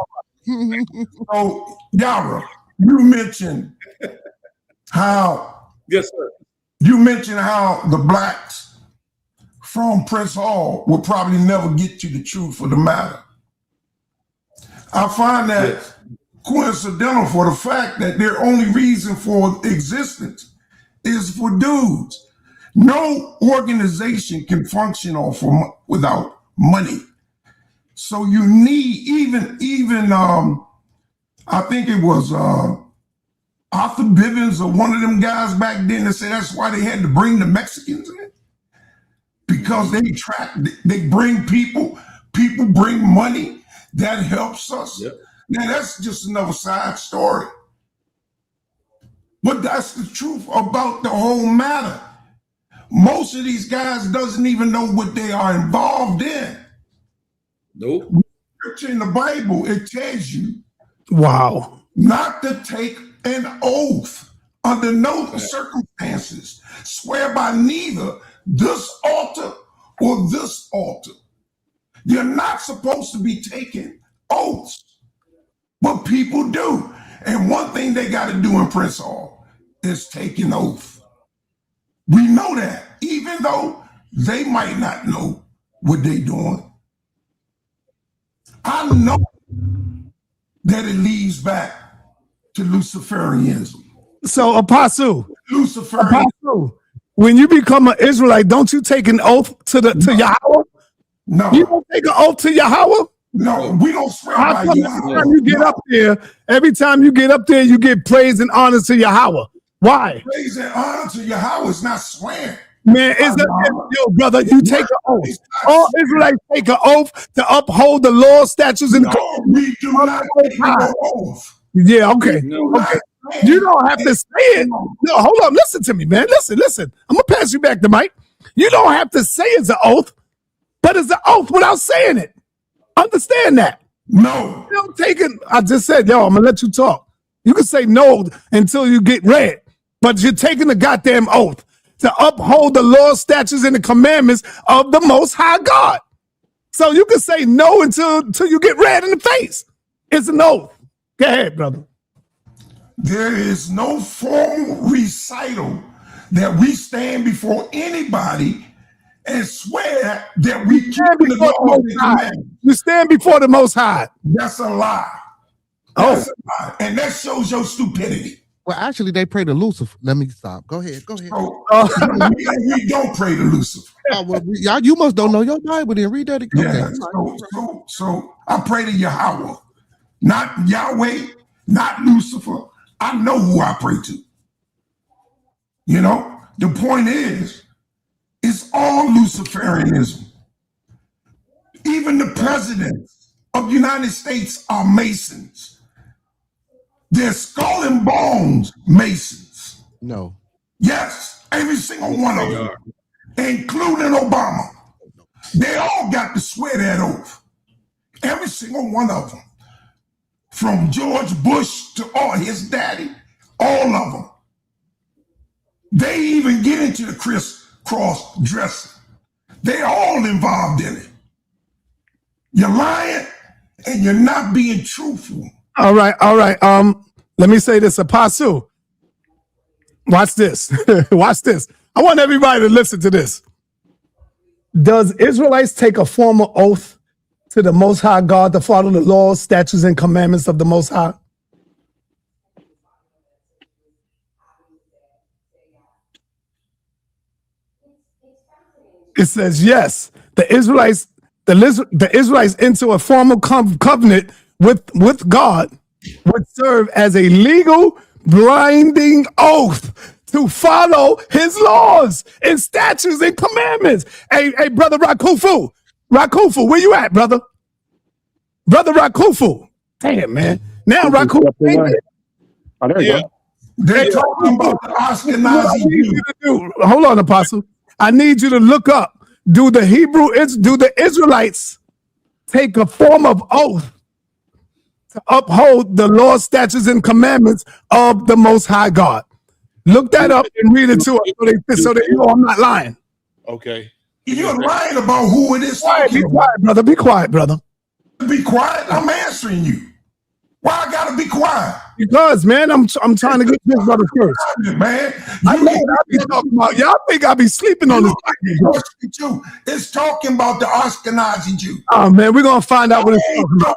So, Yarah, you mentioned how you mentioned how the blacks from Prince Hall will probably never get to the truth of the matter. I find that coincidental for the fact that their only reason for existence is for dudes. No organization can function without money. So you need even I think it was Arthur Bivens or one of them guys back then that said that's why they had to bring the Mexicans in, because they bring people bring money that helps us. Yep. Now that's just another side story, but that's the truth about the whole matter. Most of these guys doesn't even know what they are involved in. Nope. In the Bible, it tells you, wow, not to take an oath under no circumstances. Swear by neither this altar or this altar. You're not supposed to be taking oaths, but people do. And one thing they got to do in Prince Hall is take an oath. We know that, even though they might not know what they're doing. I know that it leads back to Luciferianism. So, Apostle, Luciferianism. When you become an Israelite, don't you take an oath to Yahweh? No. You don't take an oath to Yahweh? No, we don't swear by Yahweh. Every time you get up there, you get praise and honor to Yahweh. Why? Praise and honor to Yahweh is not swearing. Man, yo, brother, you take an oath. All Israelites take an oath to uphold the law, statutes, and we do not take no oath. Yeah, okay. Okay. You don't have to say it. No, hold on. Listen to me, man. Listen. I'm gonna pass you back the mic. You don't have to say it's an oath, but it's an oath without saying it. Understand that. No. You don't take it. I just said, yo, I'm gonna let you talk. You can say no until you get read, but you're taking the goddamn oath to uphold the law, statutes, and the commandments of the Most High God. So you can say no until you get red in the face. It's an oath. Go ahead, brother. There is no formal recital that we stand before anybody and swear that we keep the law and commandments. You stand before the Most High. That's a lie. That's a lie. And that shows your stupidity. Well, actually, they pray to Lucifer. Let me stop. Go ahead. We don't pray to Lucifer. Y'all, you must don't know your Bible. Then read that again. Yeah, okay. So I pray to Yahweh, not Yahweh, not Lucifer. I know who I pray to. You know, the point is, it's all Luciferianism. Even the presidents of the United States are Masons. They're skull and bones Masons. No. Yes, every single one of them, including Obama. They all got to swear that oath. Every single one of them. From George Bush to his daddy, all of them. They even get into the crisscross dressing. They all involved in it. You're lying and you're not being truthful. All right. Let me say this, Apostle. Watch this. Watch this. I want everybody to listen to this. Does Israelites take a formal oath to the Most High God to follow the laws, statutes, and commandments of the Most High? It says yes. The Israelites enter a formal covenant with God would serve as a legal binding oath to follow his laws and statutes and commandments. Hey, brother Rakufu, where you at, brother? Brother Rakufu. Damn, man. Now Rakufu. Oh, there you go. They're talking about the Ashkenazi. Hold on, Apostle. I need you to look up. Do the Israelites take a form of oath to uphold the law, statutes, and commandments of the Most High God? Look that up and read it to us so they know I'm not lying. Okay. You're lying about who it is. Be quiet, brother. Be quiet, brother. Be quiet. I'm answering you. Why I gotta be quiet? Because, man, I'm trying to get this brother first. Man, I know what I be talking about. Y'all think I be sleeping on this? It's talking about the Ashkenazi Jew. Oh man, we're gonna find out what it's talking about.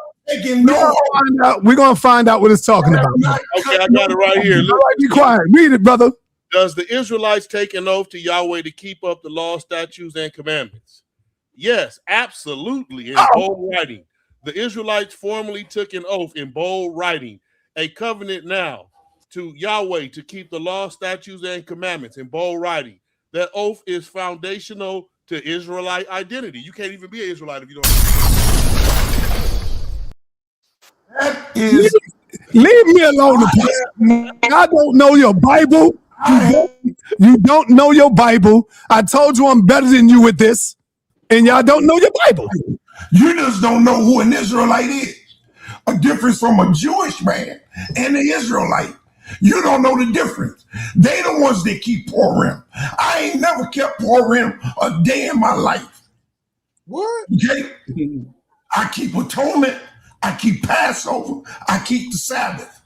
We're gonna find out what it's talking about. Okay, I got it right here. All right, be quiet. Read it, brother. Does the Israelites take an oath to Yahweh to keep up the law, statutes, and commandments? Yes, absolutely. In bold writing. The Israelites formally took an oath in bold writing, a covenant now to Yahweh to keep the law, statutes, and commandments in bold writing. That oath is foundational to Israelite identity. You can't even be an Israelite if you don't. Leave me alone. I don't know your Bible. You don't know your Bible. I told you I'm better than you with this, and y'all don't know your Bible. You just don't know who an Israelite is. A difference from a Jewish man and an Israelite. You don't know the difference. They the ones that keep Purim. I ain't never kept Purim a day in my life. What? Okay? I keep atonement. I keep Passover. I keep the Sabbath.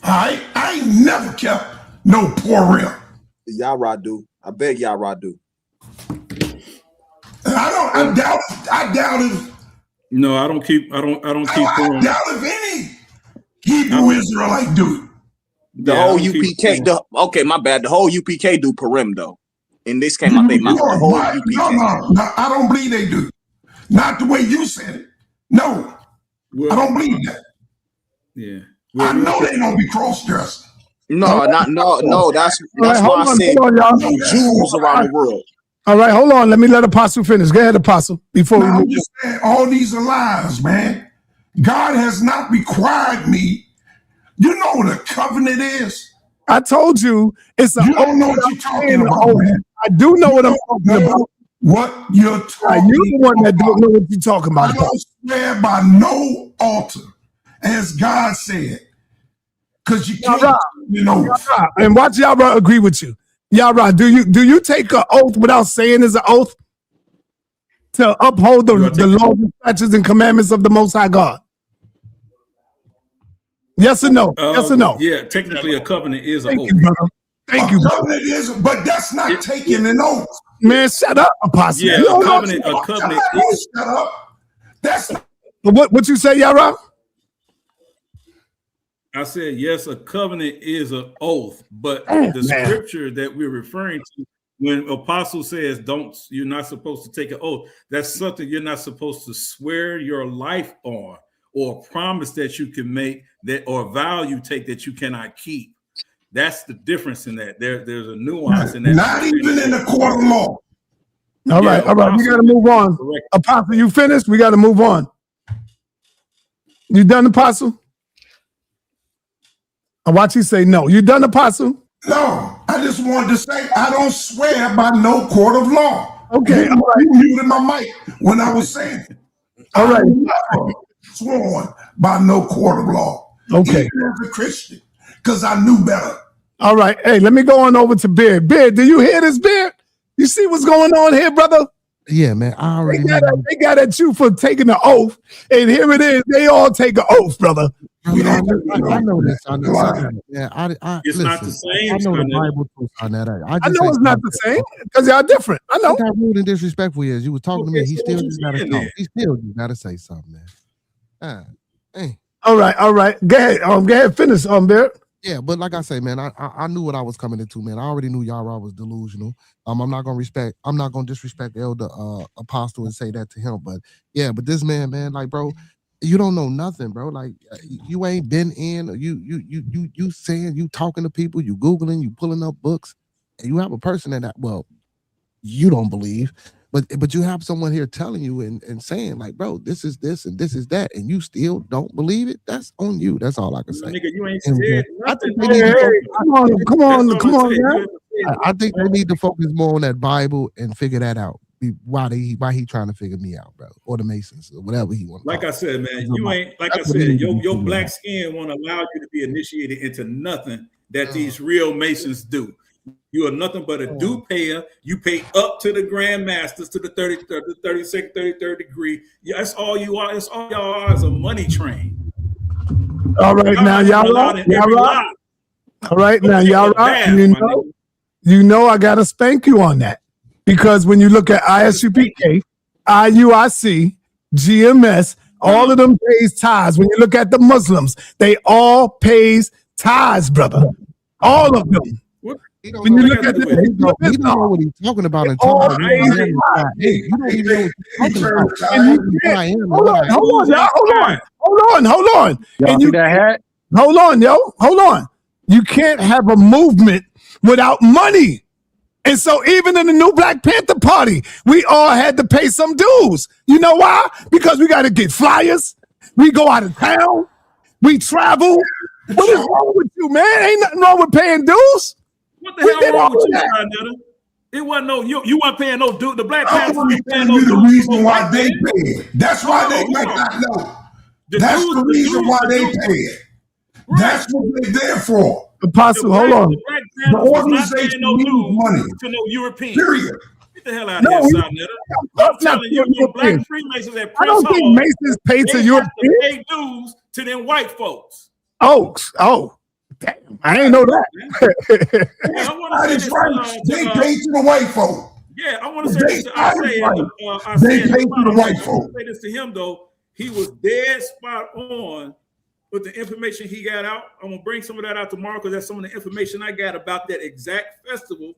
All right? I ain't never kept no Purim. Yarah do. I bet Yarah do. I doubt it. No, I don't keep. I don't keep. I doubt if any Hebrew Israelite do it. The whole UPK. Okay, my bad. The whole UPK do Purim though. In this came out, they the whole UPK. No, I don't believe they do. Not the way you said it. No, I don't believe that. Yeah, I know they don't be cross dressing. No. That's why I said Jews around the world. All right, hold on. Let me let Apostle finish. Go ahead, Apostle. Before we move. I'm just saying, all these are lies, man. God has not required me. You know what a covenant is? I told you it's a. You don't know what you're talking about, man. I do know what I'm talking about. What you're talking You're the one that don't know what you're talking about. I don't swear by no altar, as God said, because you can't. And watch Yarah agree with you. Yarah, do you take an oath without saying it's an oath to uphold the laws and statutes and commandments of the Most High God? Yes or no? Yes or no? Yeah, technically a covenant is an oath. Thank you, brother. Covenant is, but that's not taking an oath. Man, shut up, Apostle. Yeah, a covenant is. Shut up. That's not. What you say, Yarah? I said, yes, a covenant is an oath, but the scripture that we're referring to, when Apostle says, you're not supposed to take an oath, that's something you're not supposed to swear your life on, or promise that you can make, that, or vow you take that you cannot keep. That's the difference in that. There's a nuance in that. Not even in the court of law. All right. We got to move on. Correct. Apostle, you finished? We got to move on. You done, Apostle? I watch you say no. You done, Apostle? No. I just wanted to say I don't swear by no court of law. Okay. You muted my mic when I was saying it. All right. Sworn by no court of law. Okay. Even as a Christian, because I knew better. All right. Hey, let me go on over to Beard. Beard, do you hear this, Beard? You see what's going on here, brother? Yeah, man. I already they got at you for taking the oath, and here it is. They all take an oath, brother. I know this. Yeah, it's listen, not the same. I know the Bible too, sa.neter. I know it's not the same because y'all different. I know. Look how rude and disrespectful he is. You were talking to me. He still just got to talk. He still just got to say something, man. Hey. All right. Go ahead. Finish, Beard. Yeah, but like I say, man, I knew what I was coming into, man. I already knew Yarah was delusional. I'm not gonna disrespect Elder Apostle and say that to him. But yeah, but this man, like, bro, you don't know nothing, bro. Like, you ain't been in. You saying, you talking to people, you Googling, you pulling up books, and you have a person that you don't believe. But you have someone here telling you and saying, like, bro, this is this and this is that, and you still don't believe it. That's on you. That's all I can say. Nigga, you ain't said nothing. Come on, man. I think they need to focus more on that Bible and figure that out. Why he trying to figure me out, bro, or the Masons or whatever he wants. Like I said, man, you ain't. Like I said, your black skin won't allow you to be initiated into nothing that these real Masons do. You are nothing but a due payer. You pay up to the Grand Masters, to the 32nd, 33rd degree. Yeah, that's all you are. That's all y'all are, is a money train. All right, now Yarah. All right, now Yarah. You know I gotta spank you on that, because when you look at ISUPK, IUIC, GMS, all of them pays tithes. When you look at the Muslims, they all pays tithes, brother. All of them. When you look at he don't know what he's talking about. You don't even know what he's talking about. Hold on. And you that hat? Hold on. You can't have a movement without money. And so even in the new Black Panther Party, we all had to pay some dues. You know why? Because we got to get flyers. We go out of town. We travel. What is wrong with you, man? Ain't nothing wrong with paying dues. What the hell wrong with you, sa.neter? It wasn't no you weren't paying no dude. The Black Panthers weren't paying no dude. The reason why they paid. That's why they might not know. That's the reason why they paid. That's what they're there for. Apostle, hold on. The organization needs money. To no European. Period. Get the hell out of here, sa.neter. I'm telling you, Black Freemasons at Prince Hall. I don't think Masons pay to Europeans. They pay dues to them white folks. Oh. Damn, I ain't know that. I want to say this, right. They pay to the white folk. Yeah, I want to say this. They pay to the white folk. Say this to him though. He was dead spot on with the information he got out. I'm gonna bring some of that out tomorrow because that's some of the information I got about that exact festival.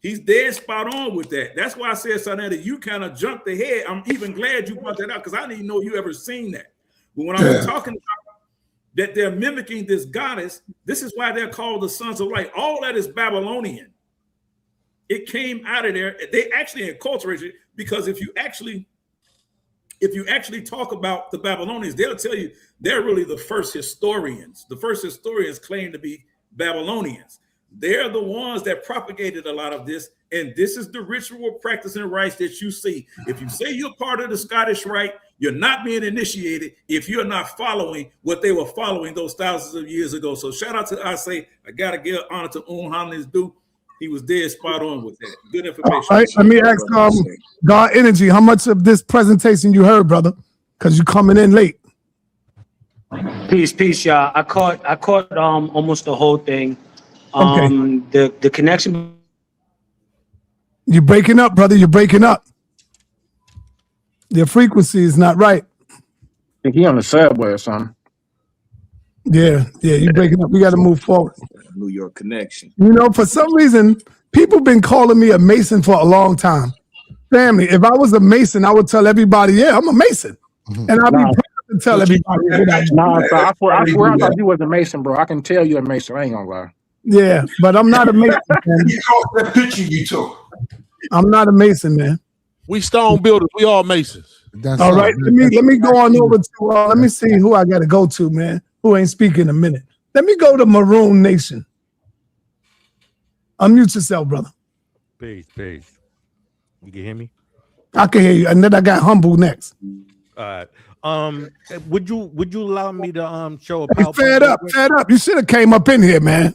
He's dead spot on with that. That's why I said, sa.neter, you kind of jumped ahead. I'm even glad you brought that out because I didn't even know you ever seen that. But when I was talking about that they're mimicking this goddess. This is why they're called the sons of light. All that is Babylonian. It came out of there. They actually enculturated it, because if you actually talk about the Babylonians, they'll tell you they're really the first historians. The first historians claim to be Babylonians. They're the ones that propagated a lot of this. And this is the ritual practice and rites that you see. If you say you're part of the Scottish Rite, you're not being initiated if you're not following what they were following those thousands of years ago. So shout out to I got to give honor to Unhamlin's due. He was dead spot on with that. Good information. All right, let me ask God Energy, how much of this presentation you heard, brother? Because you're coming in late. Peace, y'all. I caught almost the whole thing. The connection. You're breaking up, brother. You're breaking up. Your frequency is not right. I think he on the subway or something. Yeah, you're breaking up. We got to move forward. New York connection. You know, for some reason, people been calling me a Mason for a long time. Family, if I was a Mason, I would tell everybody, yeah, I'm a Mason. And I'd be proud to tell everybody. I swear I thought you was a Mason, bro. I can tell you're a Mason. I ain't gonna lie. Yeah, but I'm not a Mason, man. You caught that picture you took. I'm not a Mason, man. We stone builders. We all Masons. All right, let me go on over to let me see who I got to go to, man. Who ain't speaking in a minute? Let me go to Maroon Nation. Unmute yourself, brother. Peace. You can hear me? I can hear you. And then I got Humble next. All right. Would you allow me to show a PowerPoint? Fed up. You should have came up in here, man.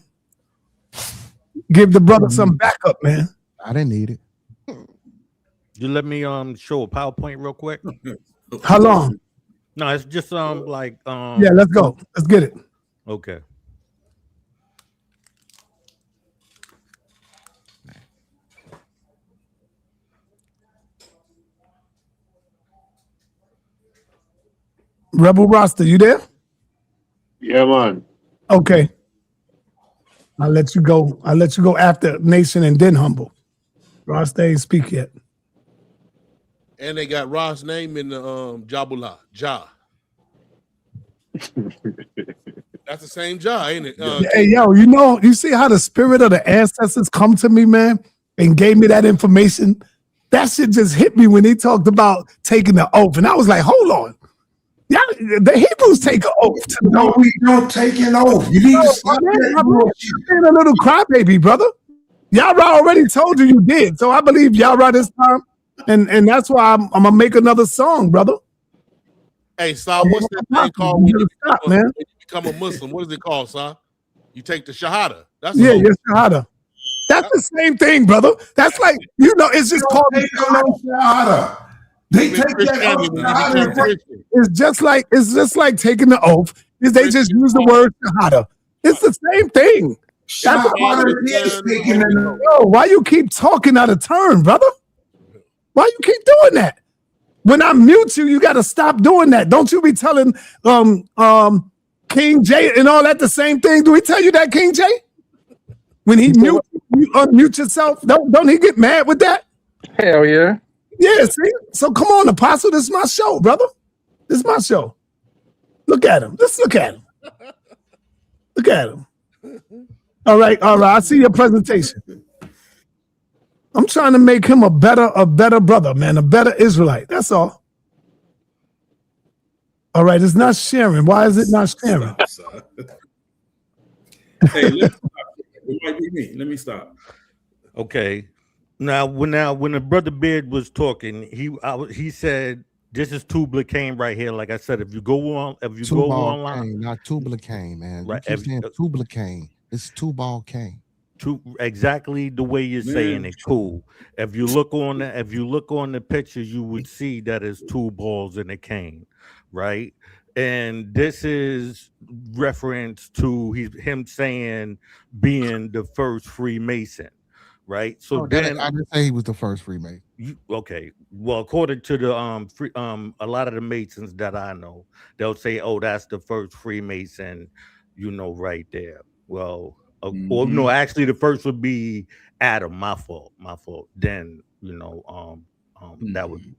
Give the brother some backup, man. I didn't need it. You let me show a PowerPoint real quick. How long? No, it's just yeah, let's go. Let's get it. Okay. Rebel Roster, you there? Yeah, man. Okay. I'll let you go. I'll let you go after Nation and then Humble. Roster ain't speak yet. And they got Ross' name in the Jabula. That's the same Jah, ain't it? Hey, yo, you see how the spirit of the ancestors come to me, man, and gave me that information? That shit just hit me when he talked about taking the oath. And I was like, hold on. Yeah, the Hebrews take an oath. No, we don't take an oath. You need to stop that. You're a little crybaby, brother. Yarah already told you did. So I believe Yarah this time. And that's why I'm gonna make another song, brother. Hey, Sa, what's that thing called when you become a Muslim? What is it called, Sa? You take the Shahada. That's Shahada. That's the same thing, brother. That's like, it's just called Shahada. They take that. It's just like taking the oath. They just use the word Shahada. It's the same thing. Why you keep talking out of turn, brother? Why you keep doing that? When I mute you, you got to stop doing that. Don't you be telling King J and all that the same thing? Do he tell you that, King J? When he mute you unmute yourself, don't he get mad with that? Hell yeah. Yeah, see? So come on, Apostle. This is my show, brother. This is my show. Look at him. Just look at him. Look at him. All right. I see your presentation. I'm trying to make him a better brother, man, a better Israelite. That's all. All right, it's not sharing. Why is it not sharing? Hey, it might be me. Let me stop. Okay. Now when the brother Beard was talking, he said this is Tubal Cain right here. Like I said, if you go online, not Tubal Cain, man. Right, you keep saying Tubal Cain. It's Tubal Cain. Exactly the way you're saying it. Cool. If you look on the picture, you would see that it's two balls in a cane, right? And this is reference to him saying being the first Freemason, right? So I didn't say he was the first Freemason. Okay. Well, according to the a lot of the Masons that I know, they'll say, "Oh, that's the first Freemason," right there. Well. Or no, actually, the first would be Adam. My fault. Then that would.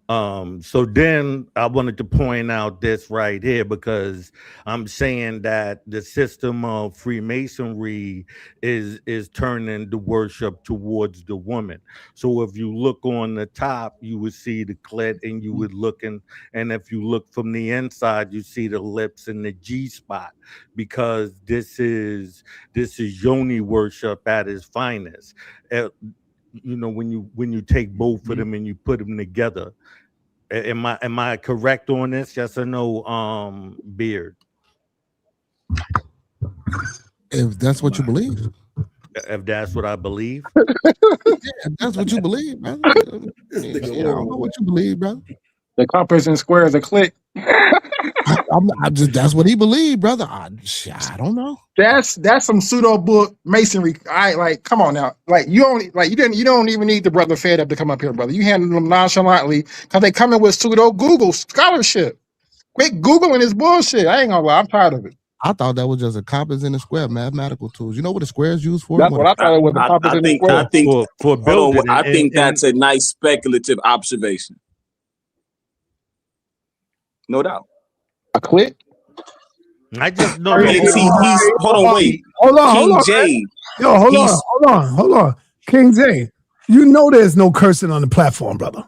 So then I wanted to point out this right here because I'm saying that the system of Freemasonry is turning the worship towards the woman. So if you look on the top, you would see the clit, and you would look and if you look from the inside, you see the lips and the G spot, because this is yoni worship at its finest. When you take both of them and you put them together. Am I correct on this? Yes or no, Beard? If that's what you believe. If that's what I believe. If that's what you believe, brother. I don't know what you believe, brother. The compass and square is a click. That's what he believed, brother. I don't know. That's some pseudo book masonry. Come on now. You don't even need the brother Fed up to come up here, brother. You handle them nonchalantly because they come in with pseudo Google scholarship. Quit Googling this bullshit. I ain't gonna lie, I'm tired of it. I thought that was just a compass and a square, mathematical tools. You know what a square is used for? That's what I thought it was. A compass and a square. For building. I think that's a nice speculative observation. No doubt. A click? I just know. Hold on. King J. Yo, hold on. King J, you know there's no cursing on the platform, brother.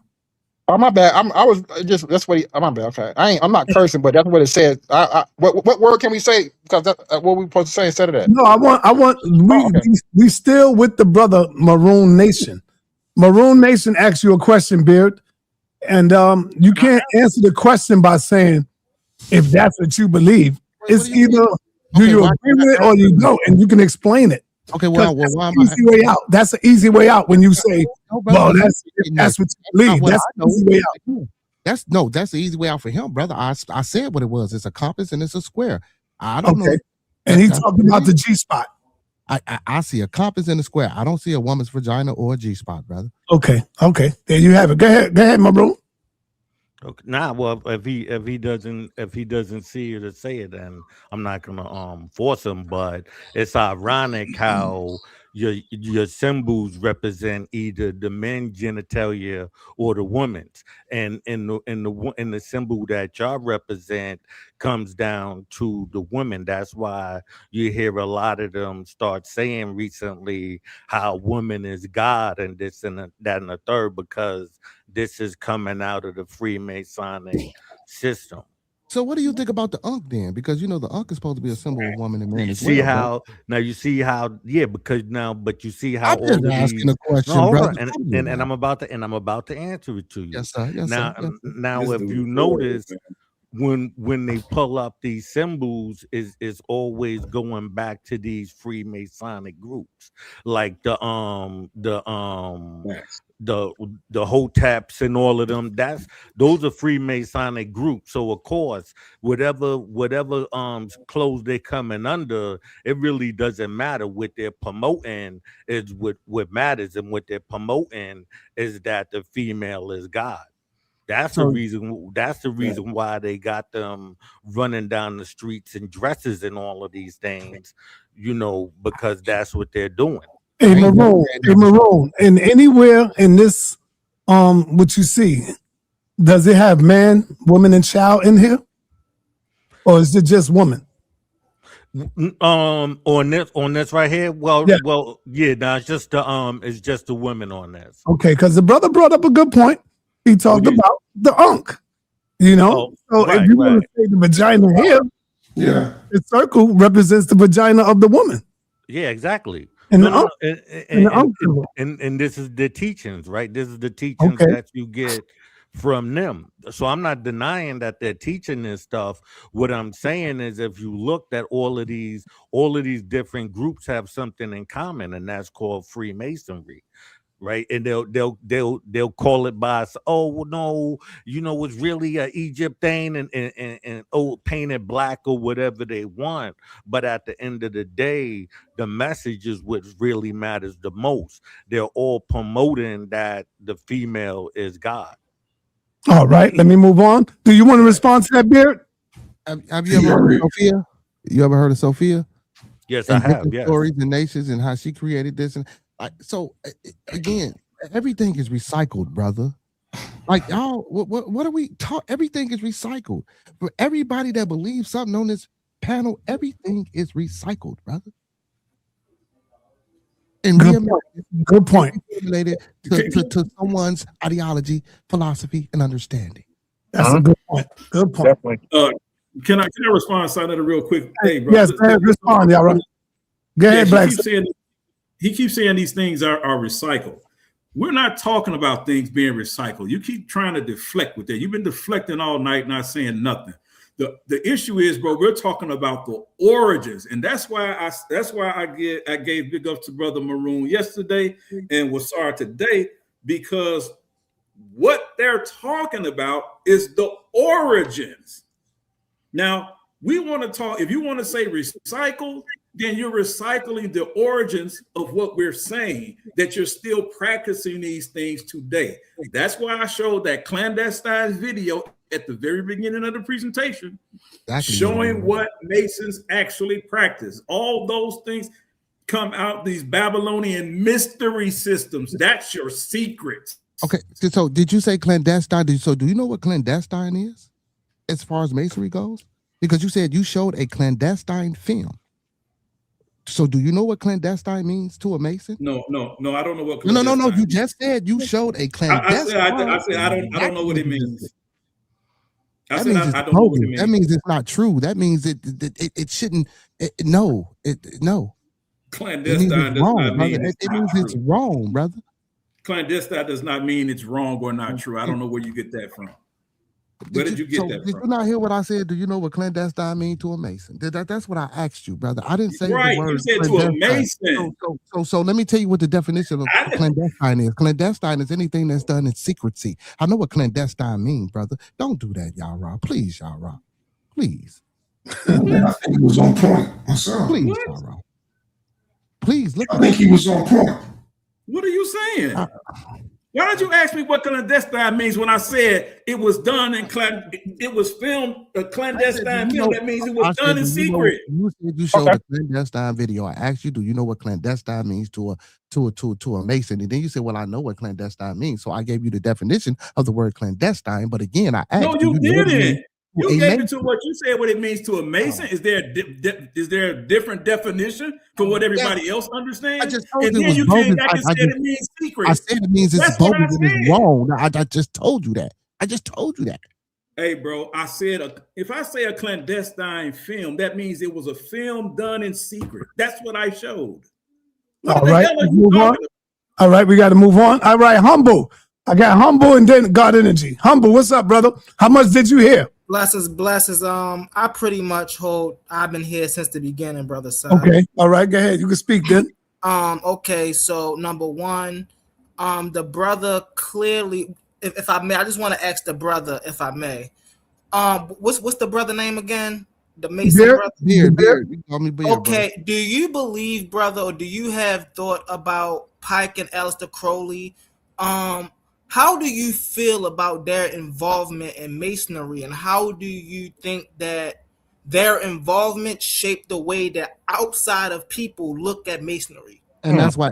Oh, my bad. That's what my bad. Okay. I'm not cursing, but that's what it says. What word can we say? Because that's what we supposed to say instead of that. No, we still with the brother Maroon Nation. Maroon Nation asks you a question, Beard. And you can't answer the question by saying if that's what you believe. It's either do you agree with it or you don't, and you can explain it. Okay, well, why am easy way out. That's an easy way out when you say, "Well, that's what you believe." That's the easy way out. That's the easy way out for him, brother. I said what it was. It's a compass and it's a square. I don't know. And he talked about the G spot. I see a compass and a square. I don't see a woman's vagina or a G spot, brother. Okay. There you have it. Go ahead, my bro. Okay. Well, if he doesn't see it or say it, then I'm not gonna force him. But it's ironic how your symbols represent either the men's genitalia or the woman's, and in the symbol that y'all represent comes down to the women. That's why you hear a lot of them start saying recently how woman is God and this and that and the third, because this is coming out of the Freemasonic system. So what do you think about the Ankh then? Because the Ankh is supposed to be a symbol of woman and man. You as see well, how bro. Now you see how but you see how I'm just asking a question, brother. And I'm about to answer it to you. Yes, sir. Now if you notice, when they pull up these symbols, is always going back to these Freemasonic groups, like the Hoteps and all of them. Those are Freemasonic groups. So of course, whatever clothes they're coming under, it really doesn't matter. What they're promoting is what matters, and what they're promoting is that the female is God. That's the reason why they got them running down the streets in dresses and all of these things, because that's what they're doing. Hey, Maroon, and anywhere in this, what you see, does it have man, woman, and child in here, or is it just woman? On this right here, it's just the women on this. Okay, because the brother brought up a good point. He talked about the Ankh, so if you want to say the vagina here, the circle represents the vagina of the woman. Yeah, exactly. And this is the teachings, right? This is the teachings that you get from them. So I'm not denying that they're teaching this stuff. What I'm saying is, if you looked at all of these different groups have something in common, and that's called Freemasonry. Right, and they'll call it by, oh no, it's really a Egypt thing and painted black or whatever they want. But at the end of the day, the message is what really matters the most. They're all promoting that the female is God. All right, let me move on. Do you want to respond to that, Beard? Have you ever heard of Sophia? You ever heard of Sophia? Yes, I have. Yes. Stories and nations and how she created this, and so again, everything is recycled, brother. Like y'all, what are we taught? Everything is recycled. For everybody that believes something on this panel, everything is recycled, brother. And good point. Related to someone's ideology, philosophy, and understanding. That's a good point. Good point. Can I respond, sa.neter, real quick? Hey, bro. Yes, respond, Yarah. Go ahead, Blacksage. He keeps saying these things are recycled. We're not talking about things being recycled. You keep trying to deflect with that. You've been deflecting all night, not saying nothing. The issue is, bro, we're talking about the origins, and that's why I gave big ups to Brother Maroon yesterday and Wasar today, because what they're talking about is the origins. Now, we want to talk, if you want to say recycle, then you're recycling the origins of what we're saying, that you're still practicing these things today. That's why I showed that clandestine video at the very beginning of the presentation, showing what Masons actually practice. All those things come out, these Babylonian mystery systems. That's your secret. Okay, so did you say clandestine? So do you know what clandestine is as far as Masonry goes? Because you said you showed a clandestine film. So do you know what clandestine means to a Mason? No, I don't know what clandestine No, you just said you showed a clandestine. I said I don't know what it means. That means it's not true. That means it shouldn't. No. Clandestine does not mean it means it's wrong, brother. Clandestine does not mean it's wrong or not true. I don't know where you get that from. Where did you get that from? Did you not hear what I said? Do you know what clandestine means to a Mason? That's what I asked you, brother. I didn't say the word. You said to a Mason. So let me tell you what the definition of clandestine is. Clandestine is anything that's done in secrecy. I know what clandestine means, brother. Don't do that, Yarah. Please, Yarah. Please. I think he was on point myself. Please, Yarah. Please look. I think he was on point. What are you saying? Why don't you ask me what clandestine means when I said it was done in it was filmed a clandestine film? That means it was done in secret. You said you showed a clandestine video. I asked you, do you know what clandestine means to a Mason? And then you said, well, I know what clandestine means. So I gave you the definition of the word clandestine. But again, I asked you. No, you didn't. You gave it to what you said what it means to a Mason. Is there a different definition for what everybody else understands? I just told you it was bogus. I said it means secret. I said it means it's bogus and it's wrong. I just told you that. Hey, bro, I said if I say a clandestine film, that means it was a film done in secret. That's what I showed. All right, we got to move on. All right, Humble. I got Humble and then God Energy. Humble, what's up, brother? How much did you hear? Blesses. I pretty much I've been here since the beginning, brother. So. Okay. All right. Go ahead. You can speak then. Okay. So number one, the brother clearly, if I may, I just want to ask the brother, if I may, what's the brother name again? The Mason brother. Beard. You call me Beard. Okay. Brother. Do you believe, brother, or do you have thought about Pike and Aleister Crowley? How do you feel about their involvement in Masonry, and how do you think that their involvement shaped the way that outside of people look at Masonry? And that's why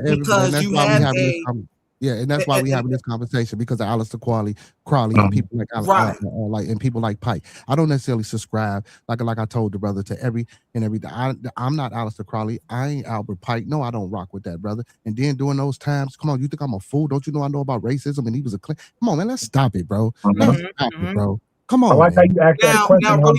that's why we having this conversation, because of Aleister Crowley and people like and people like Pike. I don't necessarily subscribe, like I told the brother, to everything. I'm not Aleister Crowley. I ain't Albert Pike. No, I don't rock with that, brother. And then during those times, come on, you think I'm a fool? Don't you know I know about racism? And he was a come on, man, let's stop it, bro. Let's stop it, bro. Come on. I like how you asked that question. Now,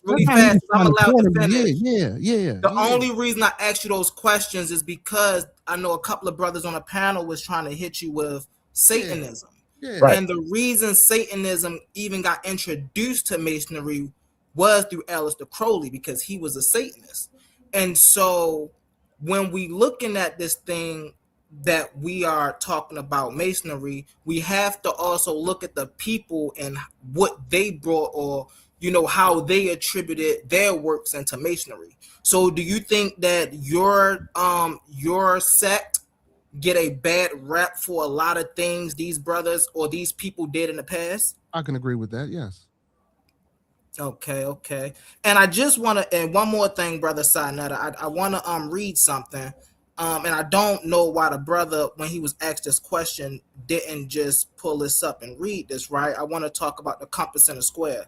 really fast. I'm allowed to finish. Yeah. The only reason I asked you those questions is because I know a couple of brothers on the panel was trying to hit you with Satanism. Yeah. Right. And the reason Satanism even got introduced to Masonry was through Aleister Crowley, because he was a Satanist. And so when we looking at this thing that we are talking about Masonry, we have to also look at the people and what they brought, or how they attributed their works into Masonry. So do you think that your sect get a bad rep for a lot of things these brothers or these people did in the past? I can agree with that, yes. Okay. And I just want to, and one more thing, brother sa.neter, I want to read something. And I don't know why the brother, when he was asked this question, didn't just pull this up and read this, right? I want to talk about the compass and the square.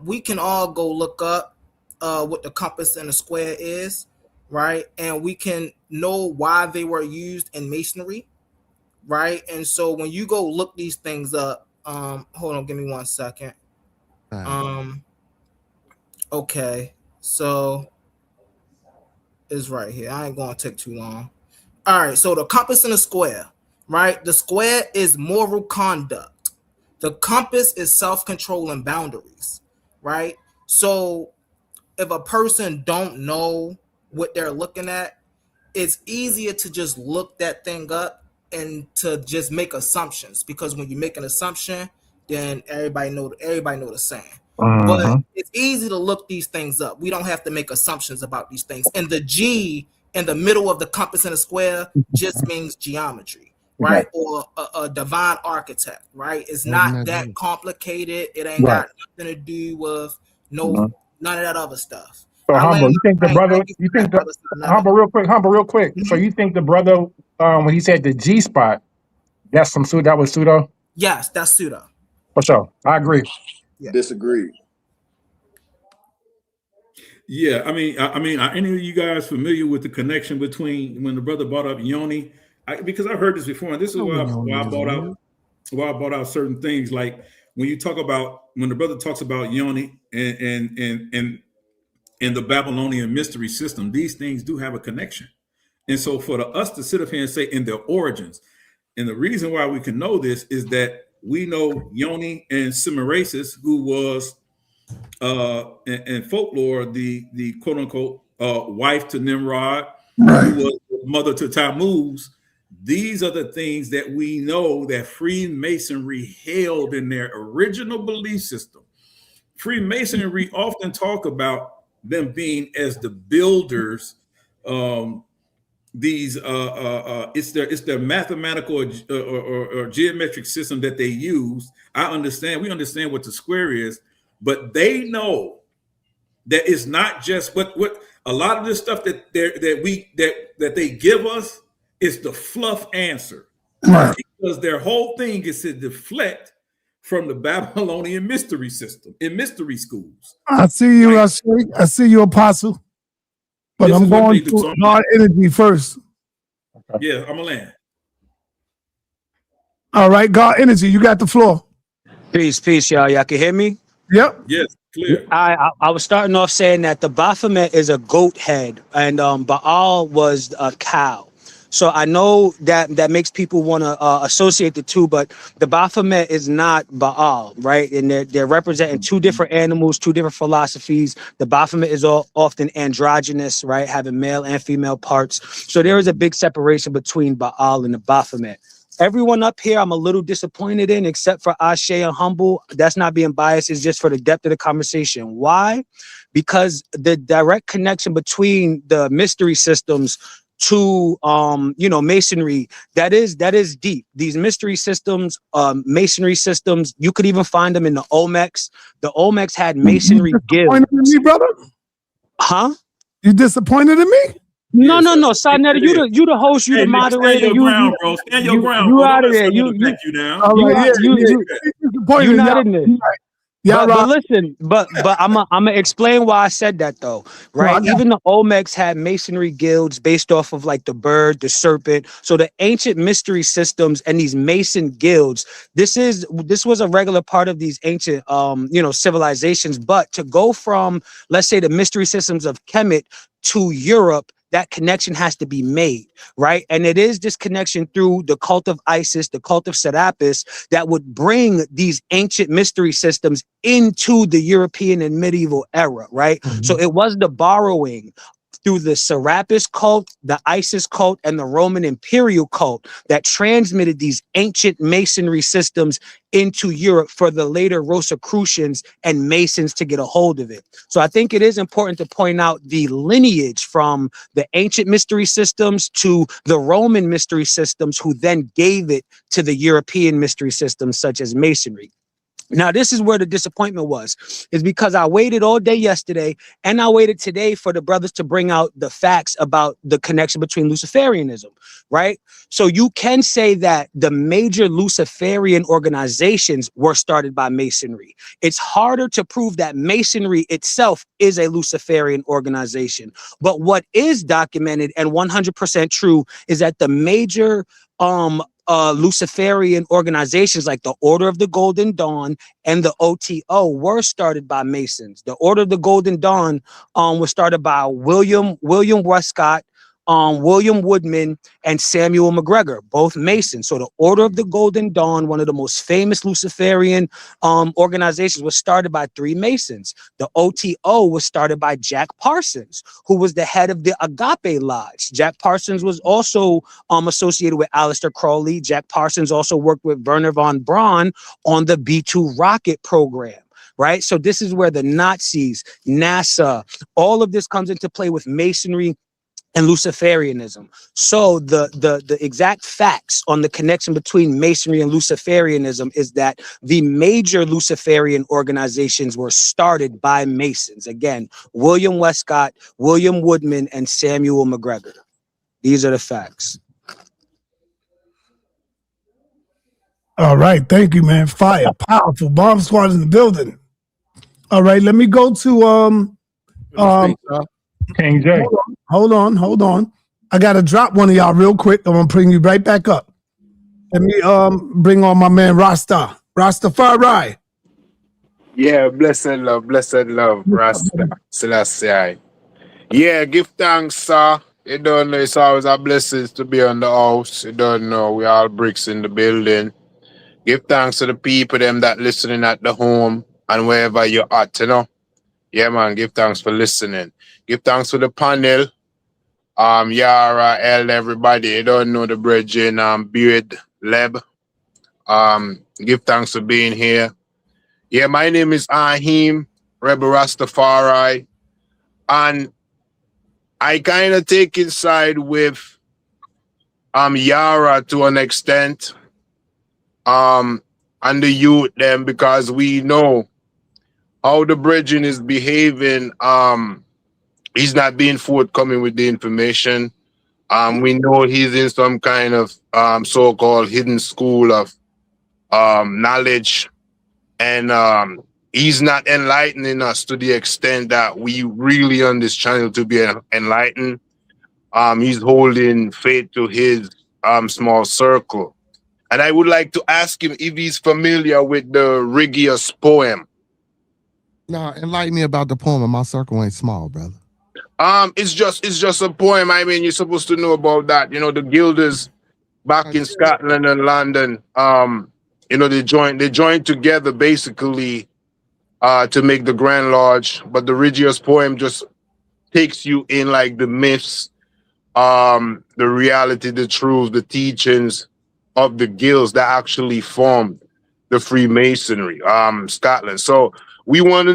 We can all go look up what the compass and the square is, right? And we can know why they were used in masonry, right? And so when you go look these things up, hold on, give me 1 second. Okay, so it's right here. I ain't gonna take too long. All right, so the compass and the square, right? The square is moral conduct. The compass is self-control and boundaries, right? So if a person don't know what they're looking at, it's easier to just look that thing up and to just make assumptions, because when you make an assumption, then everybody know the saying. But it's easy to look these things up. We don't have to make assumptions about these things. And the G in the middle of the compass and the square just means geometry, right? Or a divine architect, right? It's not that complicated. It ain't got nothing to do with none of that other stuff. So Humble, you think the brother? You think the Humble real quick. So you think the brother, when he said the G spot, that's some pseudo? That was pseudo. Yes, that's pseudo. For sure, I agree. Disagree. Yeah, I mean, are any of you guys familiar with the connection between when the brother brought up Yoni? Because I've heard this before, and this is why I brought out certain things. Like when you talk about, when the brother talks about Yoni and the Babylonian mystery system, these things do have a connection. And so for us to sit up here and say in their origins, and the reason why we can know this is that we know Yoni and Semiramis, who was in folklore the quote unquote wife to Nimrod, who was mother to Tammuz. These are the things that we know that Freemasonry held in their original belief system. Freemasonry often talk about them being as the builders. It's their mathematical or geometric system that they use. We understand what the square is, but they know that it's not just what a lot of this stuff that they give us is the fluff answer, because their whole thing is to deflect from the Babylonian mystery system in mystery schools. I see you, I see you, Apostle. But I'm going to God energy first. Yeah, I'm gonna land. All right, God energy, you got the floor. Peace, y'all. Y'all can hear me? Yep. Yes, clear. I was starting off saying that the Baphomet is a goat head, and Baal was a cow. So I know that makes people want to associate the two, but the Baphomet is not Baal, right? And they're representing two different animals, two different philosophies. The Baphomet is often androgynous, right? Having male and female parts. So there is a big separation between Baal and the Baphomet. Everyone up here, I'm a little disappointed in, except for Ashe and Humble. That's not being biased. It's just for the depth of the conversation. Why? Because the direct connection between the mystery systems to masonry, that is deep. These mystery systems, masonry systems, you could even find them in the Olmecs. The Olmecs had masonry guilds. You disappointed in me, brother? Huh? You disappointed in me? No, sa.neter, you the host, you the moderator. Stand your ground, bro. Stand your ground. You out of there. You're not in there. Yeah, but listen, but I'm gonna explain why I said that though, right? Even the Olmecs had masonry guilds based off of like the bird, the serpent. So the ancient mystery systems and these mason guilds, this was a regular part of these ancient civilizations. But to go from, let's say, the mystery systems of Kemet to Europe, that connection has to be made, right? And it is this connection through the cult of Isis, the cult of Serapis, that would bring these ancient mystery systems into the European and medieval era, right? So it was the borrowing through the Serapis cult, the Isis cult, and the Roman imperial cult that transmitted these ancient masonry systems into Europe for the later Rosicrucians and Masons to get a hold of it. So I think it is important to point out the lineage from the ancient mystery systems to the Roman mystery systems, who then gave it to the European mystery systems such as Masonry. Now, this is where the disappointment was, is because I waited all day yesterday and I waited today for the brothers to bring out the facts about the connection between Luciferianism, right? So you can say that the major Luciferian organizations were started by Masonry. It's harder to prove that Masonry itself is a Luciferian organization. But what is documented and 100% true is that the major Luciferian organizations like the Order of the Golden Dawn and the OTO were started by Masons. The Order of the Golden Dawn was started by William Westcott, William Woodman, and Samuel McGregor, both Masons. So the Order of the Golden Dawn, one of the most famous Luciferian organizations, was started by 3 Masons. The OTO was started by Jack Parsons, who was the head of the Agape Lodge. Jack Parsons was also associated with Aleister Crowley. Jack Parsons also worked with Wernher von Braun on the B-2 rocket program. Right. So this is where the Nazis, NASA, all of this comes into play with Masonry and Luciferianism. So the exact facts on the connection between Masonry and Luciferianism is that the major Luciferian organizations were started by Masons. Again, William Westcott, William Woodman, and Samuel McGregor. These are the facts. All right, thank you, man. Fire, powerful. Bomb squad in the building. All right, let me go to King J. Hold on. I gotta drop one of y'all real quick. I'm gonna bring you right back up. Let me bring on my man Rastafari. Yeah, blessed love, Rasta Selassie. Yeah, give thanks, sir. You don't know, it's always a blessing to be on the house. You don't know, we all bricks in the building. Give thanks to the people them that listening at the home and wherever you're at, you know. Yeah, man, give thanks for listening. Give thanks for the panel. Yarah, L, everybody. You don't know the brethren, Beard, Leb. Give thanks for being here. Yeah, my name is Ahim, Rebel Rastafari. And I kind of take it side with Yarah to an extent. And the youth them, because we know how the brethren is behaving. He's not being forthcoming with the information. We know he's in some kind of so-called hidden school of knowledge, and he's not enlightening us to the extent that we really on this channel to be enlightened. He's holding faith to his small circle. And I would like to ask him if he's familiar with the Rigius poem. No, enlighten me about the poem. My circle ain't small, brother. It's just a poem. I mean, you're supposed to know about that. You know, the guilders back in Scotland and London, you know, they joined together basically to make the Grand Lodge. But the Rigius poem just takes you in like the myths, the reality, the truth, the teachings of the guilds that actually formed the Freemasonry, Scotland. So I want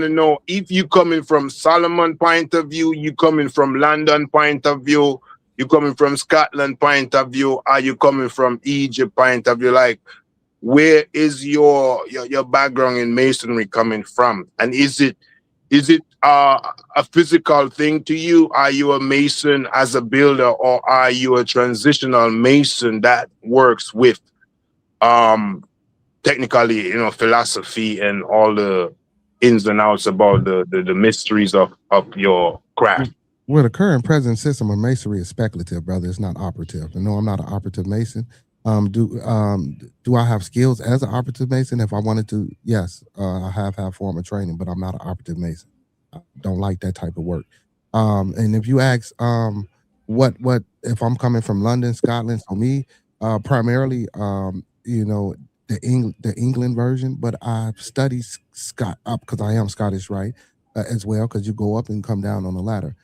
to know if you coming from Solomon point of view, you coming from London point of view, you coming from Scotland point of view, are you coming from Egypt point of view? Like, where is your background in Masonry coming from? And is it a physical thing to you? Are you a Mason as a builder, or are you a transitional Mason that works with technically, you know, philosophy and all the ins and outs about the mysteries of your craft? Well, the current present system of masonry is speculative, brother. It's not operative. And no, I'm not an operative Mason. Do I have skills as an operative Mason? If I wanted to, yes, I have had formal training, but I'm not an operative Mason. I don't like that type of work. And if you ask, what if I'm coming from London, Scotland? So me, primarily, you know, the England version, but I've studied because I am Scottish, right, as well, because you go up and come down on the ladder.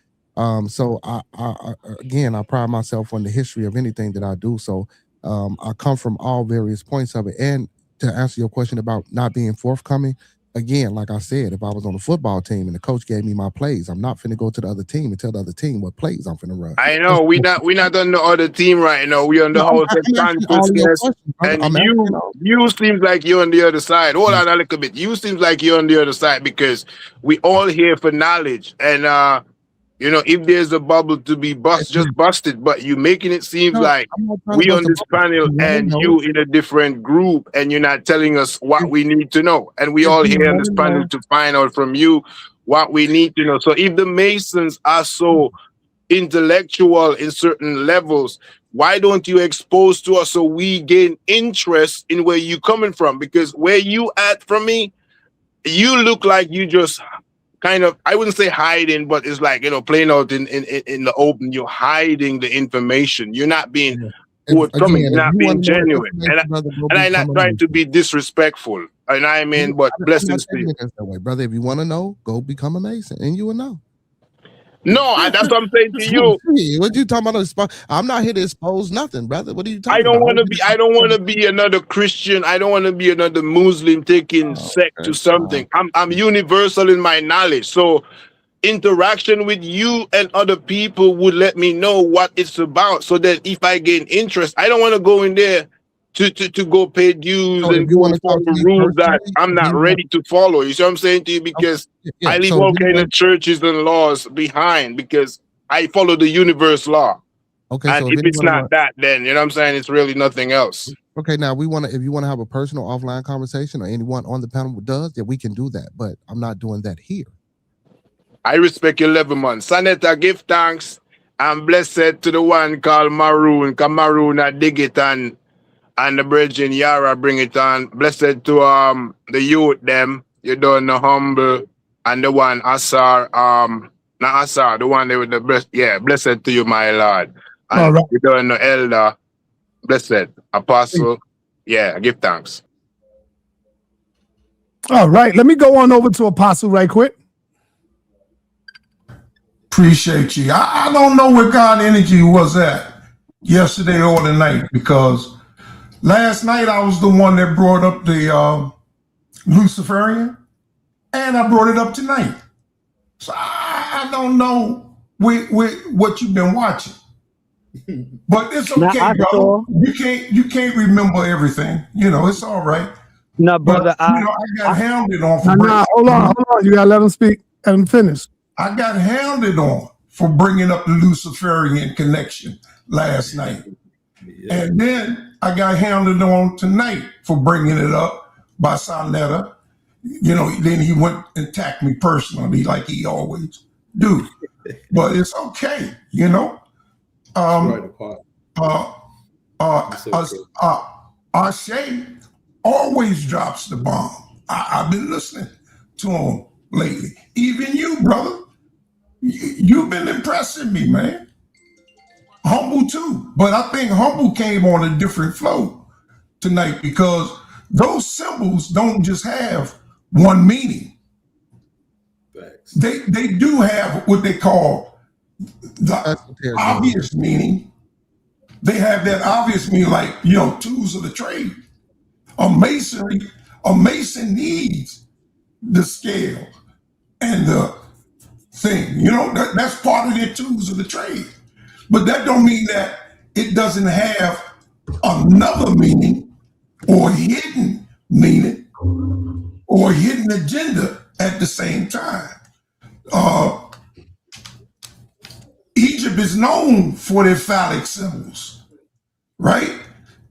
So I again, I pride myself on the history of anything that I do. So I come from all various points of it. And to answer your question about not being forthcoming, again, like I said, if I was on the football team and the coach gave me my plays, I'm not finna go to the other team and tell the other team what plays I'm finna run. I know we're not on the other team right now. We're on the house of consciousness, and you seems like you're on the other side. Hold on a little bit. You seems like you're on the other side because we all here for knowledge, and you know, if there's a bubble to be just busted, but you making it seem like we on this panel and you in a different group, and you're not telling us what we need to know. And we all here on this panel to find out from you what we need to know. So if the Masons are so intellectual in certain levels, why don't you expose to us so we gain interest in where you coming from? Because where you at from me, you look like you just kind of, I wouldn't say hiding, but it's like, you know, playing out in the open. You're hiding the information. You're not being forthcoming. You're not being genuine. And I'm not trying to be disrespectful. And I mean, but blessings to you. That way, brother. If you want to know, go become a Mason, and you will know. No, that's what I'm saying to you. What you talking about? I'm not here to expose nothing, brother. What are you talking about? I don't want to about? be another Christian. I don't want to be another Muslim taking sect to something. I'm universal in my knowledge. So interaction with you and other people would let me know what it's about, so that if I gain interest, I don't want to go in there to go pay dues and go follow rules that I'm not ready to follow. You see what I'm saying to you? Because I leave all kind of churches and laws behind because I follow the universe law. Okay, and so if it's not that, then you know what I'm saying, it's really nothing else. Okay, now if you want to have a personal offline conversation, or anyone on the panel does, yeah, we can do that. But I'm not doing that here. I respect your level, man. Sa.neter, give thanks and blessed to the one called Maroon, because Maroon I dig it and the bridge in Yarah bring it on. Blessed to the youth them, you don't know, humble, and the one Asar, not Asar, the one there with the breast, yeah, blessed to you, my Lord. And you don't know elder, blessed, apostle, yeah, give thanks. All right, let me go on over to Apostle right quick. Appreciate you. I don't know where God energy was at yesterday or tonight, because last night I was the one that brought up the Luciferian, and I brought it up tonight. So I don't know what you've been watching, but it's okay, bro. You can't remember everything. You know, it's all right. No, brother. But, I got hounded on for hold on. You gotta let him speak and finish. I got hounded on for bringing up the Luciferian connection last night. And then I got hounded on tonight for bringing it up by sa.neter. You know, then he went and attacked me personally like he always do. But it's okay, you know. Ashe always drops the bomb. I've been listening to him lately. Even you, brother. You've been impressing me, man. Humble too. But I think Humble came on a different flow tonight, because those symbols don't just have one meaning. They do have what they call the obvious meaning. They have that obvious meaning, like, you know, tools of the trade. A mason needs the scale and the thing, you know, that's part of their tools of the trade. But that don't mean that it doesn't have another meaning or hidden meaning or hidden agenda at the same time. Egypt is known for their phallic symbols, right?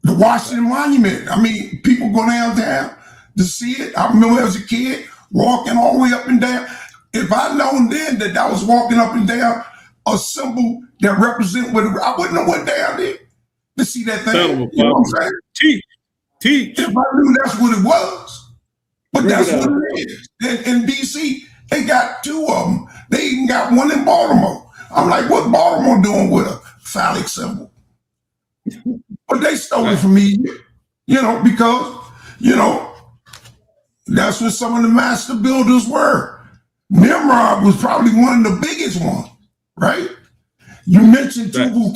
The Washington Monument, I mean, people go downtown to see it. I remember as a kid walking all the way up and down. If I'd known then that I was walking up and down a symbol that represent what I wouldn't have went down there to see that thing. You know what I'm saying? Teach. If I knew that's what it was. But that's what it is. In DC, they got two of them. They even got one in Baltimore. I'm like, what Baltimore doing with a phallic symbol? But they stole it from me, you know, because, you know, that's what some of the master builders were. Nimrod was probably one of the biggest ones, right? You mentioned Tubal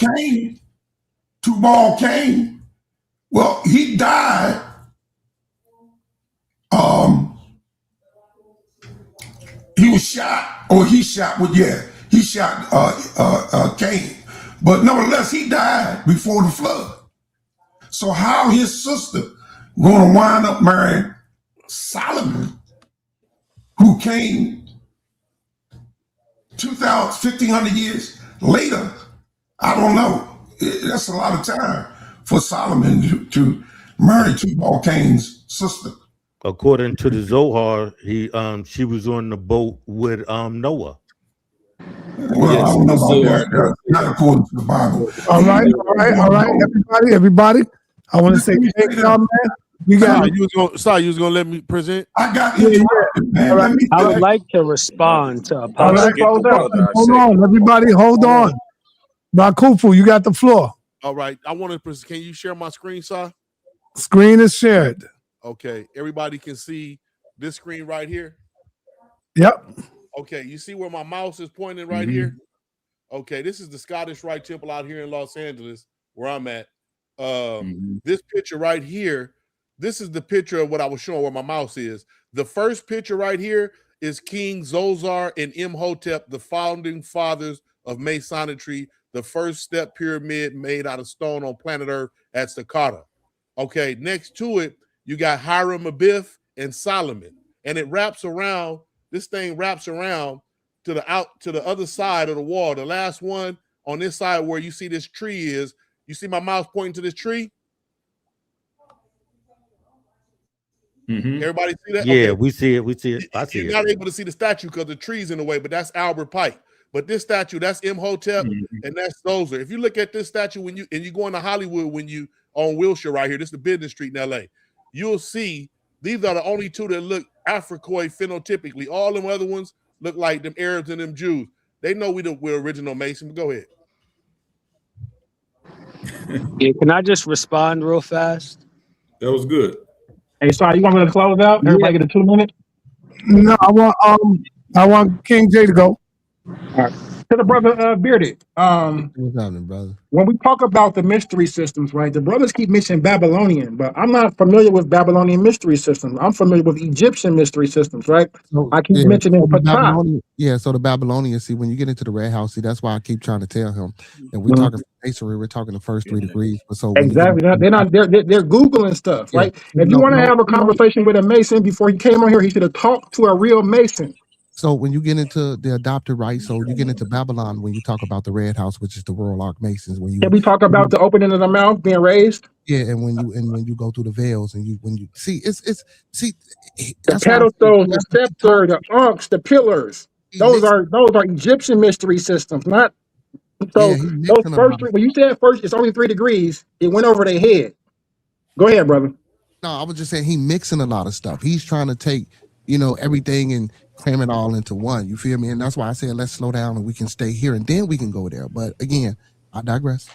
Cain. Well, he died was shot, or he shot. Well, yeah, he shot Cain, but nevertheless, he died before the flood. So how his sister going to wind up marrying Solomon, who came 1,500 years later? I don't know. That's a lot of time for Solomon to marry Tubal Cain's sister. According to the Zohar, she was on the boat with Noah. Well, I don't know about that. Not according to the Bible. All right, everybody. I want to say thank y'all, man. You got you was gonna let me present? I got interrupted, man. All right. I would like to respond to all Apostle. right, hold on, everybody, hold on. Bakufu, you got the floor. All right. I want to. Can you share my screen, sir? Screen is shared. Okay. Everybody can see this screen right here. Yep. Okay. You see where my mouse is pointing right here? Okay. This is the Scottish Rite Temple out here in Los Angeles, where I'm at. This picture right here, this is the picture of what I was showing where my mouse is. The first picture right here is King Zozar and Imhotep, the founding fathers of Masonry, the first step pyramid made out of stone on planet Earth at Sakata. Okay, next to it, you got Hiram Abiff and Solomon. And it wraps around, this thing wraps around to the other side of the wall. The last one on this side where you see this tree is, you see my mouse pointing to this tree? Everybody see that? Yeah, okay. we see it. I see You're it. not able to see the statue because the tree's in the way, but that's Albert Pike. But this statue, that's Imhotep and that's Zoser. If you look at this statue when you go into Hollywood, when you on Wilshire right here, this is the business street in LA, you'll see these are the only two that look Africoid phenotypically. All them other ones look like them Arabs and them Jews. They know we're original Mason. Go ahead. Yeah, can I just respond real fast? That was good. Hey, sorry, you want me to close out? Everybody get a 2 minute? No, I want King J to go. All right. To the brother Bearded. What's happening, brother? When we talk about the mystery systems, right? The brothers keep mentioning Babylonian, but I'm not familiar with Babylonian mystery systems. I'm familiar with Egyptian mystery systems, right? So, I keep mentioning so the Ptah. Babylonian, so the Babylonians, see, when you get into the red house, see, that's why I keep trying to tell him that we're talking masonry, we're talking the first 3 degrees. But so when Exactly. They're Googling stuff, Yeah. right? If you want to have a conversation with a Mason before he came on here, he should have talked to a real Mason. So when you get into the adopted right, so you get into Babylon when you talk about the red house, which is the Warlock Masons. When you Can we talk about the opening of the mouth being raised? Yeah, and when you go through the veils and you see the pedestals, the scepter, the unks, the pillars. Those are Egyptian mystery systems, not so those first 3. When you said first, it's only 3 degrees. It went over their head. Go ahead, brother. No, I was just saying he mixing a lot of stuff. He's trying to take, everything and cram it all into one. You feel me? And that's why I said let's slow down and we can stay here and then we can go there. But again, I digress.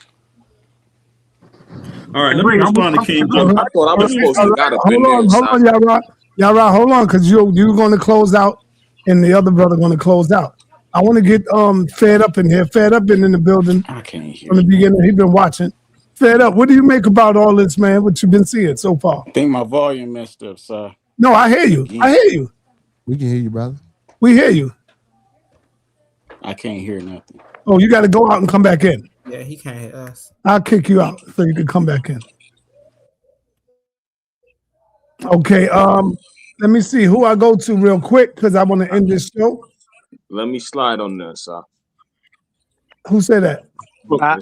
All right, let me respond to King. I thought I was supposed to got up in there. Hold on, Yarah, hold on, because you're going to close out and the other brother going to close out. I want to get Fed Up in here. Fed Up been in the building. I can't hear from the beginning. He's been watching. Fed Up, what do you make about all this, man? What you've been seeing so far? I think my volume messed up, sir. No, I hear you. I hear you. We can hear you, brother. We hear you. I can't hear nothing. Oh, you got to go out and come back in. Yeah, he can't hear us. I'll kick you out so you can come back in. Okay, let me see who I go to real quick because I want to end this show. Let me slide on there, sir. Who said that? I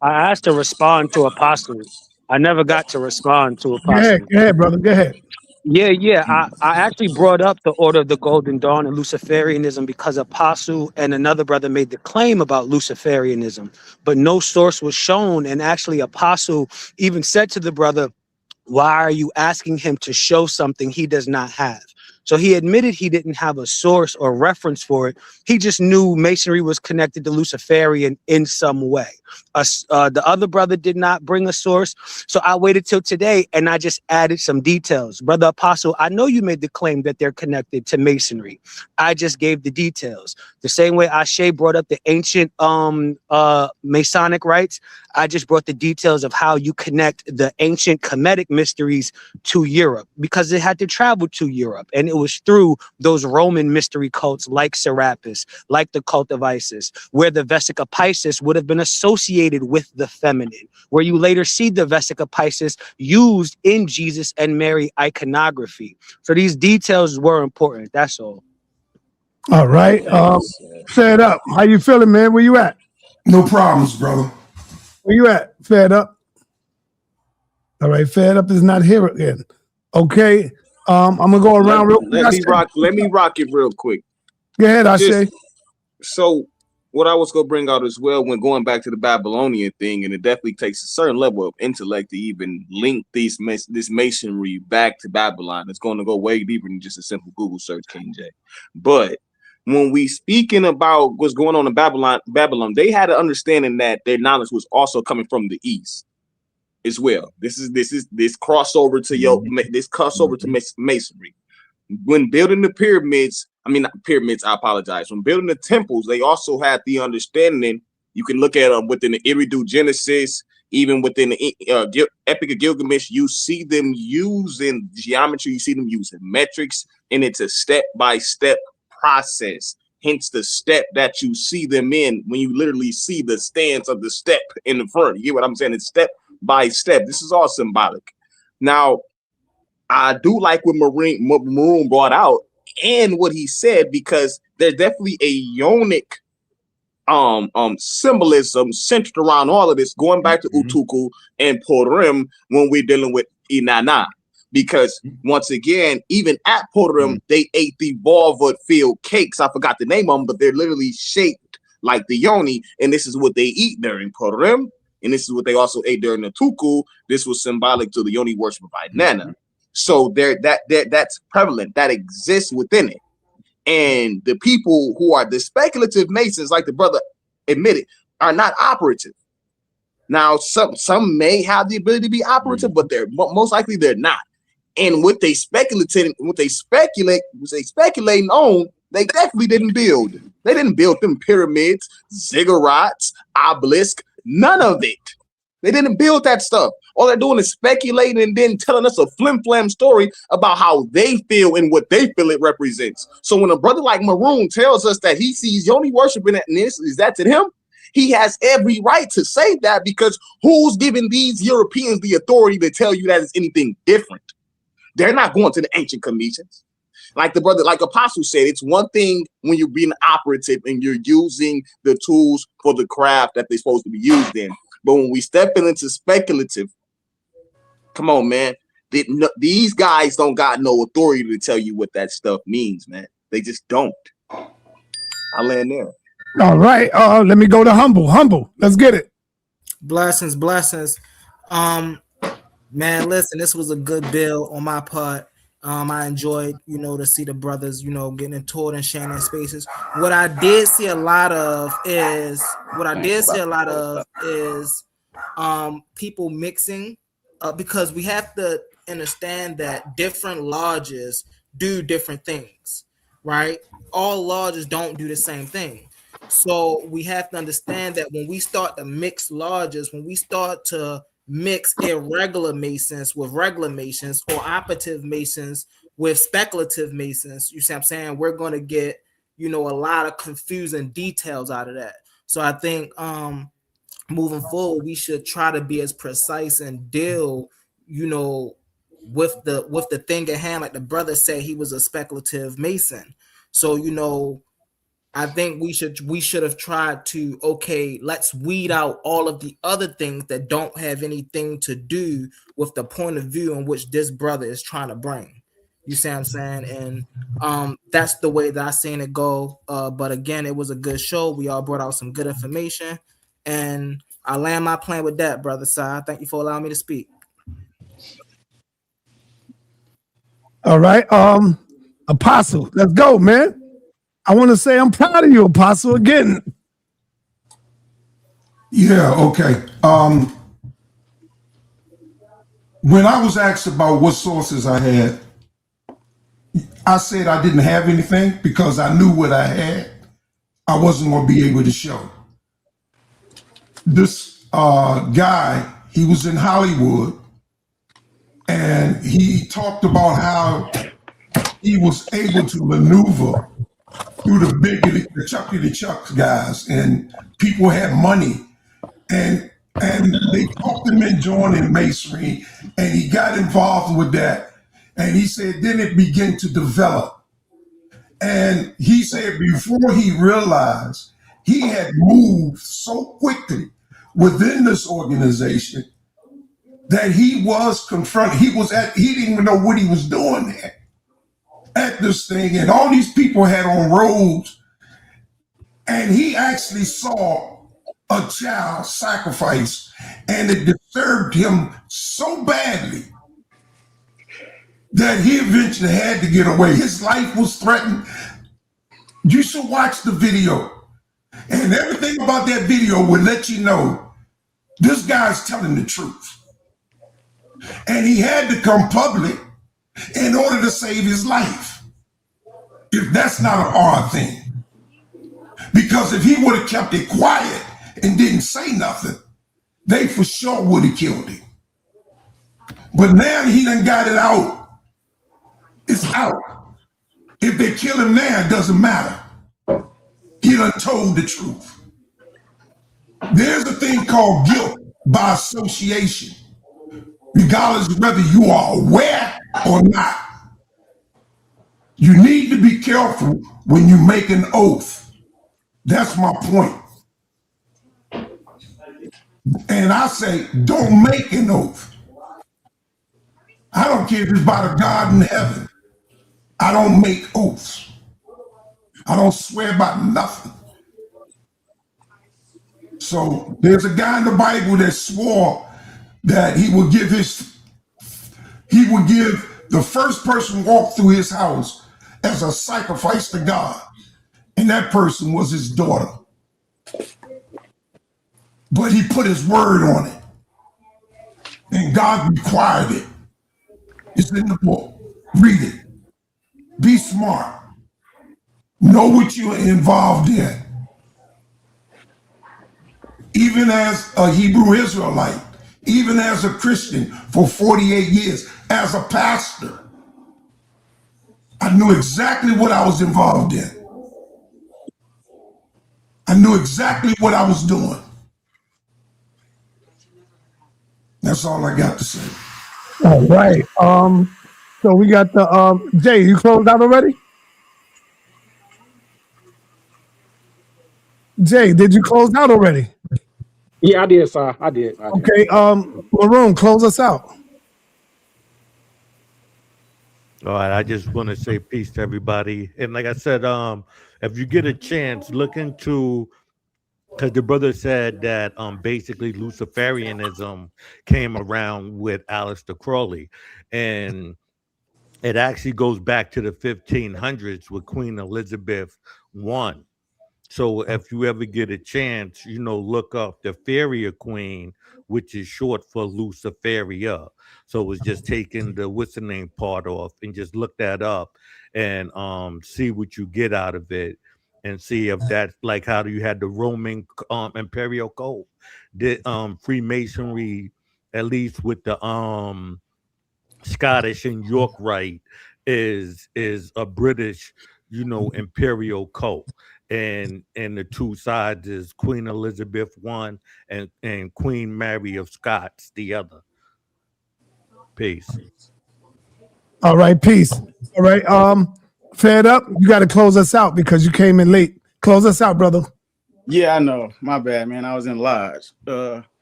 asked to respond to Apostle. I never got to respond to Apostle. Go ahead, brother. Go ahead. Yeah. I actually brought up the Order of the Golden Dawn and Luciferianism because Apostle and another brother made the claim about Luciferianism, but no source was shown. And actually, Apostle even said to the brother, "Why are you asking him to show something he does not have?" So he admitted he didn't have a source or reference for it. He just knew Masonry was connected to Luciferian in some way. The other brother did not bring a source. So I waited till today and I just added some details. Brother Apostle, I know you made the claim that they're connected to Masonry. I just gave the details. The same way Ashe brought up the ancient Masonic rites, I just brought the details of how you connect the ancient Kemetic mysteries to Europe because it had to travel to Europe. And it was through those Roman mystery cults like Serapis, like the cult of Isis, where the Vesica Piscis would have been associated with the feminine, where you later see the Vesica Piscis used in Jesus and Mary iconography. So these details were important. That's all. All right. Fed up. How you feeling, man? Where you at? No problems, brother. Where you at? Fed up. All right. Fed up is not here again. Okay. I'm gonna go around real quick. Let me rock it real quick. Go ahead, I say. So what I was gonna bring out as well when going back to the Babylonian thing, and it definitely takes a certain level of intellect to even link this masonry back to Babylon. It's going to go way deeper than just a simple Google search, King J. But when we speaking about what's going on in Babylon, they had an understanding that their knowledge was also coming from the East as well. This crossover to masonry. When building the pyramids, not pyramids, I apologize. When building the temples, they also had the understanding. You can look at them within the Eridu Genesis, even within the Epic of Gilgamesh. You see them using geometry, you see them using metrics, and it's a step-by-step process. Hence the step that you see them in when you literally see the stance of the step in the front. You get what I'm saying? It's step by step. This is all symbolic. Now, I do like what Maroon brought out and what he said, because there's definitely a Ionic symbolism centered around all of this, going back to Utuku and Purim when we're dealing with Inanna. Because once again, even at Purim, they ate the vulva filled cakes. I forgot the name of them, but they're literally shaped like the yoni, and this is what they eat during Purim, and this is what they also ate during the Tuku. This was symbolic to the yoni worship of Inanna. So that's prevalent, that exists within it. And the people who are the speculative masons, like the brother admitted, are not operative. Now, some may have the ability to be operative, but they're most likely they're not. And what they speculating on, they definitely didn't build. They didn't build them pyramids, ziggurats, obelisk, none of it. They didn't build that stuff. All they're doing is speculating and then telling us a flim-flam story about how they feel and what they feel it represents. So when a brother like Maroon tells us that he sees yoni worshiping at this, is that to him? He has every right to say that, because who's giving these Europeans the authority to tell you that it's anything different? They're not going to the ancient commissions. Like the brother, like Apostle said, it's one thing when you're being operative and you're using the tools for the craft that they're supposed to be used in. But when we step into speculative, come on, man. These guys don't got no authority to tell you what that stuff means, man. They just don't. I land there. All right. Let me go to Humble. Let's get it. Blessings. Man, listen, this was a good build on my part. I enjoyed, to see the brothers, getting into it and sharing their spaces. What I did see a lot of is people mixing, because we have to understand that different lodges do different things, right? All lodges don't do the same thing. So we have to understand that when we start to mix lodges, when we start to mix irregular masons with regular masons, or operative masons with speculative masons, you see what I'm saying? We're going to get, a lot of confusing details out of that. So I think moving forward, we should try to be as precise and deal, with the thing at hand. Like the brother said, he was a speculative mason. So, I think we should have tried to, okay, let's weed out all of the other things that don't have anything to do with the point of view in which this brother is trying to bring. You see what I'm saying? And that's the way that I seen it go. But again, it was a good show. We all brought out some good information. And I land my plane with that, brother Sai. Thank you for allowing me to speak. All right. Apostle, let's go, man. I want to say I'm proud of you, Apostle, again. Yeah, okay. When I was asked about what sources I had, I said I didn't have anything because I knew what I had, I wasn't going to be able to show. This guy, he was in Hollywood, and he talked about how he was able to maneuver through the Chuckity Chucks guys, and people had money, and they talked him in joining Masonry, and he got involved with that. And he said, then it began to develop. And he said before he realized he had moved so quickly within this organization that he was confronted. He didn't even know what he was doing there at this thing. And all these people had on robes. And he actually saw a child sacrifice, and it disturbed him so badly that he eventually had to get away. His life was threatened. You should watch the video. And everything about that video would let you know this guy's telling the truth. And he had to come public in order to save his life. If that's not a hard thing. Because if he would have kept it quiet and didn't say nothing, they for sure would have killed him. But now he done got it out. It's out. If they kill him now, it doesn't matter. He done told the truth. There's a thing called guilt by association, regardless of whether you are aware or not. You need to be careful when you make an oath. That's my point. And I say, don't make an oath. I don't care if it's by the God in heaven. I don't make oaths. I don't swear by nothing. So there's a guy in the Bible that swore that he would give the first person walk through his house as a sacrifice to God. And that person was his daughter. But he put his word on it. And God required it. It's in the book. Read it. Be smart. Know what you're involved in. Even as a Hebrew Israelite, even as a Christian for 48 years, as a pastor, I knew exactly what I was involved in. I knew exactly what I was doing. That's all I got to say. All right. So we got the Jay, you closed out already? Jay, did you close out already? Yeah, I did, sir. I did. Okay, Maroon, close us out. All right, I just want to say peace to everybody. And like I said, if you get a chance, look into, because the brother said that basically Luciferianism came around with Aleister Crowley. And it actually goes back to the 1500s with Queen Elizabeth I. So if you ever get a chance, look up the Feria Queen, which is short for Luciferia. So it's just taking the what's the name part off and just look that up and see what you get out of it and see if that's like how you had the Roman imperial code. The Freemasonry, at least with the Scottish and York Rite, is a British, imperial code. And the two sides is Queen Elizabeth I and Queen Mary of Scots the other. Peace. All right, peace. All right, Fed Up, you got to close us out because you came in late. Close us out, brother. Yeah, I know. My bad, man. I was in Lodge.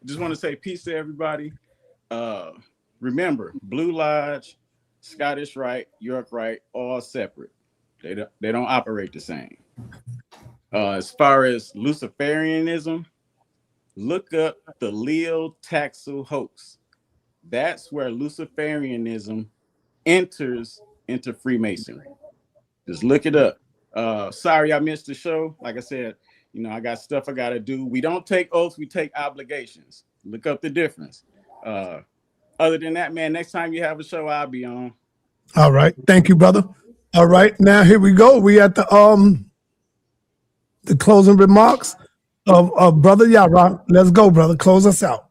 Just want to say peace to everybody. Remember, Blue Lodge, Scottish Rite, York Rite, all separate. They don't operate the same. As far as Luciferianism, look up the Leo Taxil hoax. That's where Luciferianism enters into Freemasonry. Just look it up. Sorry I missed the show. Like I said, I got stuff I got to do. We don't take oaths, we take obligations. Look up the difference. Other than that, man, next time you have a show, I'll be on. All right. Thank you, brother. All right. Now here we go. We at the closing remarks of Brother Yarah. Let's go, brother. Close us out.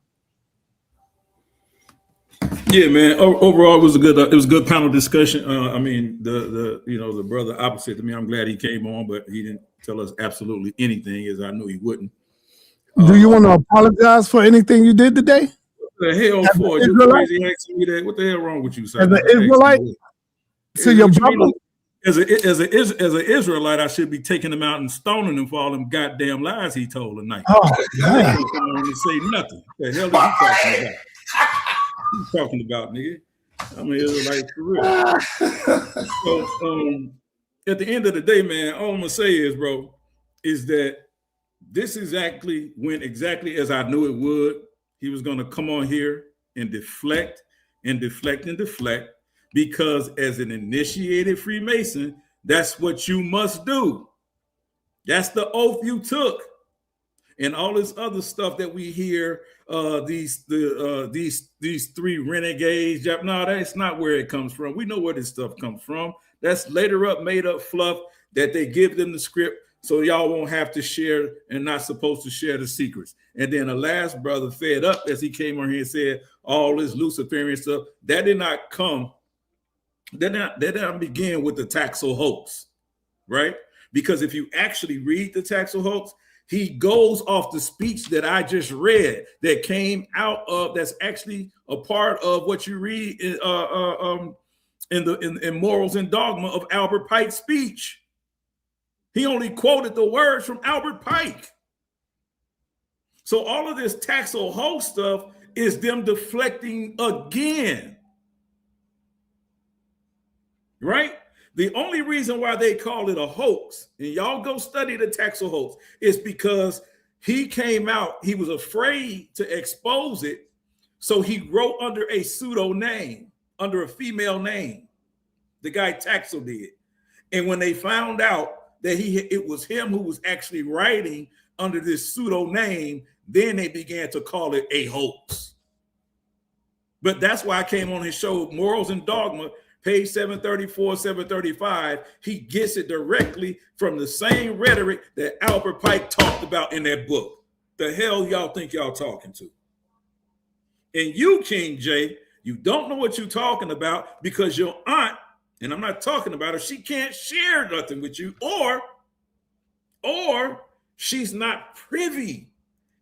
Yeah, man. Overall, it was a good panel discussion. I mean, the brother opposite to me, I'm glad he came on, but he didn't tell us absolutely anything, as I knew he wouldn't. Do you want to apologize for anything you did today? What the hell for? You crazy asking me that? What the hell wrong with you, sir? As an Israelite, to your brother. As an Israelite, I should be taking him out and stoning him for all them goddamn lies he told tonight. Oh, I ain't gonna come on and say nothing. What the hell is he talking about? What you talking about, nigga? I'm an Israelite for real. So, at the end of the day, man, all I'm gonna say is, bro, is that this exactly went exactly as I knew it would. He was gonna come on here and deflect and deflect and deflect, because as an initiated Freemason, that's what you must do. That's the oath you took. And all this other stuff that we hear, these three renegades. No, that's not where it comes from. We know where this stuff comes from. That's later up, made up fluff that they give them the script so y'all won't have to share and not supposed to share the secrets. And then the last brother fed up as he came on here and said all this Luciferian stuff. That did not come. That didn't begin with the Taxel hoax, right? Because if you actually read the Taxel hoax, he goes off the speech that I just read that came out of, that's actually a part of what you read in Morals and Dogma of Albert Pike's speech. He only quoted the words from Albert Pike. So all of this Taxel hoax stuff is them deflecting again. Right? The only reason why they call it a hoax, and y'all go study the Taxel hoax, is because he came out, he was afraid to expose it, so he wrote under a pseudo name, under a female name. The guy Taxel did. And when they found out that it was him who was actually writing under this pseudo name, then they began to call it a hoax. But that's why I came on his show, Morals and Dogma, page 734, 735, he gets it directly from the same rhetoric that Albert Pike talked about in that book. The hell y'all think y'all talking to? And you, King J, you don't know what you're talking about because your aunt, and I'm not talking about her, she can't share nothing with you, or she's not privy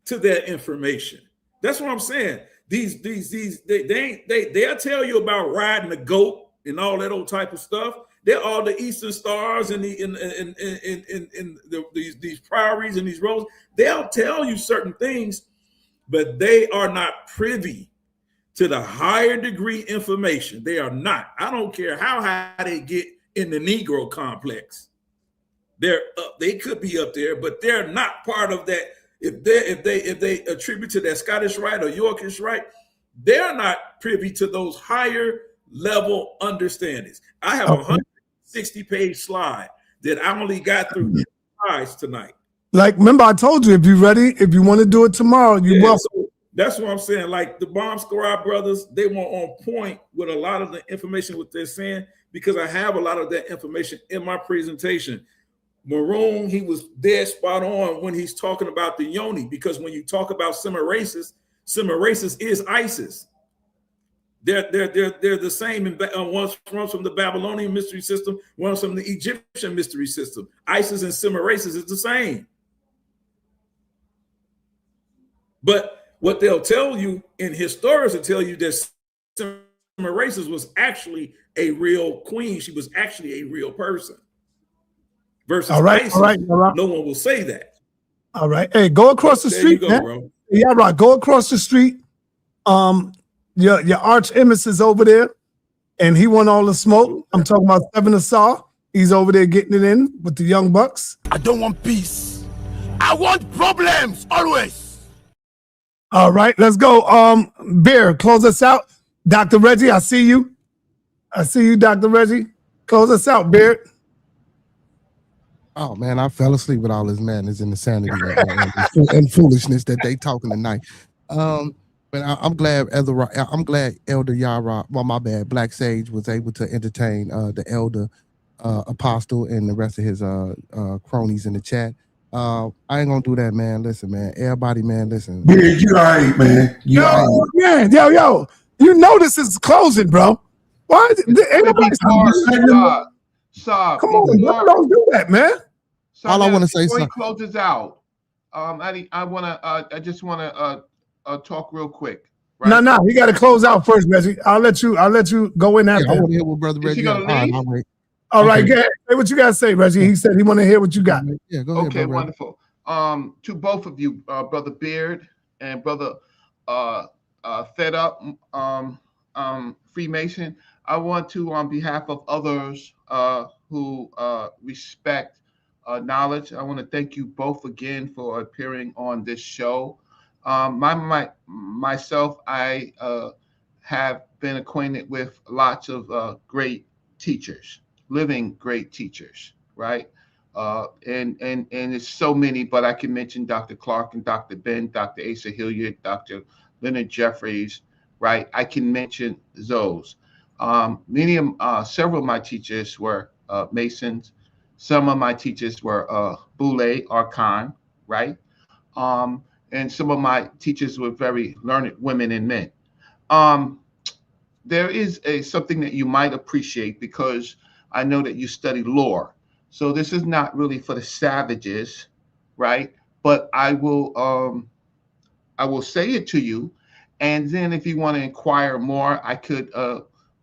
to that information. That's what I'm saying. They'll tell you about riding a goat and all that old type of stuff. They're all the Eastern Stars and these priories and these roles. They'll tell you certain things, but they are not privy to the higher degree information. They are not. I don't care how high they get in the Negro complex. They could be up there, but they're not part of that. If they attribute to that Scottish Rite or Yorkish Rite, they're not privy to those higher level understandings. I have a 160-page slide that I only got through slides tonight. Like, remember I told you, if you're ready, if you want to do it tomorrow, you're welcome. So that's what I'm saying. Like the Bomb Squad brothers, they were on point with a lot of the information what they're saying, because I have a lot of that information in my presentation. Maroon, he was dead spot on when he's talking about the Yoni, because when you talk about Semiracis is Isis. They're the same. One's from the Babylonian mystery system, one's from the Egyptian mystery system. Isis and Semiracis is the same. But what they'll tell you, and historians will tell you, that Semiracis was actually a real queen. She was actually a real person. Versus Isis, all right. No one will say that. All right. Hey, go across the street, you go, bro. Yeah, right. Go across the street. Your arch emis is over there, and he want all the smoke. I'm talking about Seven of Saw. He's over there getting it in with the young bucks. I don't want peace. I want problems always. All right, let's go. Bear, close us out. Dr. Reggie, I see you. I see you, Dr. Reggie. Close us out, Bear. Oh man, I fell asleep with all this madness and insanity and foolishness that they talking tonight. But I'm glad Elder Yarah, well, my bad, Blacksage was able to entertain the Elder Apostle and the rest of his cronies in the chat. I ain't gonna do that, man. Listen, man. Everybody, man, listen. Yeah, you all right, man. Yo. You know this is closing, bro. Why? Ain't nobody Saab, come on, bro. Don't do that, man. All I want to say, before he sir. closes out, I just want to talk real quick. Right? No, he got to close out first, Reggie. I'll let you go in after. Yeah, I want to hear what Brother Is he Reggie. gonna leave? All right, go ahead. Say what you got to say, Reggie. He said he want to hear what you got. Yeah, go ahead. Okay, wonderful. To both of you, Brother Beard and Brother Fed Up Freemason, I want to, on behalf of others who respect knowledge, I want to thank you both again for appearing on this show. Myself, I have been acquainted with lots of great teachers, living great teachers, right? And it's so many, but I can mention Dr. Clark and Dr. Ben, Dr. Asa Hilliard, Dr. Leonard Jeffries, right? I can mention those. Several of my teachers were Masons. Some of my teachers were Boule, Archon, right? And some of my teachers were very learned women and men. There is something that you might appreciate because I know that you study lore. So this is not really for the savages, right? But I will say it to you, and then if you want to inquire more,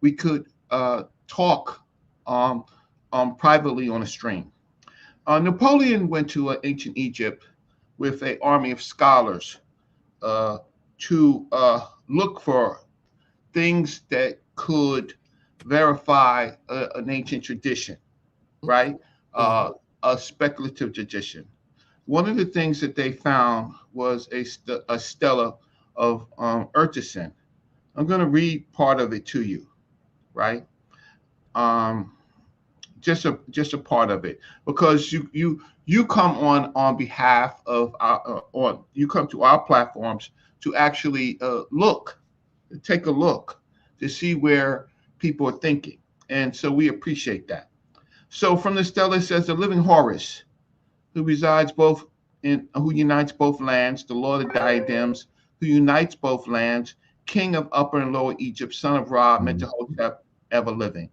we could talk privately on a stream. Napoleon went to ancient Egypt with an army of scholars to look for things that could verify an ancient tradition, right? A speculative tradition. One of the things that they found was a stela of Urtison. I'm going to read part of it to you, right? Just a part of it, because you come on behalf of our, you come to our platforms to actually take a look to see where people are thinking, and so we appreciate that. So from the stela, it says the living Horus, who unites both lands, the Lord of diadems, who unites both lands, king of Upper and Lower Egypt, son of Ra, Mentuhotep, ever living.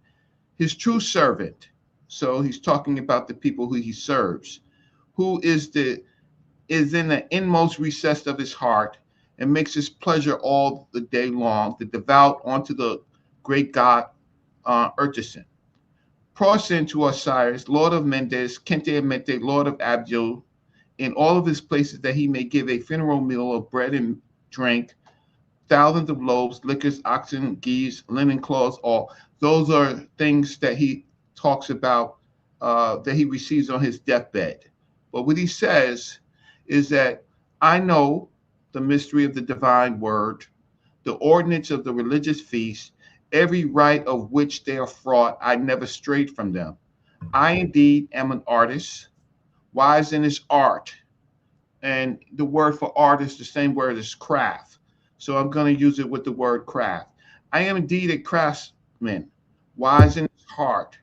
His true servant, so he's talking about the people who he serves, who is in the inmost recess of his heart and makes his pleasure all the day long, the devout unto the great God Urtison. Prosin to Osiris, Lord of Mendes, Kente Mente, Lord of Abdul, in all of his places, that he may give a funeral meal of bread and drink, thousands of loaves, liquors, oxen, geese, linen cloths, all. Those are things that he talks about that he receives on his deathbed. But what he says is that I know the mystery of the divine word, the ordinance of the religious feast, every rite of which they are fraught, I never strayed from them. I indeed am an artist, wise in his art. And the word for art is the same word as craft. So I'm going to use it with the word craft. I am indeed a craftsman, wise in his heart,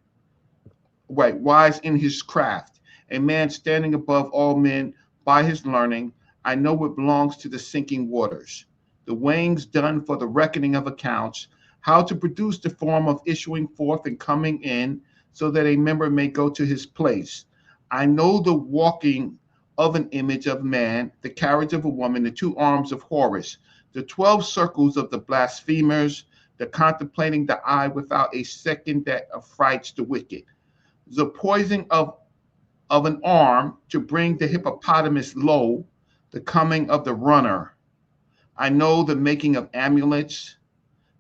right, wise in his craft, a man standing above all men by his learning. I know it belongs to the sinking waters, the weighings done for the reckoning of accounts, how to produce the form of issuing forth and coming in, so that a member may go to his place. I know the walking of an image of man, the carriage of a woman, the two arms of Horus, the 12 circles of the blasphemers, the contemplating the eye without a second that affrights the wicked, the poising of an arm to bring the hippopotamus low, the coming of the runner. I know the making of amulets,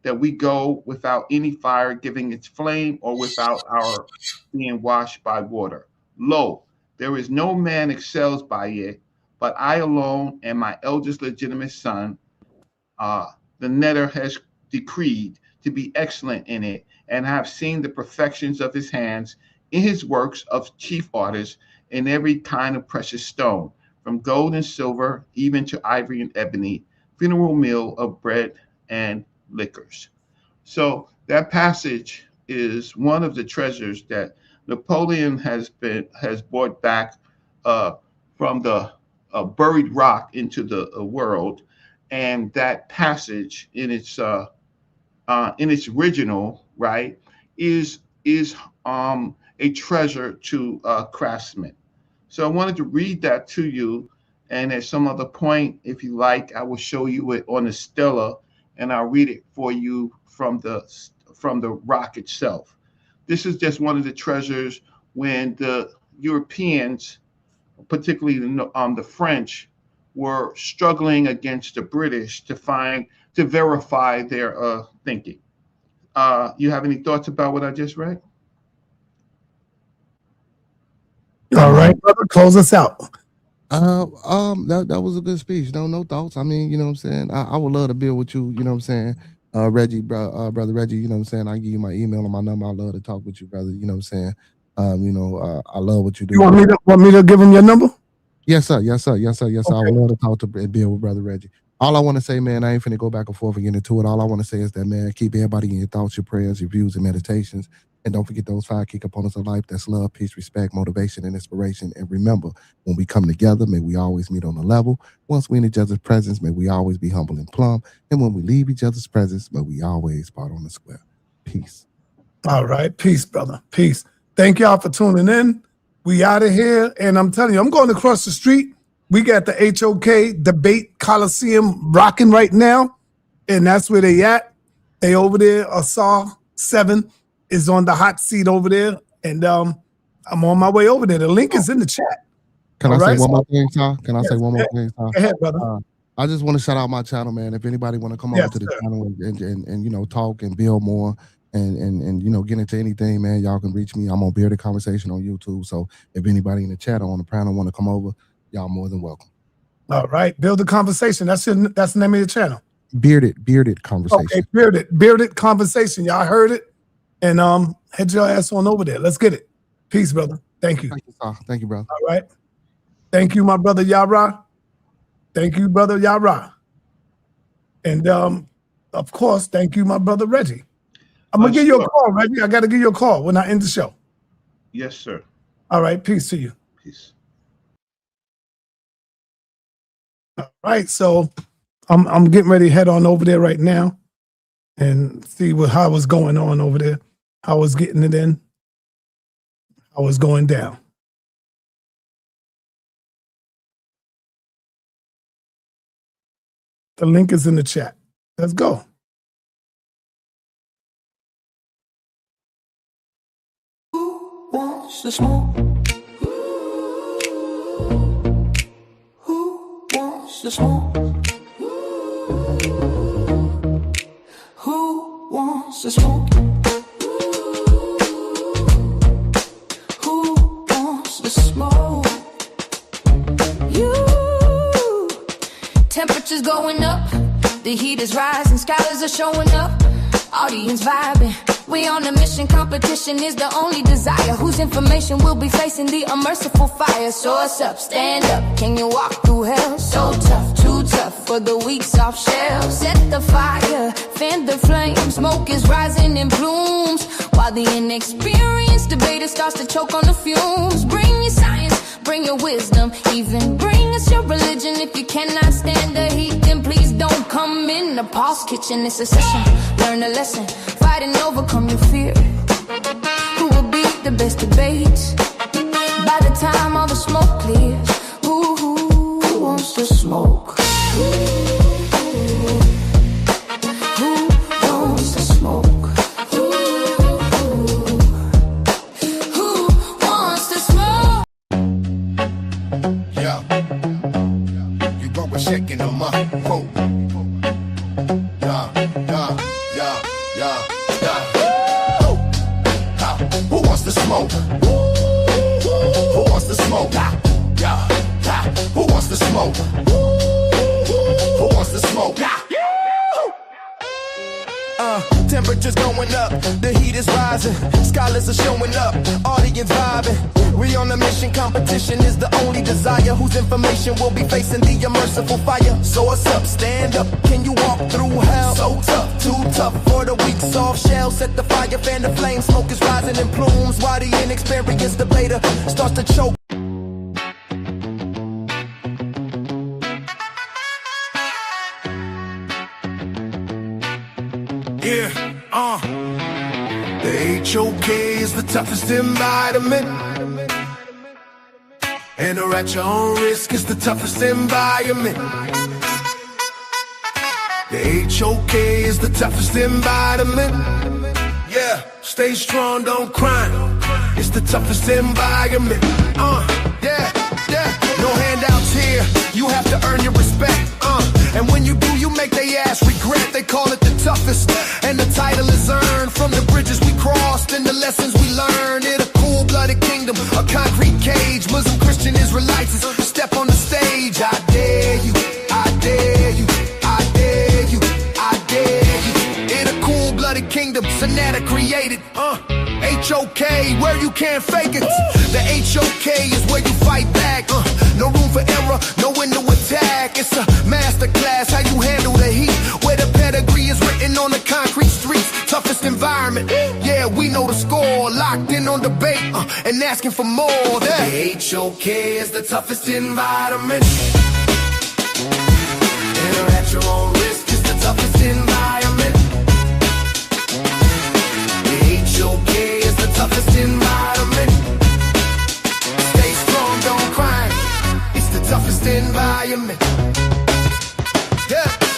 that we go without any fire giving its flame, or without our being washed by water. Lo, there is no man excels by it, but I alone and my eldest legitimate son, the netter has decreed to be excellent in it, and have seen the perfections of his hands in his works of chief artists, in every kind of precious stone, from gold and silver, even to ivory and ebony, funeral meal of bread and liquors. So that passage is one of the treasures that Napoleon has brought back from the buried rock into the world, and that passage in its in its original, right, is a treasure to craftsmen. So I wanted to read that to you, and at some other point, if you like, I will show you it on the stela, and I'll read it for you from the rock itself. This is just one of the treasures when the Europeans, particularly the French, were struggling against the British to verify their thinking. You have any thoughts about what I just read? All right, brother, close us out. That was a good speech. No thoughts. I mean, you know what I'm saying? I would love to build with you, you know what I'm saying? Reggie, brother Reggie, you know what I'm saying? I give you my email and my number. I love to talk with you, brother. You know what I'm saying? I love what you do. You want me to give him your number? Yes, sir. Yes, sir. Yes, sir. Yes, sir. Okay. I would love to talk to and build with brother Reggie. All I want to say, man, I ain't finna go back and forth and get into it. All I want to say is that, man, keep everybody in your thoughts, your prayers, your views, and meditations. And don't forget those 5 key components of life. That's love, peace, respect, motivation, and inspiration. And remember, when we come together, may we always meet on a level. Once we in each other's presence, may we always be humble and plumb. And when we leave each other's presence, may we always part on the square. Peace. All right. Peace, brother. Peace. Thank y'all for tuning in. We out of here. And I'm telling you, I'm going across the street. We got the HOK Debate Coliseum rocking right now. And that's where they at. They over there. SA7 is on the hot seat over there. And I'm on my way over there. The link is in the chat. Can I say one more thing, Ty? Can I say one more thing, Ty? Go ahead, brother. I just want to shout out my channel, man. If anybody want to come over to the channel and you know, talk and build more and you know, get into anything, man, y'all can reach me. I'm on Bearded Conversation on YouTube. So if anybody in the chat or on the panel want to come over, y'all more than welcome. All right. Build the Conversation. That's the name of your channel. Bearded Conversation. Okay, Bearded Conversation. Y'all heard it. And head your ass on over there. Let's get it. Peace, brother. Thank you. Thank you, brother. All right. Thank you, my brother Yarah. Thank you, brother Yarah. And of course, thank you, my brother Reggie. I'm gonna give you a call, Reggie. I gotta give you a call when I end the show. Yes, sir. All right, peace to you. Peace. All right, so I'm getting ready to head on over there right now and see how was going on over there. How I was getting it in. How was going down. The link is in the chat. Let's go. Wants the smoke? Who wants the smoke? Who wants the smoke? Who wants the smoke? You. Temperatures going up, the heat is rising, scholars are showing up, audience vibing. We on a mission, competition is the only desire. Whose information will be facing the unmerciful fire? So what's up, stand up, can you walk through hell? So tough, too tough for the weak soft shell. Set the fire, fan the flame, smoke is rising in plumes, while the inexperienced debater starts to choke on the fumes. Bring your science, bring your wisdom, even bring us your religion. If you cannot stand the heat, then please don't come in the Paul's kitchen. It's a session, learn a lesson, fight and overcome your fear. Who will be the best debate? By the time all the smoke clears, who wants to smoke? Who wants to smoke? Who wants to smoke? Yeah, you bump a shaking on my phone. Who wants to smoke? Who wants to smoke? Who wants to smoke? Who wants to smoke? Temperatures going up, the heat is rising, scholars are showing up, audience vibing. We on a mission, competition is the only desire. Whose information will be facing the unmerciful fire? So what's up, stand up, can you walk through hell? So tough, too tough for the weak soft shell. Set the fire, fan the flame, smoke is rising in plumes, while the inexperienced debater starts to choke. Yeah, the HOK is the toughest environment. And or at your own risk is the toughest environment. The HOK is the toughest environment. Yeah, stay strong, don't cry. It's the toughest environment. Yeah, no handouts here. You have to earn your respect. And when you do, you make they ass regret. They call it the toughest, and the title is earned from the bridges we crossed and the lessons we learned. In a cool-blooded kingdom, a concrete cage. Muslim, Christian, Israelites step on the stage. I dare you, I dare you, I dare you, I dare you. In a cool-blooded kingdom, sa.neter created. HOK, where you can't fake it. The HOK is where you fight back. No room for error, no window attack. It's a masterclass, how you handle the heat. Where the pedigree is written on the concrete streets. Toughest environment, yeah, we know the score. Locked in on debate and asking for more. The HOK is the toughest environment. Enter at your own risk, it's the toughest environment. The HOK is the toughest environment. Stay strong, don't cry. It's the toughest environment. Yeah.